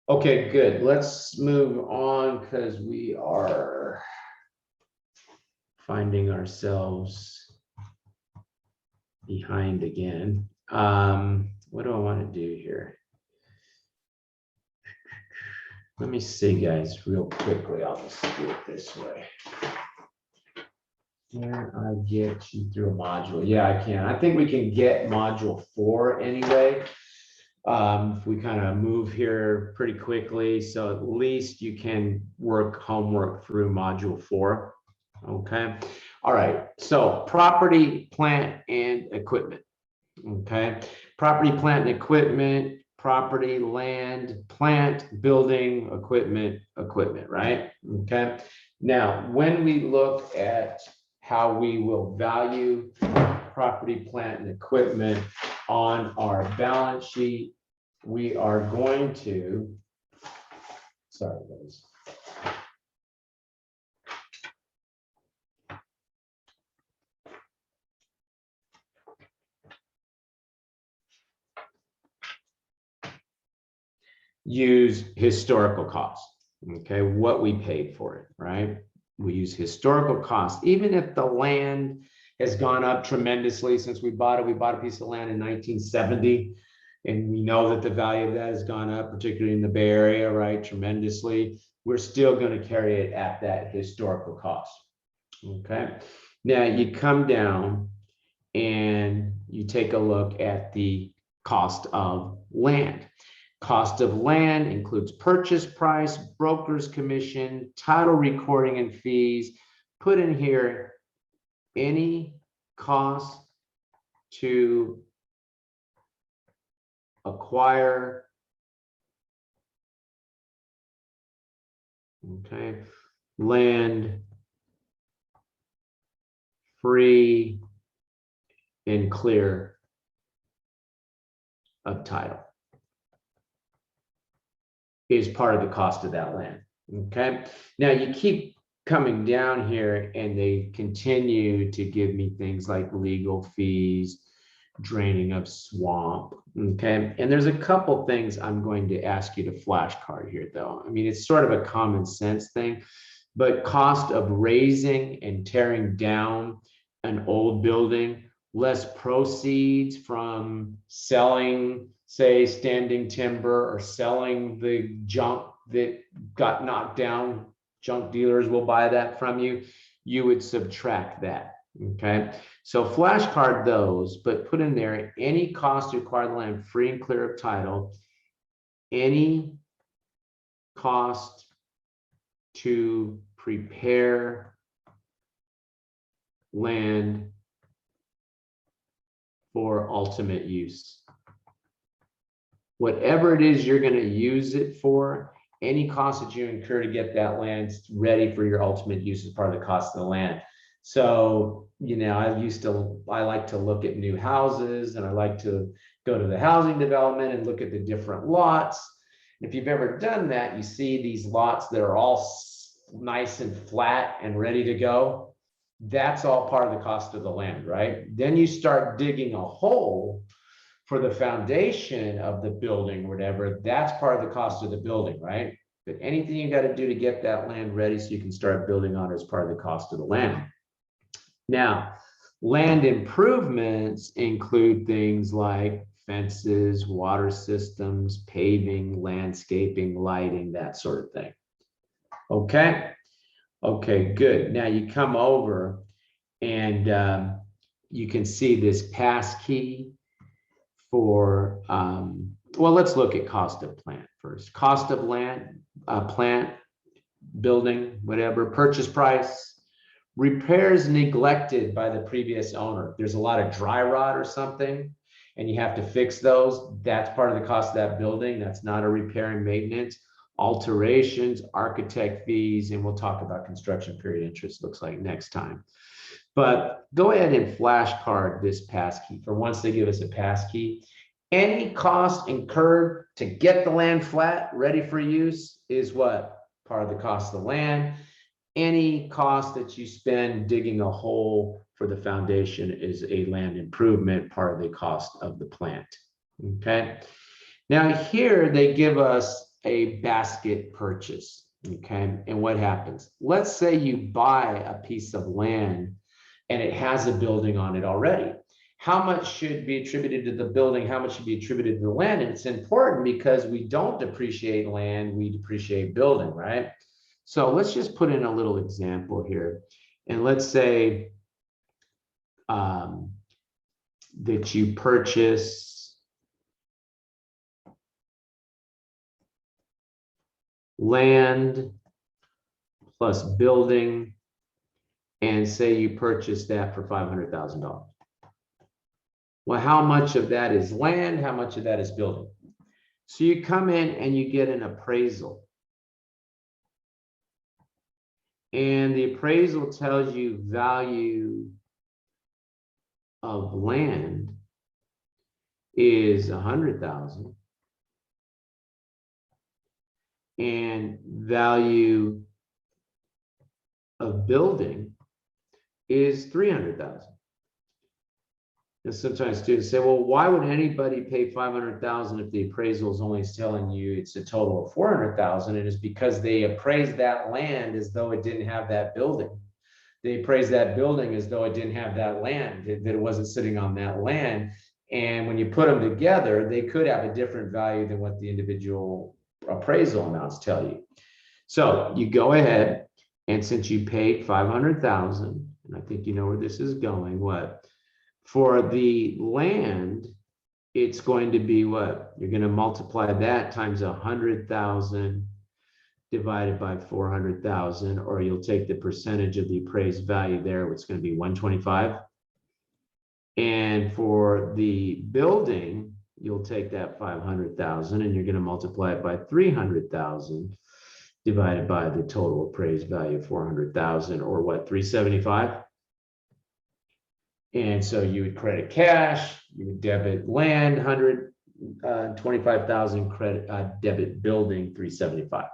Okay, good. Let's move on because we are finding ourselves behind again. What do I want to do here? Let me see, guys, real quickly. I'll just do it this way. Can I get you through a module? Yeah, I can. I think we can get module 4 anyway. If we kind of move here pretty quickly, so at least you can work homework through module 4. Okay. All right. So property, plant, and equipment. Okay. Property, plant, and equipment, property, land, plant, building, equipment, right? Okay. Now, when we look at how we will value property, plant, and equipment on our balance sheet, we are going to, sorry, guys. Use historical cost, okay, what we paid for it, right? We use historical cost, even if the land has gone up tremendously since we bought it. We bought a piece of land in 1970, and we know that the value of that has gone up, particularly in the Bay Area, right, tremendously. We're still going to carry it at that historical cost, okay? Now you come down and you take a look at the cost of land. Cost of land includes purchase price, broker's commission, title recording and fees. Put in here any cost to acquire, okay, land free and clear of title is part of the cost of that land. Okay. Now you keep coming down here and they continue to give me things like legal fees, draining of swamp. Okay. And there's a couple things I'm going to ask you to flashcard here though. I mean, it's sort of a common sense thing, but cost of raising and tearing down an old building, less proceeds from selling, say, standing timber or selling the junk that got knocked down. Junk dealers will buy that from you. You would subtract that. Okay. So flashcard those, but put in there any cost to acquire the land free and clear of title, any cost to prepare land for ultimate use. Whatever it is you're going to use it for, any cost that you incur to get that land ready for your ultimate use is part of the cost of the land. So, you know, I like to look at new houses and I like to go to the housing development and look at the different lots. If you've ever done that, you see these lots that are all nice and flat and ready to go. That's all part of the cost of the land, right? Then you start digging a hole for the foundation of the building or whatever. That's part of the cost of the building, right? But anything you got to do to get that land ready so you can start building on it is part of the cost of the land. Now, land improvements include things like fences, water systems, paving, landscaping, lighting, that sort of thing. Okay. Okay, good. Now you come over and you can see this pass key for, well, let's look at cost of plant first. Cost of land, plant, building, whatever, purchase price, repairs neglected by the previous owner. There's a lot of dry rot or something, and you have to fix those. That's part of the cost of that building. That's not a repair and maintenance. Alterations, architect fees, and we'll talk about construction period interest, looks like next time. But go ahead and flashcard this pass key. For once they give us a pass key, any cost incurred to get the land flat, ready for use is what? Part of the cost of the land. Any cost that you spend digging a hole for the foundation is a land improvement, part of the cost of the plant. Okay. Now here they give us a basket purchase. Okay. And what happens? Let's say you buy a piece of land and it has a building on it already. How much should be attributed to the building? How much should be attributed to the land? And it's important because we don't depreciate land, we depreciate building, right? So let's just put in a little example here. And let's say that you purchase land plus building, and say you purchase that for $500,000. Well, how much of that is land? How much of that is building? So you come in and you get an appraisal. And the appraisal tells you value of land is 100,000 and value of building is 300,000. And sometimes students say, well, why would anybody pay 500,000 if the appraisal is only telling you it's a total of 400,000? And it's because they appraised that land as though it didn't have that building. They appraised that building as though it didn't have that land, that it wasn't sitting on that land. And when you put them together, they could have a different value than what the individual appraisal amounts tell you. So you go ahead, and since you paid 500,000, and I think you know where this is going, what? For the land, it's going to be what? You're going to multiply that times 100,000 divided by 400,000, or you'll take the percentage of the appraised value there, which is going to be 125. And for the building, you'll take that 500,000 and you're going to multiply it by 300,000 divided by the total appraised value of 400,000, or what, 375? And so you would credit cash, you would debit land, 125,000, credit debit building, 375.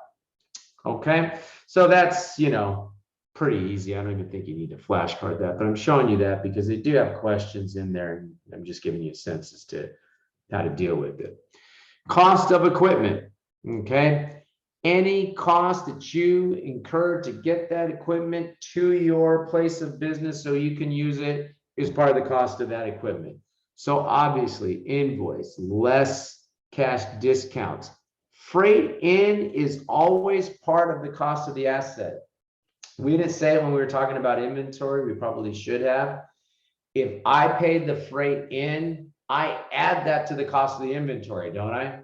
Okay, so that's, you know, pretty easy. I don't even think you need to flashcard that, but I'm showing you that because they do have questions in there, and I'm just giving you a sense as to how to deal with it. Cost of equipment. Okay, any cost that you incur to get that equipment to your place of business so you can use it is part of the cost of that equipment. So obviously, invoice, less cash discounts. Freight in is always part of the cost of the asset. We didn't say it when we were talking about inventory. We probably should have. If I paid the freight in, I add that to the cost of the inventory, don't I?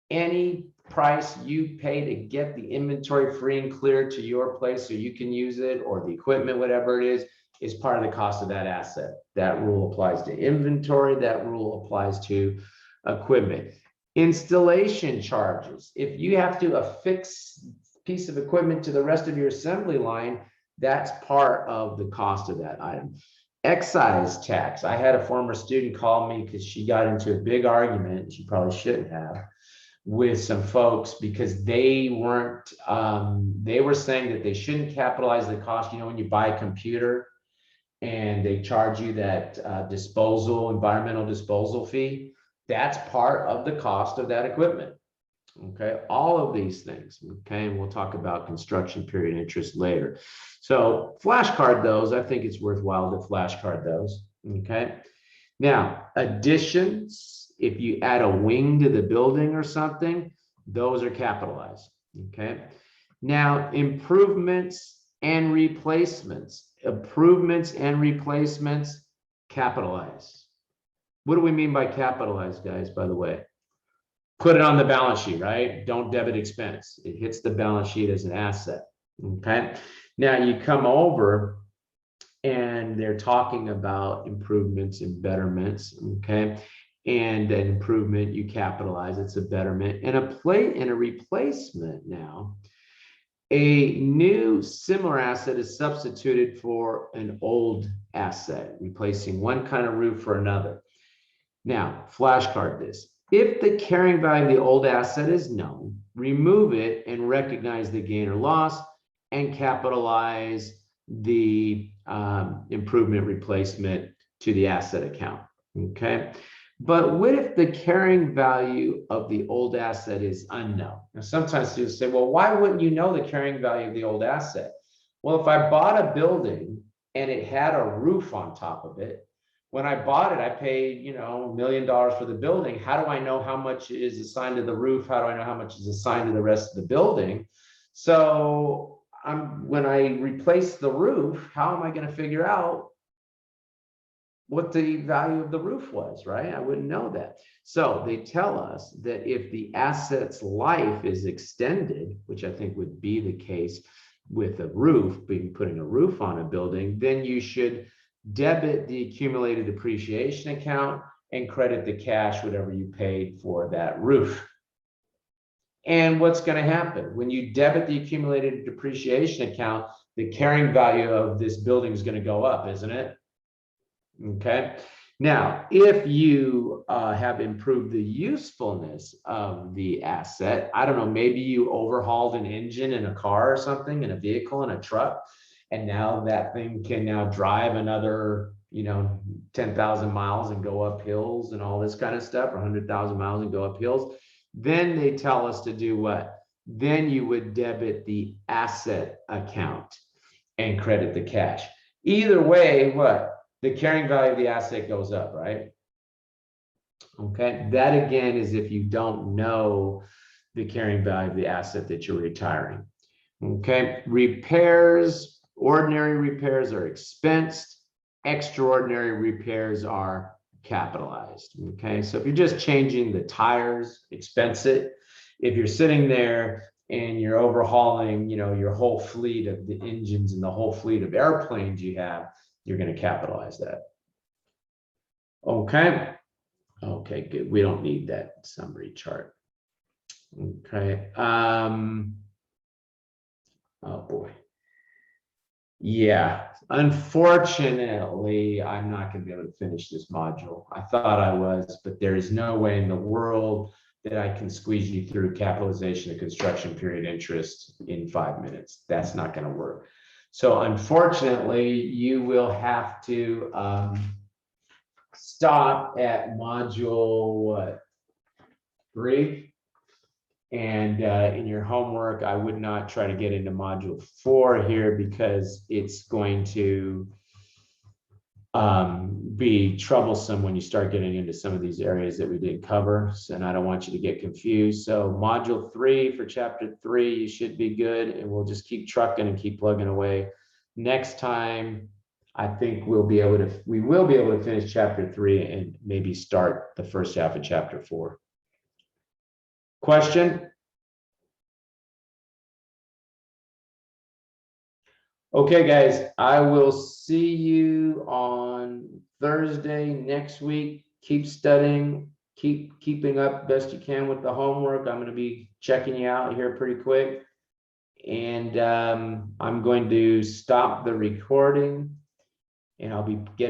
Any price you pay to get the inventory free and clear to your place so you can use it, or the equipment, whatever it is part of the cost of that asset. That rule applies to inventory. That rule applies to equipment. Installation charges. If you have to affix piece of equipment to the rest of your assembly line, that's part of the cost of that item. Excise tax. I had a former student call me because she got into a big argument, she probably shouldn't have, with some folks because they weren't, they were saying that they shouldn't capitalize the cost. You know, when you buy a computer and they charge you that environmental disposal fee, that's part of the cost of that equipment. Okay, all of these things. Okay, and we'll talk about construction period interest later. So flashcard those. I think it's worthwhile to flashcard those. Okay, now additions, if you add a wing to the building or something, those are capitalized. Okay, now improvements and replacements. Improvements and replacements, capitalized. What do we mean by capitalized, guys, by the way? Put it on the balance sheet, right? Don't debit expense. It hits the balance sheet as an asset. Okay. Now you come over and they're talking about improvements and betterments. Okay. And an improvement, you capitalize, it's a betterment. And a replacement now, a new similar asset is substituted for an old asset, replacing one kind of roof for another. Now, flashcard this. If the carrying value of the old asset is known, remove it and recognize the gain or loss and capitalize the improvement replacement to the asset account. Okay. But what if the carrying value of the old asset is unknown? Now, sometimes students say, well, why wouldn't you know the carrying value of the old asset? Well, if I bought a building and it had a roof on top of it, when I bought it, I paid, you know, $1 million for the building. How do I know how much is assigned to the roof? How do I know how much is assigned to the rest of the building? So when I replace the roof, how am I going to figure out what the value of the roof was, right? I wouldn't know that. So they tell us that if the asset's life is extended, which I think would be the case with a roof, being putting a roof on a building, then you should debit the accumulated depreciation account and credit the cash, whatever you paid for that roof. And what's going to happen when you debit the accumulated depreciation account, the carrying value of this building is going to go up, isn't it? Okay. Now, if you have improved the usefulness of the asset, I don't know, maybe you overhauled an engine in a car or something, in a vehicle, in a truck, and now that thing can now drive another, 10,000 miles and go up hills and all this kind of stuff, or 100,000 miles and go up hills. Then they tell us to do what? Then you would debit the asset account and credit the cash. Either way, what? The carrying value of the asset goes up, right? Okay, that again is if you don't know the carrying value of the asset that you're retiring. Okay, repairs, ordinary repairs are expensed, extraordinary repairs are capitalized. Okay, so if you're just changing the tires, expense it. If you're sitting there and you're overhauling, your whole fleet of the engines and the whole fleet of airplanes you have, you're going to capitalize that. Okay. Okay, good. We don't need that summary chart. Okay. Oh boy. Yeah. Unfortunately, I'm not going to be able to finish this module. I thought I was, but there is no way in the world that I can squeeze you through capitalization of construction period interest in 5 minutes. That's not going to work. So unfortunately, you will have to stop at module 3. And in your homework, I would not try to get into module 4 here because it's going to be troublesome when you start getting into some of these areas that we didn't cover. And I don't want you to get confused. So module 3 for chapter 3, you should be good. And we'll just keep trucking and keep plugging away. Next time, I think we will be able to finish chapter 3 and maybe start the first half of chapter 4. Question? Okay, guys, I will see you on Thursday next week. Keep studying, keeping up best you can with the homework. I'm going to be checking you out here pretty quick. And I'm going to stop the recording and I'll be getting